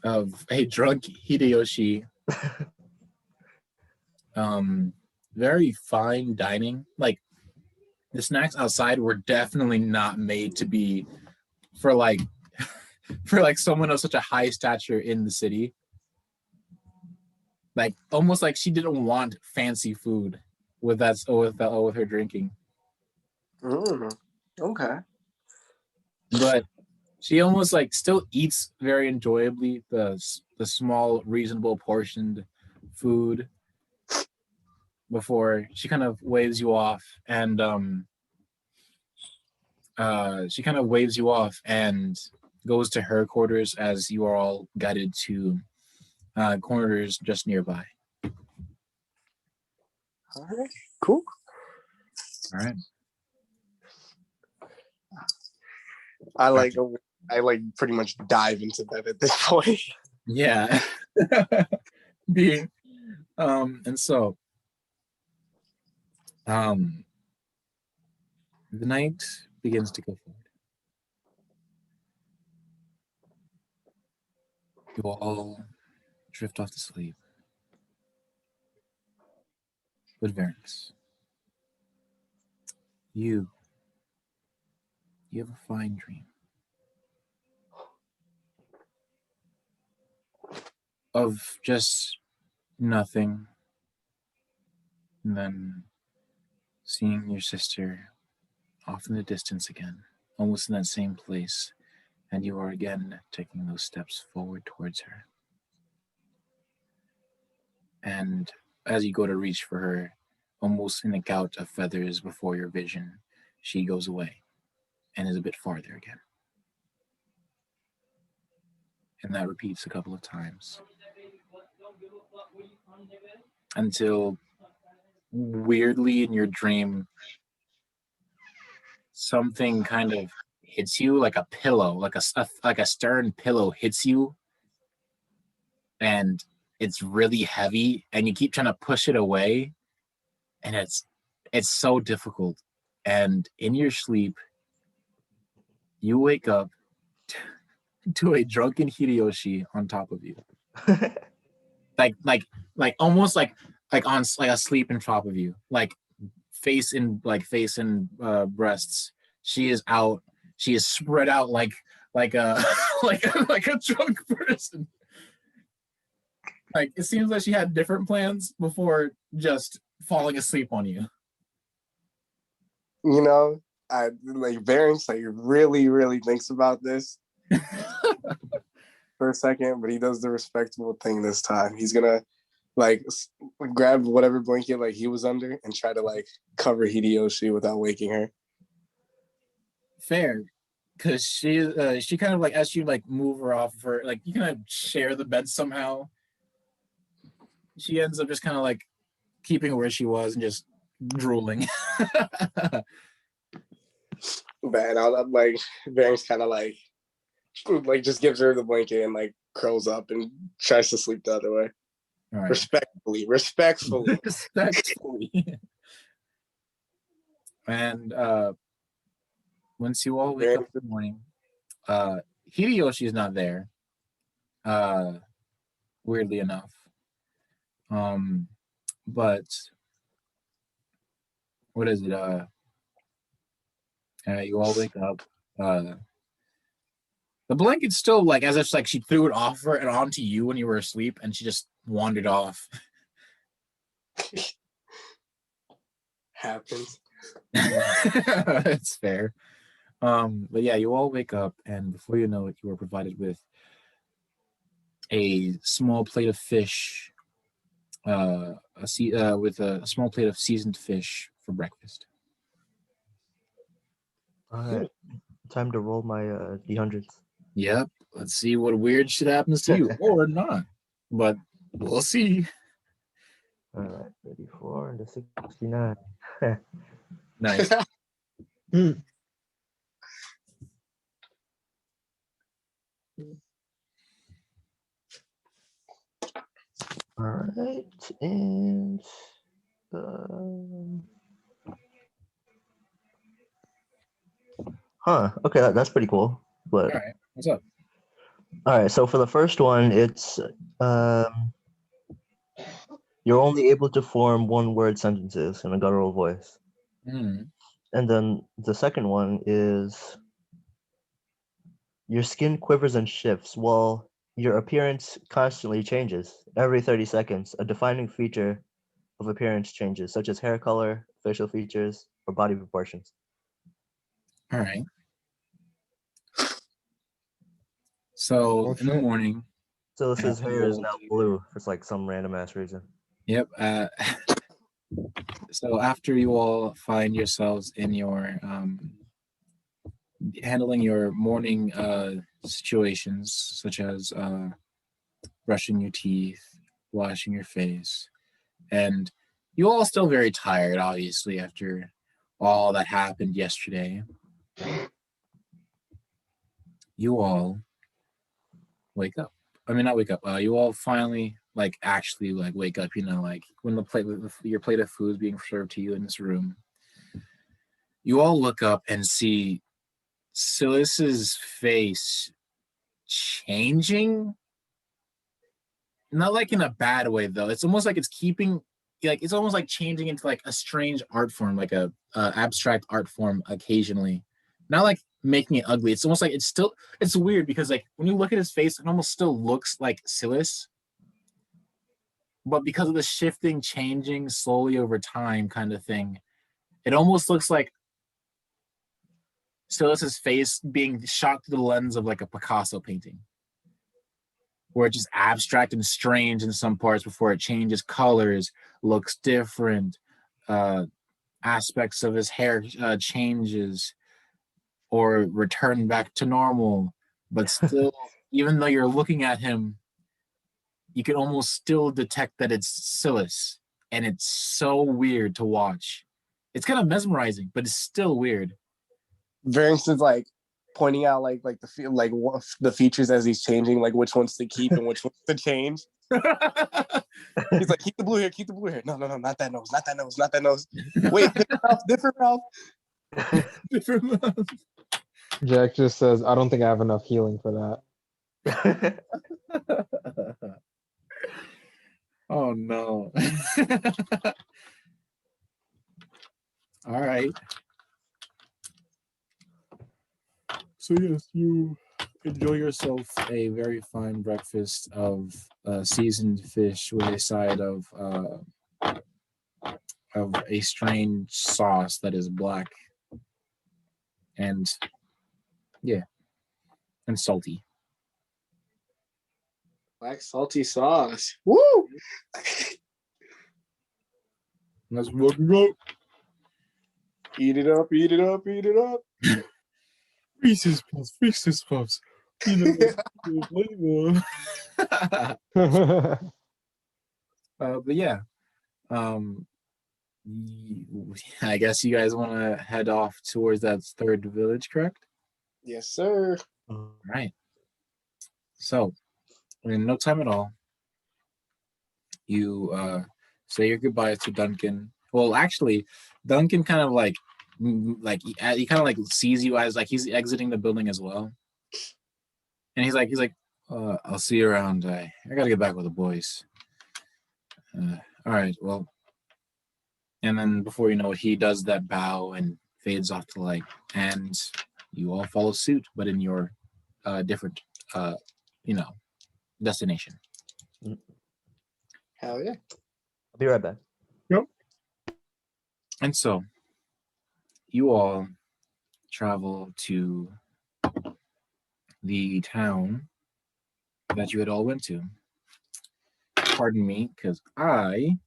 of a drunk Hideyoshi. Very fine dining. Like the snacks outside were definitely not made to be for like someone of such a high stature in the city. Like almost like she didn't want fancy food with her drinking. Okay. But she almost like still eats very enjoyably the small reasonable portioned food before she kind of waves you off and goes to her quarters as you are all guided to quarters just nearby. All right. Cool. All right. I like pretty much dive into bed at this point. Yeah. And so the night begins to go forward. You all drift off to sleep. But Varys, you have a fine dream of just nothing, and then seeing your sister off in the distance again, almost in that same place, and you are again taking those steps forward towards her. And as you go to reach for her, almost in a gout of feathers before your vision, she goes away and is a bit farther again. And that repeats a couple of times until weirdly in your dream, something kind of hits you like a pillow, like a stern pillow hits you, and it's really heavy, and you keep trying to push it away, and it's so difficult. And in your sleep, you wake up to a drunken Hideyoshi on top of you, like almost like on like asleep in top of you, like face in breasts. She is out. She is spread out like a like a drunk person. Like it seems like she had different plans before just falling asleep on you. You know, I like Variance like really thinks about this for a second, but he does the respectable thing this time. He's gonna like grab whatever blanket like he was under and try to like cover Hideyoshi without waking her. Fair, because she kind of like as you like move her off of her, like you kind of share the bed somehow. She ends up just kind of like keeping where she was and just drooling. Man, I'm like Variance kind of like just gives her the blanket and like curls up and tries to sleep the other way. All right. Respectfully. Respectfully. And once you all wake up in the morning, Hideyoshi is not there. Weirdly enough. But what is it? You all wake up. The blanket's still like as if like she threw it off her and onto you when you were asleep, and she just wandered off. Happens. It's fair. But yeah, you all wake up, and before you know it, you are provided with a small plate of fish, with a small plate of seasoned fish for breakfast. All right, time to roll my D100s. Yep. Let's see what weird shit happens to you, or not. But we'll see. All right, 34 and a 69. Nice. All right, and okay, that's pretty cool. But all right, what's up? All right, so for the first one, it's you're only able to form one-word sentences in a guttural voice. Mm. And then the second one is your skin quivers and shifts while your appearance constantly changes. Every 30 seconds, a defining feature of appearance changes, such as hair color, facial features, or body proportions. All right. So Oh, in the shit. morning. So his hair is now blue for like some random ass reason. Yep. So after you all find yourselves in your handling your morning situations, such as brushing your teeth, washing your face, and you all still very tired, obviously, after all that happened yesterday. You all wake up. I mean, not wake up. You all finally actually wake up. You know, like when your plate of food is being served to you in this room. You all look up and see Silas's face changing. Not like in a bad way though. It's almost like it's almost like changing into like a strange art form, like a abstract art form occasionally. Not like making it ugly. It's almost like it's weird because like when you look at his face, it almost still looks like Silas. But because of the shifting, changing slowly over time kind of thing, it almost looks like Silas's face being shot through the lens of like a Picasso painting, where it's just abstract and strange in some parts before it changes colors, looks different, aspects of his hair changes or return back to normal. But still, even though you're looking at him, you can almost still detect that it's Silas, and it's so weird to watch. It's kind of mesmerizing, but it's still weird. Variance is like pointing out the features as he's changing, like which ones to keep and which ones to change. He's like, keep the blue hair, keep the blue hair. No, not that nose, not that nose, not that nose. Wait, different mouth. Different mouth. Jack just says, I don't think I have enough healing for that. Oh no. All right. So yes, you enjoy yourself a very fine breakfast of seasoned fish with a side of a strange sauce that is black and and salty. Black salty sauce. Woo! And that's what we got. Eat it up, eat it up, eat it up. Reese's Puffs, Reese's Puffs. You know, flavor. But yeah, I guess you guys want to head off towards that third village, correct? Yes, sir. All right. So, in no time at all, you say your goodbyes to Duncan. Well, actually, Duncan kind of like he kind of like sees you as like he's exiting the building as well, and he's like, I'll see you around. I gotta get back with the boys. All right, well, and then before you know it, he does that bow and fades off to light, and you all follow suit, but in your different, destination. Hell yeah. I'll be right back. And so, you all travel to the town that you had all went to. Pardon me, because I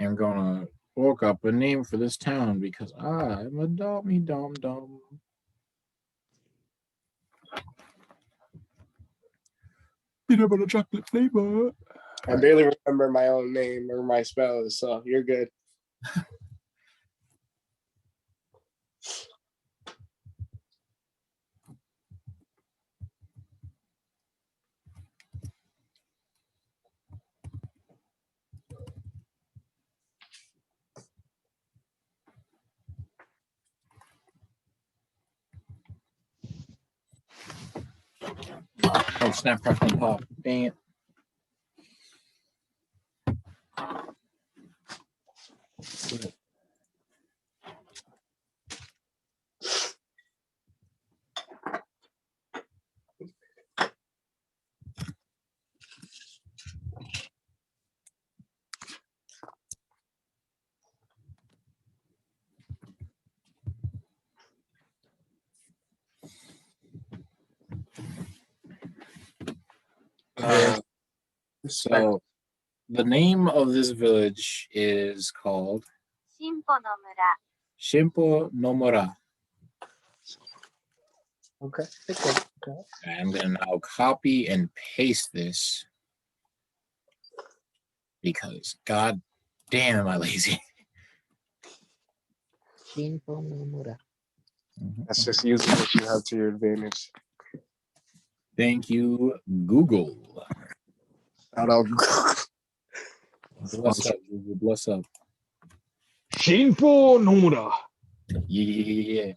am gonna look up a name for this town because I'm a dummy dum dum. Peanut butter chocolate flavor. I barely remember my own name or my spells, so you're good. Oh, snap, crackle, and pop. Dang it. So the name of this village is called 進歩の村 Shimpo no Mora. Okay. I'm gonna now copy and paste this because god damn am I lazy. That's just using what you have to your advantage. Thank you, Google. Shout out. Bless up, Google. Bless up. Shinpo Nomura. Yeah.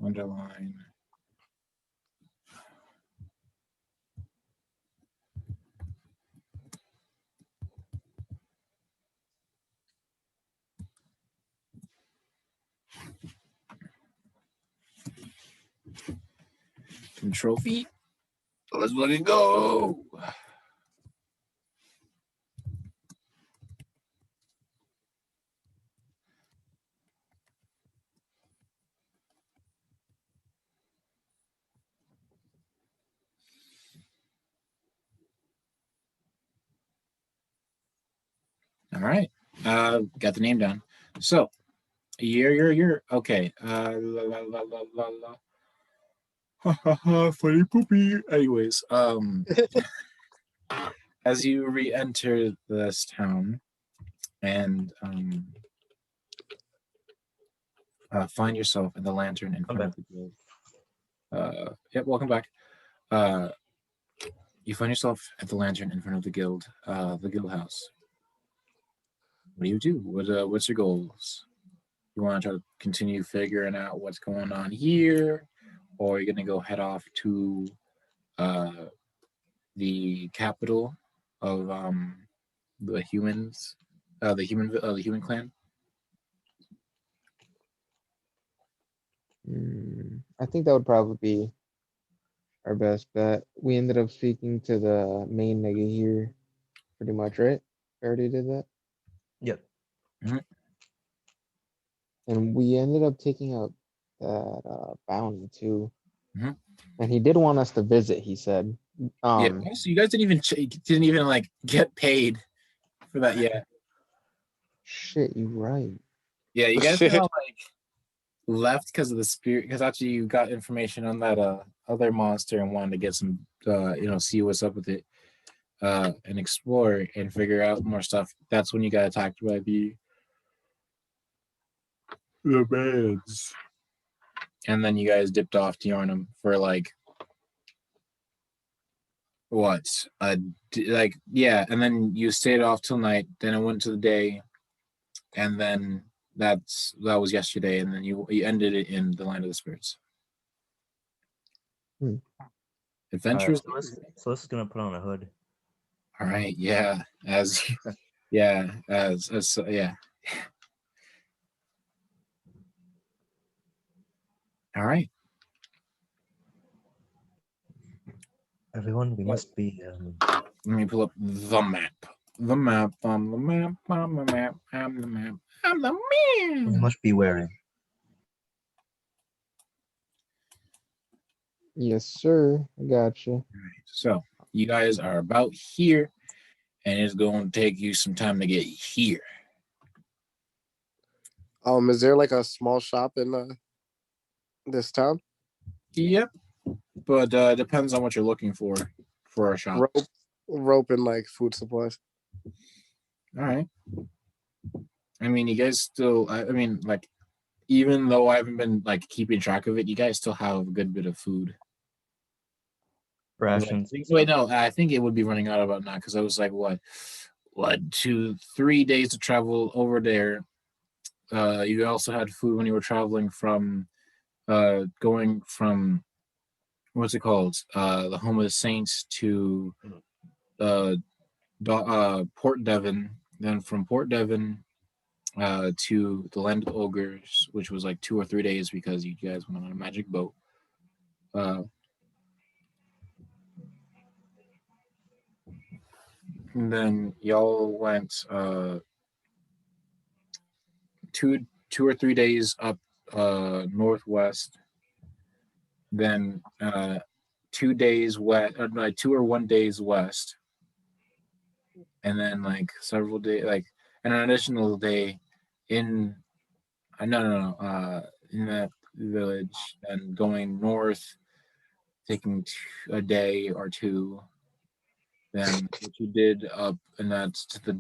Underline. Control V. Let's fucking go. All right. Got the name down. So, you're okay. La la la la la la. Ha ha ha. Funny poopy. Anyways, as you re-enter this town and find yourself in the lantern in front of the guild. Yep. Welcome back. You find yourself at the lantern in front of the guild house. What do you do? What's your goals? You want to try to continue figuring out what's going on here, or you're gonna go head off to the capital of the humans, the human clan. I think that would probably be our best bet. We ended up speaking to the main nigga here, pretty much, right? We already did that. Yep. And we ended up taking out that bounty too. Mhm. And he did want us to visit, he said. Yeah. Also, you guys didn't even like get paid for that yet. Shit, you right. Yeah, you guys Shit. kind of like left because of the spirit. Because actually, you got information on that other monster and wanted to get some, see what's up with it, and explore and figure out more stuff. That's when you got attacked by the bands. And then you guys dipped off to Yarnum for like what? And then you stayed off till night. Then it went to the day, and then that was yesterday. And then you ended it in the land of the spirits. Adventures. So this is gonna put on a hood. All right. Yeah. As All right. Everyone, we must be. Let me pull up the map. The map. I'm the map. I'm the map. I'm the map. I'm the We man. must be wary. Yes, sir. I gotcha. All right. So you guys are about here, and it's going to take you some time to get here. Is there like a small shop in this town? Yep. But depends on what you're looking for a shop. Rope and like food supplies. All right. I mean, you guys still. I mean, like, even though I haven't been like keeping track of it, you guys still have a good bit of food. Rations. Wait, no, I think it would be running out about now because I was like, what, 2-3 days to travel over there. You also had food when you were traveling from, going from, what's it called? The home of the saints to, Port Devon. Then from Port Devon, to the land of the ogres, which was like 2 or 3 days because you guys went on a magic boat. And then y'all went 2 or 3 days up northwest. Then 2 days west, like 2 or 1 days west, and then like several days, like an additional day in in that village, and going north, taking a day or two. Then what you did up, and that's to the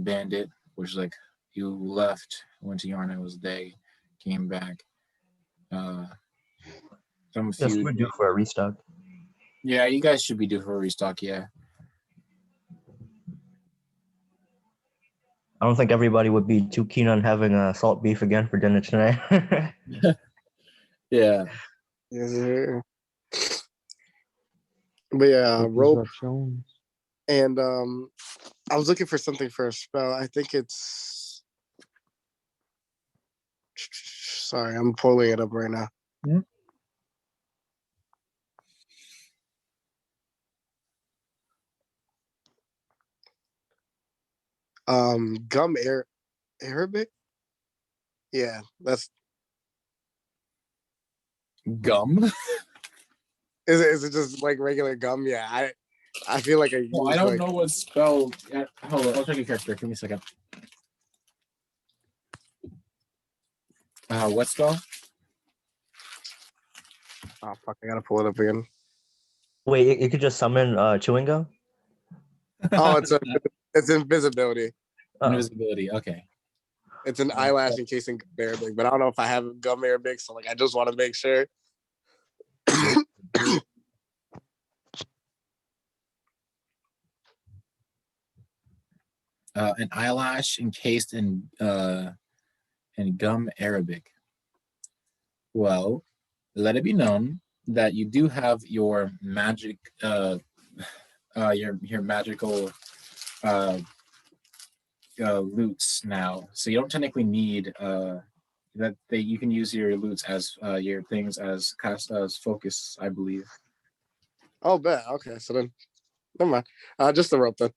bandit, which is like you left, went to Yarna, was a day, came back. Yes, we're due for a restock. Yeah, you guys should be due for a restock. Yeah. I don't think everybody would be too keen on having salt beef again for dinner tonight. Yeah. Yes, sir. But yeah, rope and I was looking for something for a spell. I think it's. Sorry, I'm pulling it up right now. Hmm? Gum Arabic. Yeah, that's. Gum. Is it just like regular gum? Yeah, I feel like I don't know what spell. Hold on, I'll check your character. Give me a second. What spell? Oh fuck! I gotta pull it up again. Wait, you could just summon chewing gum? Oh, it's invisibility. Invisibility. Okay. It's an eyelash encasing gum Arabic, but I don't know if I have gum Arabic, so like I just want to make sure. An eyelash encased in gum Arabic. Well, let it be known that you do have your magic, your magical loots now, so you don't technically need you can use your loots as your things as cast as focus, I believe. Oh, bet. Okay, so then never mind. Just the rope then.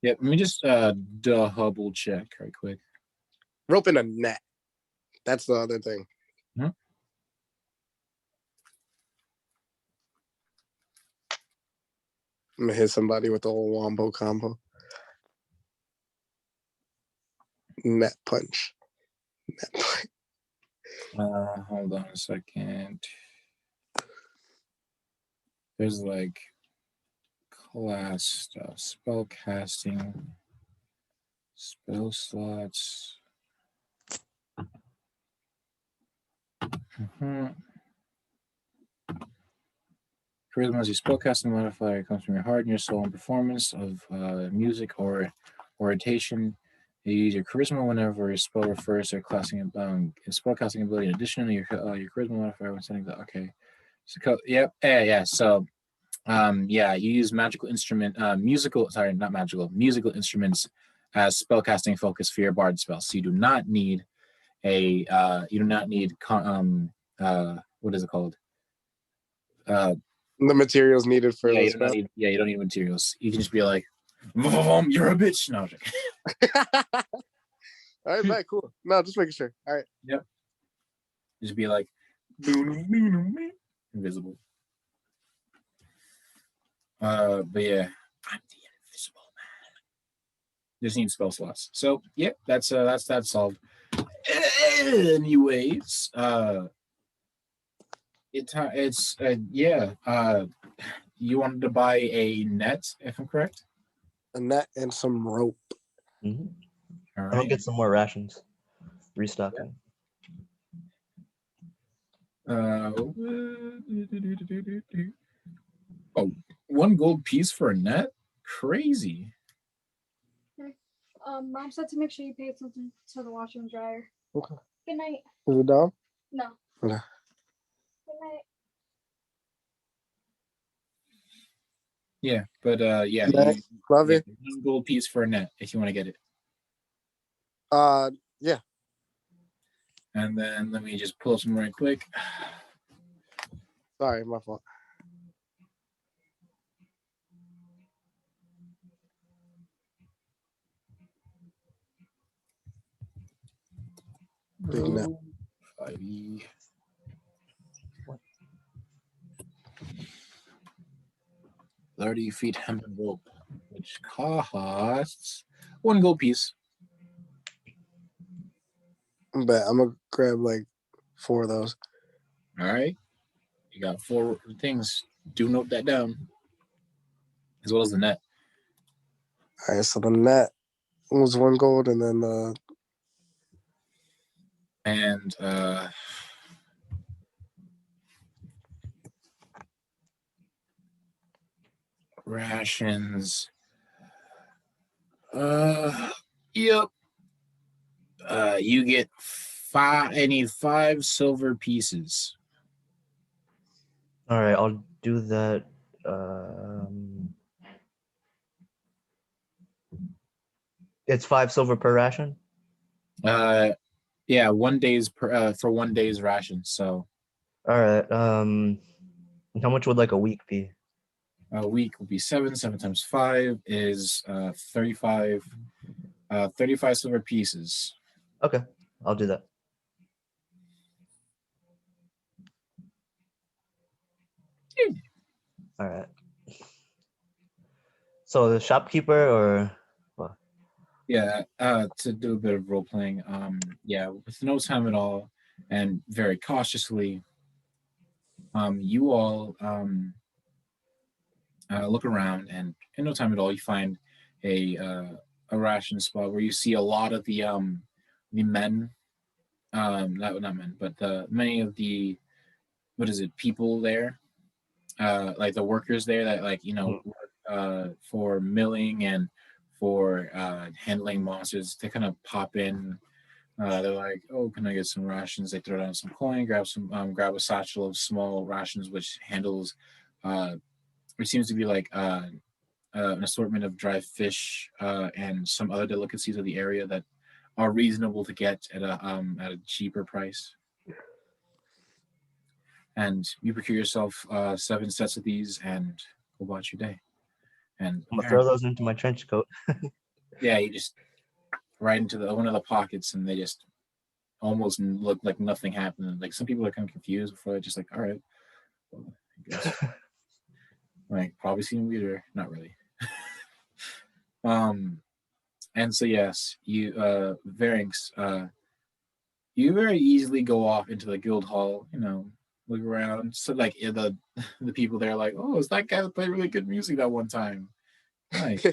Yeah, let me just double check right quick. Rope in a net. That's the other thing. Mhm. I'm gonna hit somebody with the whole wombo combo. Net punch. Net punch. Hold on a second. There's like class stuff, spell casting, spell slots. Charisma is a spellcasting modifier. It comes from your heart and your soul and performance of music or oration. You use your charisma whenever a spell refers to a spellcasting ability. In addition to your charisma modifier when setting the So yeah. So you use magical musical instruments as spellcasting focus for your bard spell. So you do not need what is it called? The materials needed for the You spell. don't need materials. You can just be like, you're a bitch. No, All right, bet, cool. No, just making sure. All right. Yep. Just be like, invisible. But yeah, I'm the invisible man. Just need spell slots. So yeah, that's solved. Anyways, you wanted to buy a net, if I'm correct? A net and some rope. Mm-hmm. All I'm gonna right. get some more rations. Restocking. Oh, 1 gold piece for a net? Crazy. Mom said to make sure you pay attention to the washer and dryer. Okay. Good night. Is it down? No. Okay. Good night. Yeah, but yeah, Nice. Love it. 1 gold piece for a net if you want to get it. Yeah. And then let me just pull some right quick. Sorry, my fault. Big net. 5e. What? 30 feet hemp and rope, which costs 1 gold piece. Bet I'm gonna grab like 4 of those. All right. You got 4 things. Do note that down. As well as the net. All right, so the net was 1 gold, and then And rations. Yep. You get 5. I need 5 silver pieces. All right, I'll do that. It's 5 silver per ration. Yeah, 1 day's for 1 day's ration. So All right. How much would like a week be? a week would be 7. 7 times 5 is 35. 35 silver pieces. Okay, I'll do that. All right. So the shopkeeper or what? Yeah, to do a bit of role playing. Yeah, with no time at all, and very cautiously. You all look around, and in no time at all, you find a ration spot where you see a lot of the men, not men, but many of the people there, like the workers there that work for milling and for handling monsters. They kind of pop in They're like, "Oh, can I get some rations?" They throw down some coin, grab a satchel of small rations, which handles, which seems to be like an assortment of dry fish and some other delicacies of the area that are reasonable to get at a cheaper price. And you procure yourself 7 sets of these and go about your day. And I'm gonna throw those into my trench coat. yeah, you just right into one of the pockets, and they just almost look like nothing happened. Like some people are kind of confused before they're just like, all right, well, I guess. Like probably seen weirder, not really. And so yes, you Varynx, you very easily go off into the guild hall, look around. So like the people there are like, oh, it's that guy that played really good music that one time. Nice.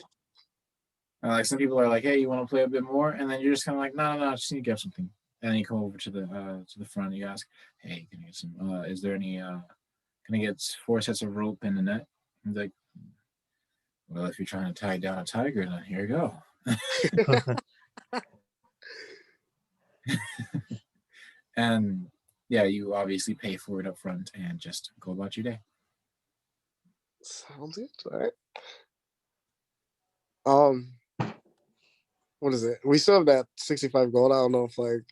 Like some people are like, hey, you want to play a bit more? And then you're just kind of like, no, I just need to get something. And then you come over to the front and you ask, hey, can I get some? Is there any? Can I get 4 sets of rope and a net? And he's like, well, if you're trying to tie down a tiger, then here you go. And yeah, you obviously pay for it up front and just go about your day. Sounds good. All right. What is it? We still have that 65 gold. I don't know if like.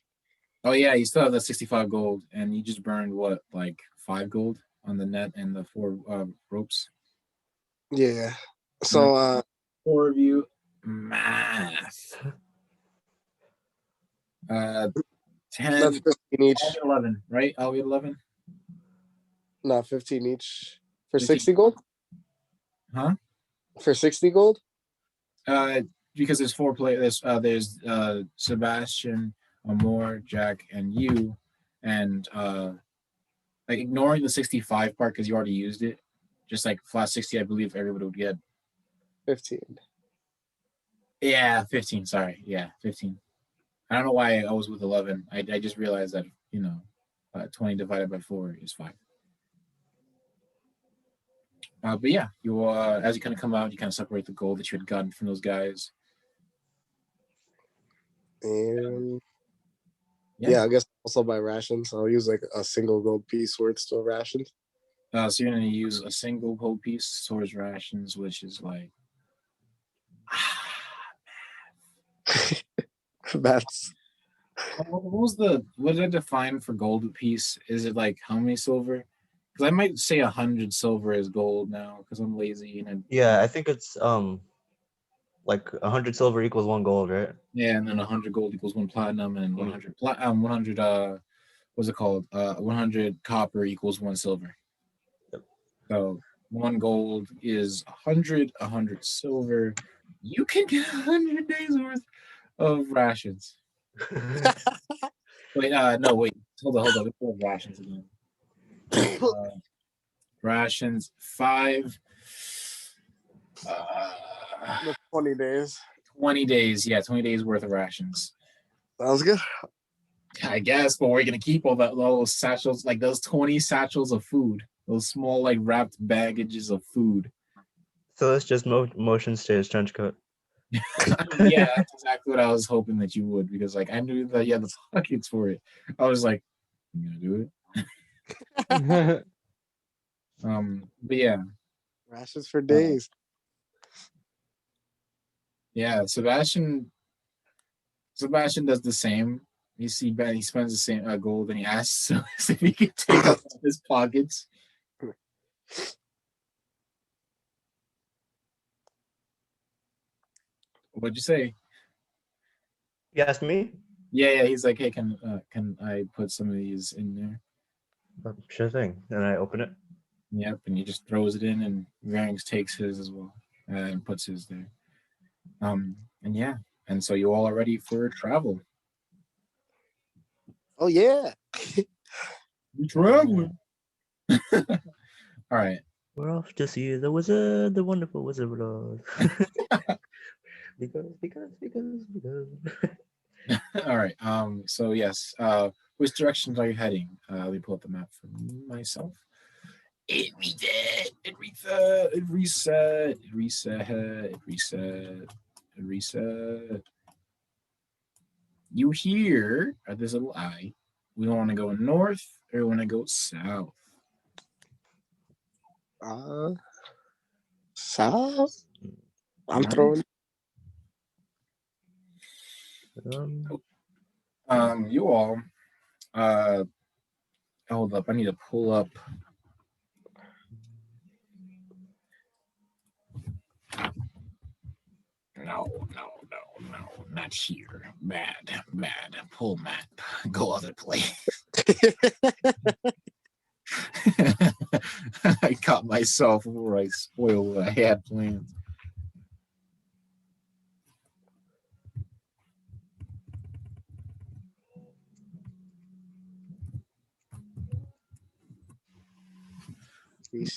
Oh yeah, you still have that 65 gold, and you just burned what, like 5 gold on the net and the 4 ropes. Yeah. So 4 of you, math. 10. That's 15 each. I'll get 11, right? I'll get 11. No, 15 each for 15. 60 gold. Huh? For 60 gold. Because there's 4 players. There's Sebastian, Amor, Jack, and you, and like ignoring the 65 part because you already used it. Just like flat 60, I believe everybody would get 15. Yeah, 15. Sorry, yeah, 15. I don't know why I was with 11. I just realized that 20 divided by 4 is 5. But yeah, you as you kind of come out, you kind of separate the gold that you had gotten from those guys. And yeah, I guess also buy rations. I'll use like a single gold piece worth of rations. So you're going to use a single gold piece towards rations, which is like That's what did I define for gold piece? Is it like how many silver? Because I might say 100 silver is gold now because I'm lazy and Yeah, I think it's like 100 silver equals 1 gold, right? Yeah, and then 100 gold equals 1 platinum, and 100 what's it called? 100 copper equals 1 silver. Yep. So 1 gold is 100 silver. You can get 100 days worth of rations. Wait, no, wait. Hold on. Let's go with rations again. Rations 5. 20 days. 20 days. Yeah, 20 days worth of rations. Sounds good. I guess, but we're gonna keep all those satchels, like those 20 satchels of food, those small like wrapped baggages of food. So it's just motion stairs trench coat. Yeah, that's exactly what I was hoping that you would, because like I knew that you had the pockets for it. I was like, you gonna do it? But yeah. Rations for days. Yeah, Sebastian does the same. He spends the same gold, and he asks if he can take out his pockets. What'd you say? You asked me? Yeah. He's like, hey, can I put some of these in there? Sure thing. And I open it. Yep, and he just throws it in, and Varynx takes his as well and puts his there. And yeah, and so you all are ready for travel. Oh yeah. We're traveling. All right. We're off to see the wizard, the wonderful Wizard of Oz. because. All right. So yes. Which directions are you heading? Let me pull up the map for myself. It reset. you hear at this little eye, we want to go north or we want to go south. South. I'm Alright. throwing. You all, hold up. I need to pull up. No, not here. Bad. Pull map. Go other place. I caught myself before I spoiled what I had planned.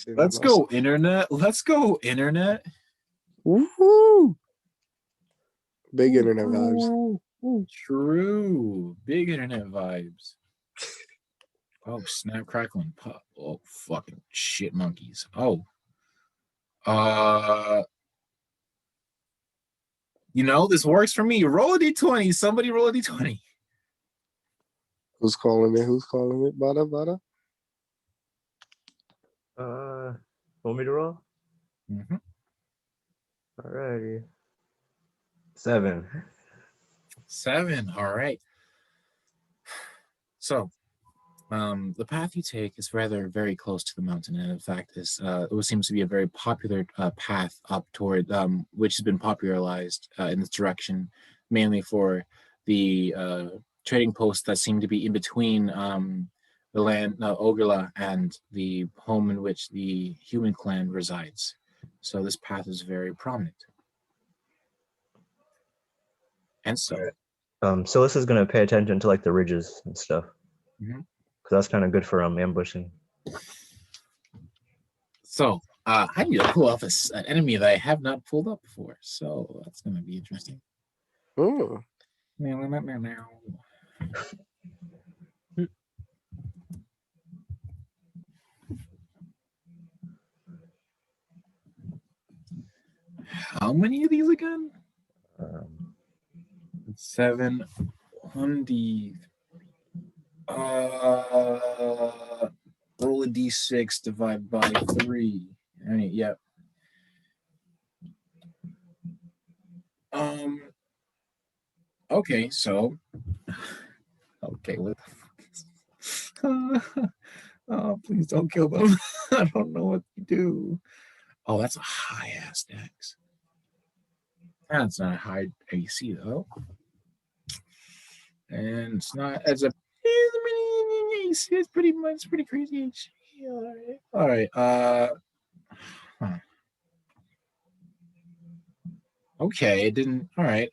Let's go, internet. Woohoo! Big internet vibes. True. Big internet vibes. Oh, snap, crackle, and pop. Oh, fucking shit monkeys. Oh. This works for me. Roll a d20. Somebody roll a d20. Who's calling it? Bada. Want me to roll? Mm-hmm. Alrighty. 7. 7. All right. So, the path you take is very close to the mountain, and in fact, it seems to be a very popular path up toward, which has been popularized in this direction, mainly for the trading posts that seem to be in between the land Ogla and the home in which the human clan resides. So this path is very prominent. And so, so this is gonna pay attention to like the ridges and stuff, because that's kind of good for ambushing. So I need to pull off an enemy that I have not pulled up before. So that's gonna be interesting. Oh. Now. How many of these again? 7 1d. Roll a d6, divide by 3. Yep. Okay, so. Okay, what the fuck is this? Oh, please don't kill them. I don't know what to do. Oh, that's a high ass dex. That's not a high AC though. And it's not as a it's pretty crazy AC. All right. Okay, it didn't. All right.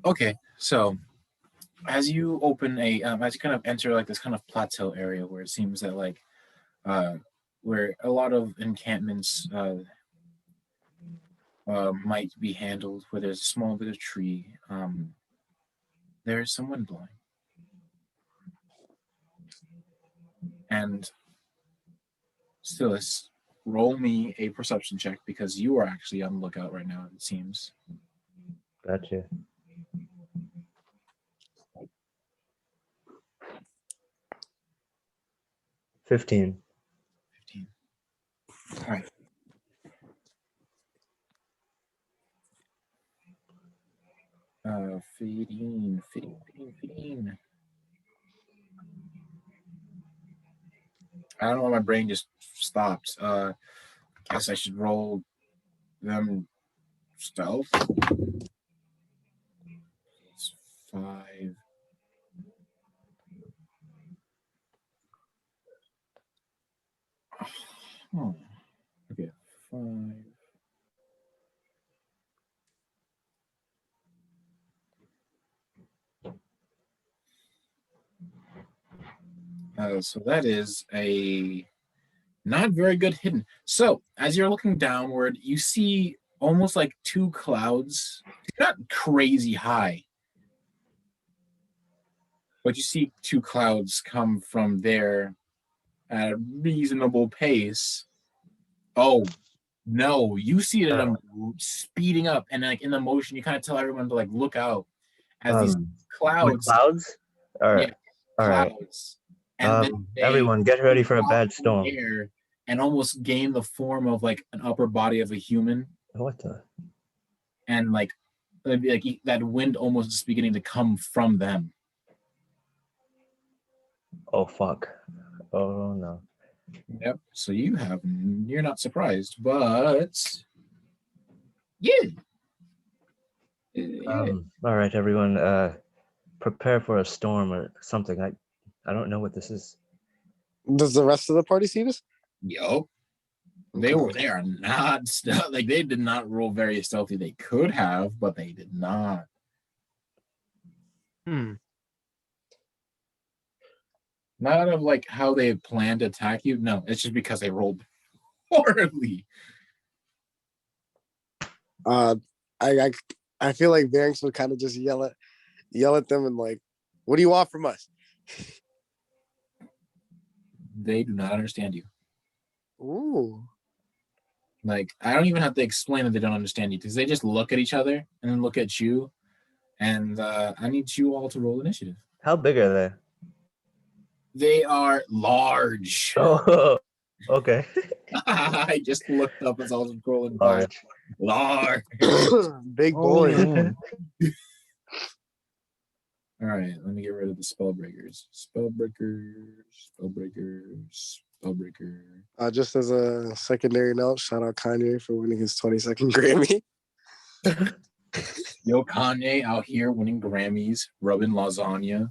Okay, so as you open as you kind of enter like this kind of plateau area where it seems that like where a lot of encampments might be handled, where there's a small bit of tree, there's some wind blowing. And Stillis, roll me a perception check because you are actually on the lookout right now, it seems. Gotcha. $15. All right. Feeding. I don't know why my brain just stopped. Guess I should roll them stealth. It's 5. Oh, okay, 5. So that is a not very good hidden. So as you're looking downward, you see almost like two clouds not crazy high. But you see two clouds come from there at a reasonable pace. Oh, no, you see them speeding up, and like in the motion, you kind of tell everyone to like look out as these Like clouds. clouds? All right. Yeah, All right. clouds. And then they Everyone, get ready for a bad pop in the storm. air and almost gain the form of like an upper body of a human, What the? and like that wind almost is beginning to come from them. Oh fuck. Oh no. Yep. So you're not surprised, but yeah. All right, everyone. Prepare for a storm or something. I don't know what this is. Does the rest of the party see this? Yo, they are not like they did not roll very stealthy. They could have, but they did not. Not out of like how they planned to attack you. No, it's just because they rolled horribly. I feel like Varynx would kind of just yell at them and like, what do you want from us? They do not understand you. Ooh. Like, I don't even have to explain that they don't understand you, because they just look at each other and then look at you. And I need you all to roll initiative. How big are they? They are large. Oh, okay. I just looked up as I was scrolling by. Large. Large. Big boy. man. All right, let me get rid of the Spellbreakers. Spellbreaker. Just as a secondary note, shout out Kanye for winning his 22nd Grammy. Yo, Kanye out here winning Grammys, rubbing lasagna.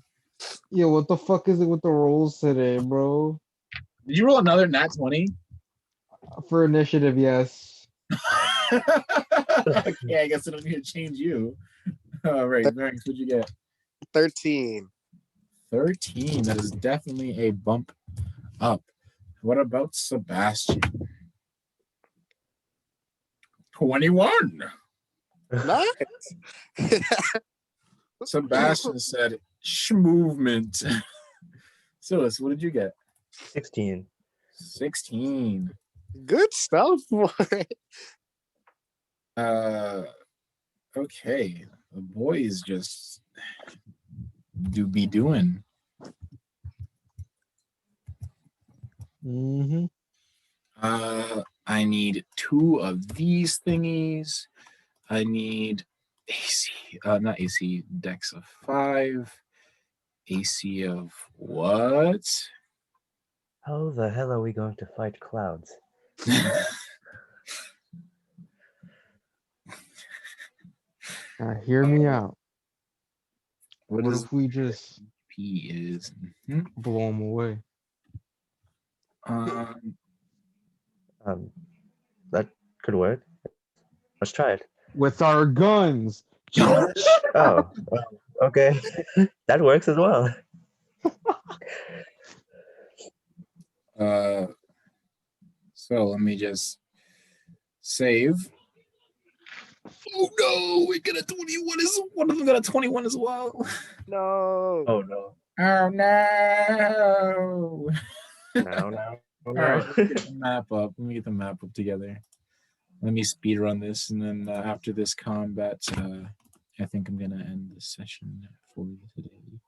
Yo, what the fuck is it with the rolls today, bro? Did you roll another nat 20? For initiative, yes. Okay, I guess I don't need to change you. All right, Varynx, what'd you get? 13. 13. That is definitely a bump up. What about Sebastian? 21. Nice. Sebastian said, movement. Silas, what did you get? 16. 16. Good stuff, boy. Okay. The boys just be doing. Mm-hmm. I need 2 of these thingies. I need AC, not AC, dex of 5. AC of what? How the hell are we going to fight clouds? Hear me out. What What is if we just P is? blow them away? That could work. Let's try it. With our guns. Oh, well, okay. That works as well. So let me just save. Oh no, we got a 21. One of them got a 21 as well. No. Oh no. Oh no. No. All right, let's get the map up. Let me get the map up together. Let me speed run this, and then after this combat, I think I'm gonna end the session for today.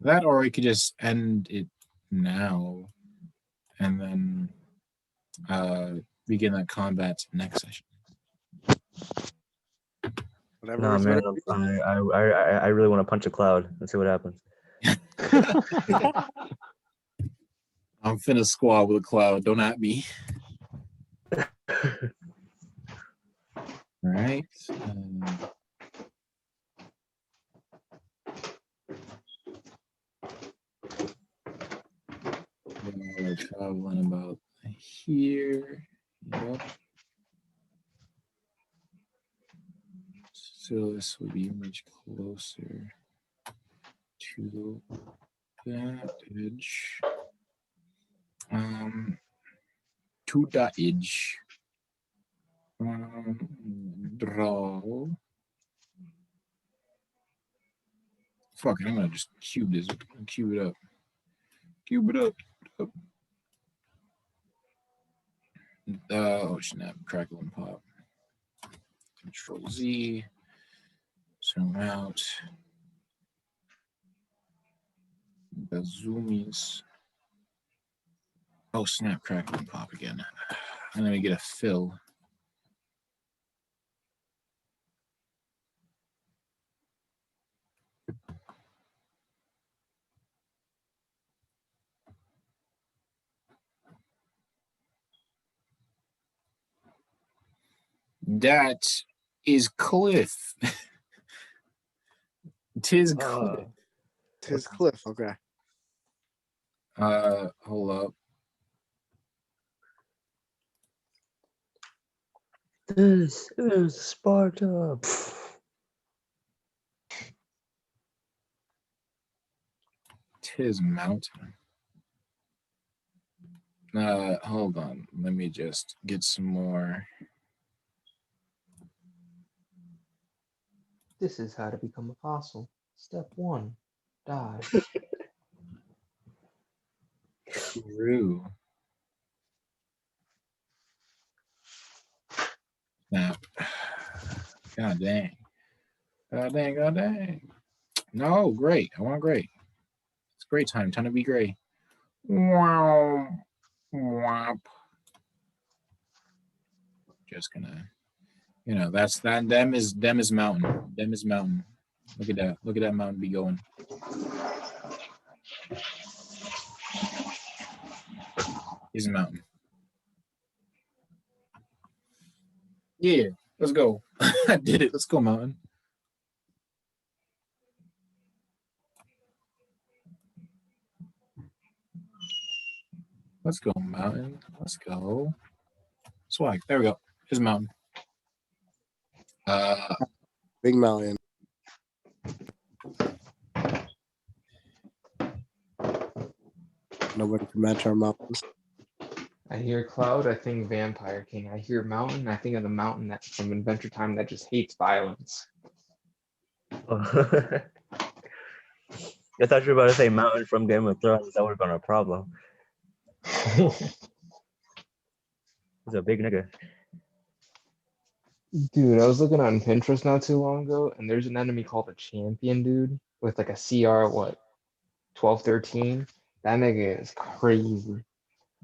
That, or we could just end it now, and then begin that combat next session. Whatever No, is man, better. I really want to punch a cloud and see what happens. I'm finna squad with a cloud. Don't at me. All right. We're traveling about here. Yep. So this would be much closer to that edge. To the edge. Draw. Fuck it, I'm gonna just cube this. Cube it up. Cube it up. Oh snap! Crackle and pop. Control Z. Zoom out. The zoomies. Oh snap! Crackle and pop again. And then we get a fill. That is Cliff. Tis Cliff. Tis Cliff. Okay. Hold up. This is Sparta. Tis Mountain. Hold on. Let me just get some more. This is how to become a fossil. Step 1, die. True. Now, god dang. God dang, god dang. No, great. I want great. It's great time. Time to be gray. Wow. Womp. Just gonna, that's that. Them is mountain. Them is mountain. Look at that. Look at that mountain be going. Is a mountain. Yeah, let's go. I did it. Let's go, mountain. Let's go, mountain. Let's go. Swag. There we go. Here's mountain. Big mountain. Nobody can match our mountains. I hear cloud, I think Vampire King. I hear mountain, I think of the mountain that from Adventure Time that just hates violence. I thought you were about to say mountain from Game of Thrones. That would have been a problem. He's a big nigga. Dude, I was looking on Pinterest not too long ago, and there's an enemy called a champion, dude, with like a CR, 12, 13. That nigga is crazy.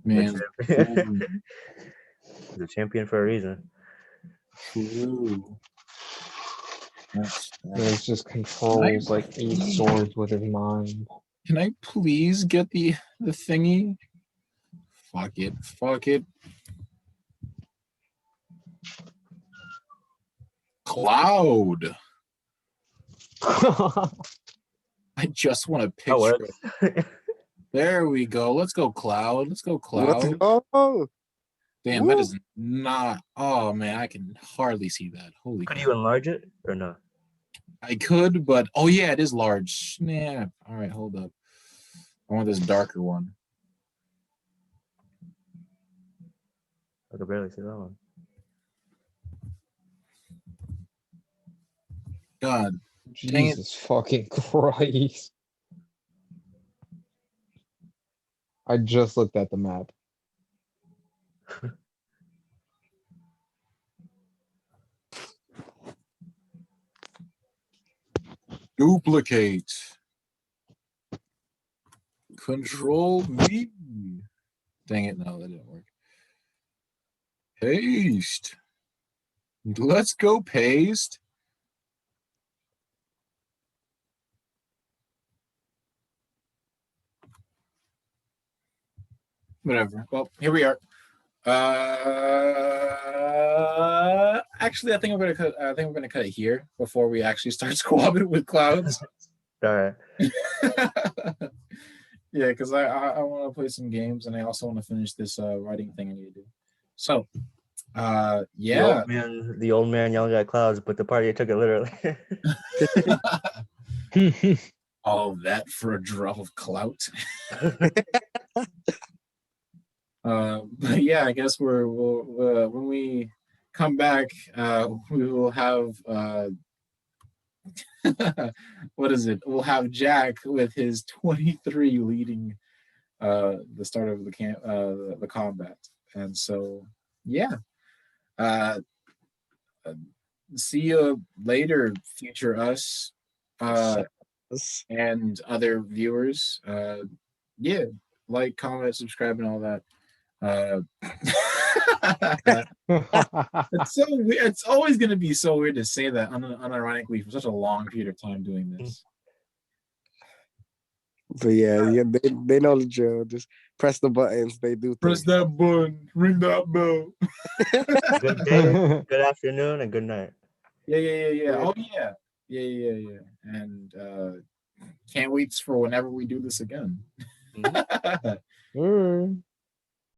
Man. He's a champion for a reason. True. He just controls like 8 swords with his mind. Can I please get the thingy? Fuck it. Fuck it. Cloud. I just want a picture. There we go. Let's go, Cloud. Let's go, Cloud. Let's go. Damn, that is not. Oh man, I can hardly see that. Holy. Could you enlarge it or no? I could, but oh yeah, it is large. Snap. All right, hold up. I want this darker one. I could barely see that one. God. Jesus fucking Christ. I just looked at the map. Duplicate. Control V. Dang it, no, that didn't work. Paste. Let's go, paste. Whatever. Well, here we are. Actually, I think I'm gonna cut. I think we're gonna cut it here before we actually start squabbling with clouds. All right. Yeah, because I want to play some games and I also want to finish this writing thing I need to do. So, yeah. The old man yelling at clouds, but the party took it literally. All that for a drop of clout. But yeah, I guess we'll when we come back, we will have what is it? We'll have Jack with his 23 leading the start of the combat. And so yeah. See you later, future us. And other viewers. Yeah, like, comment, subscribe, and all that. It's always going to be so weird to say that unironically for such a long period of time doing this. But yeah, they know the drill. Just press the buttons. They do Press things. that button, ring that bell. Good day, good afternoon, and good night. Yeah. Oh yeah. And can't wait for whenever we do this again. Mhm.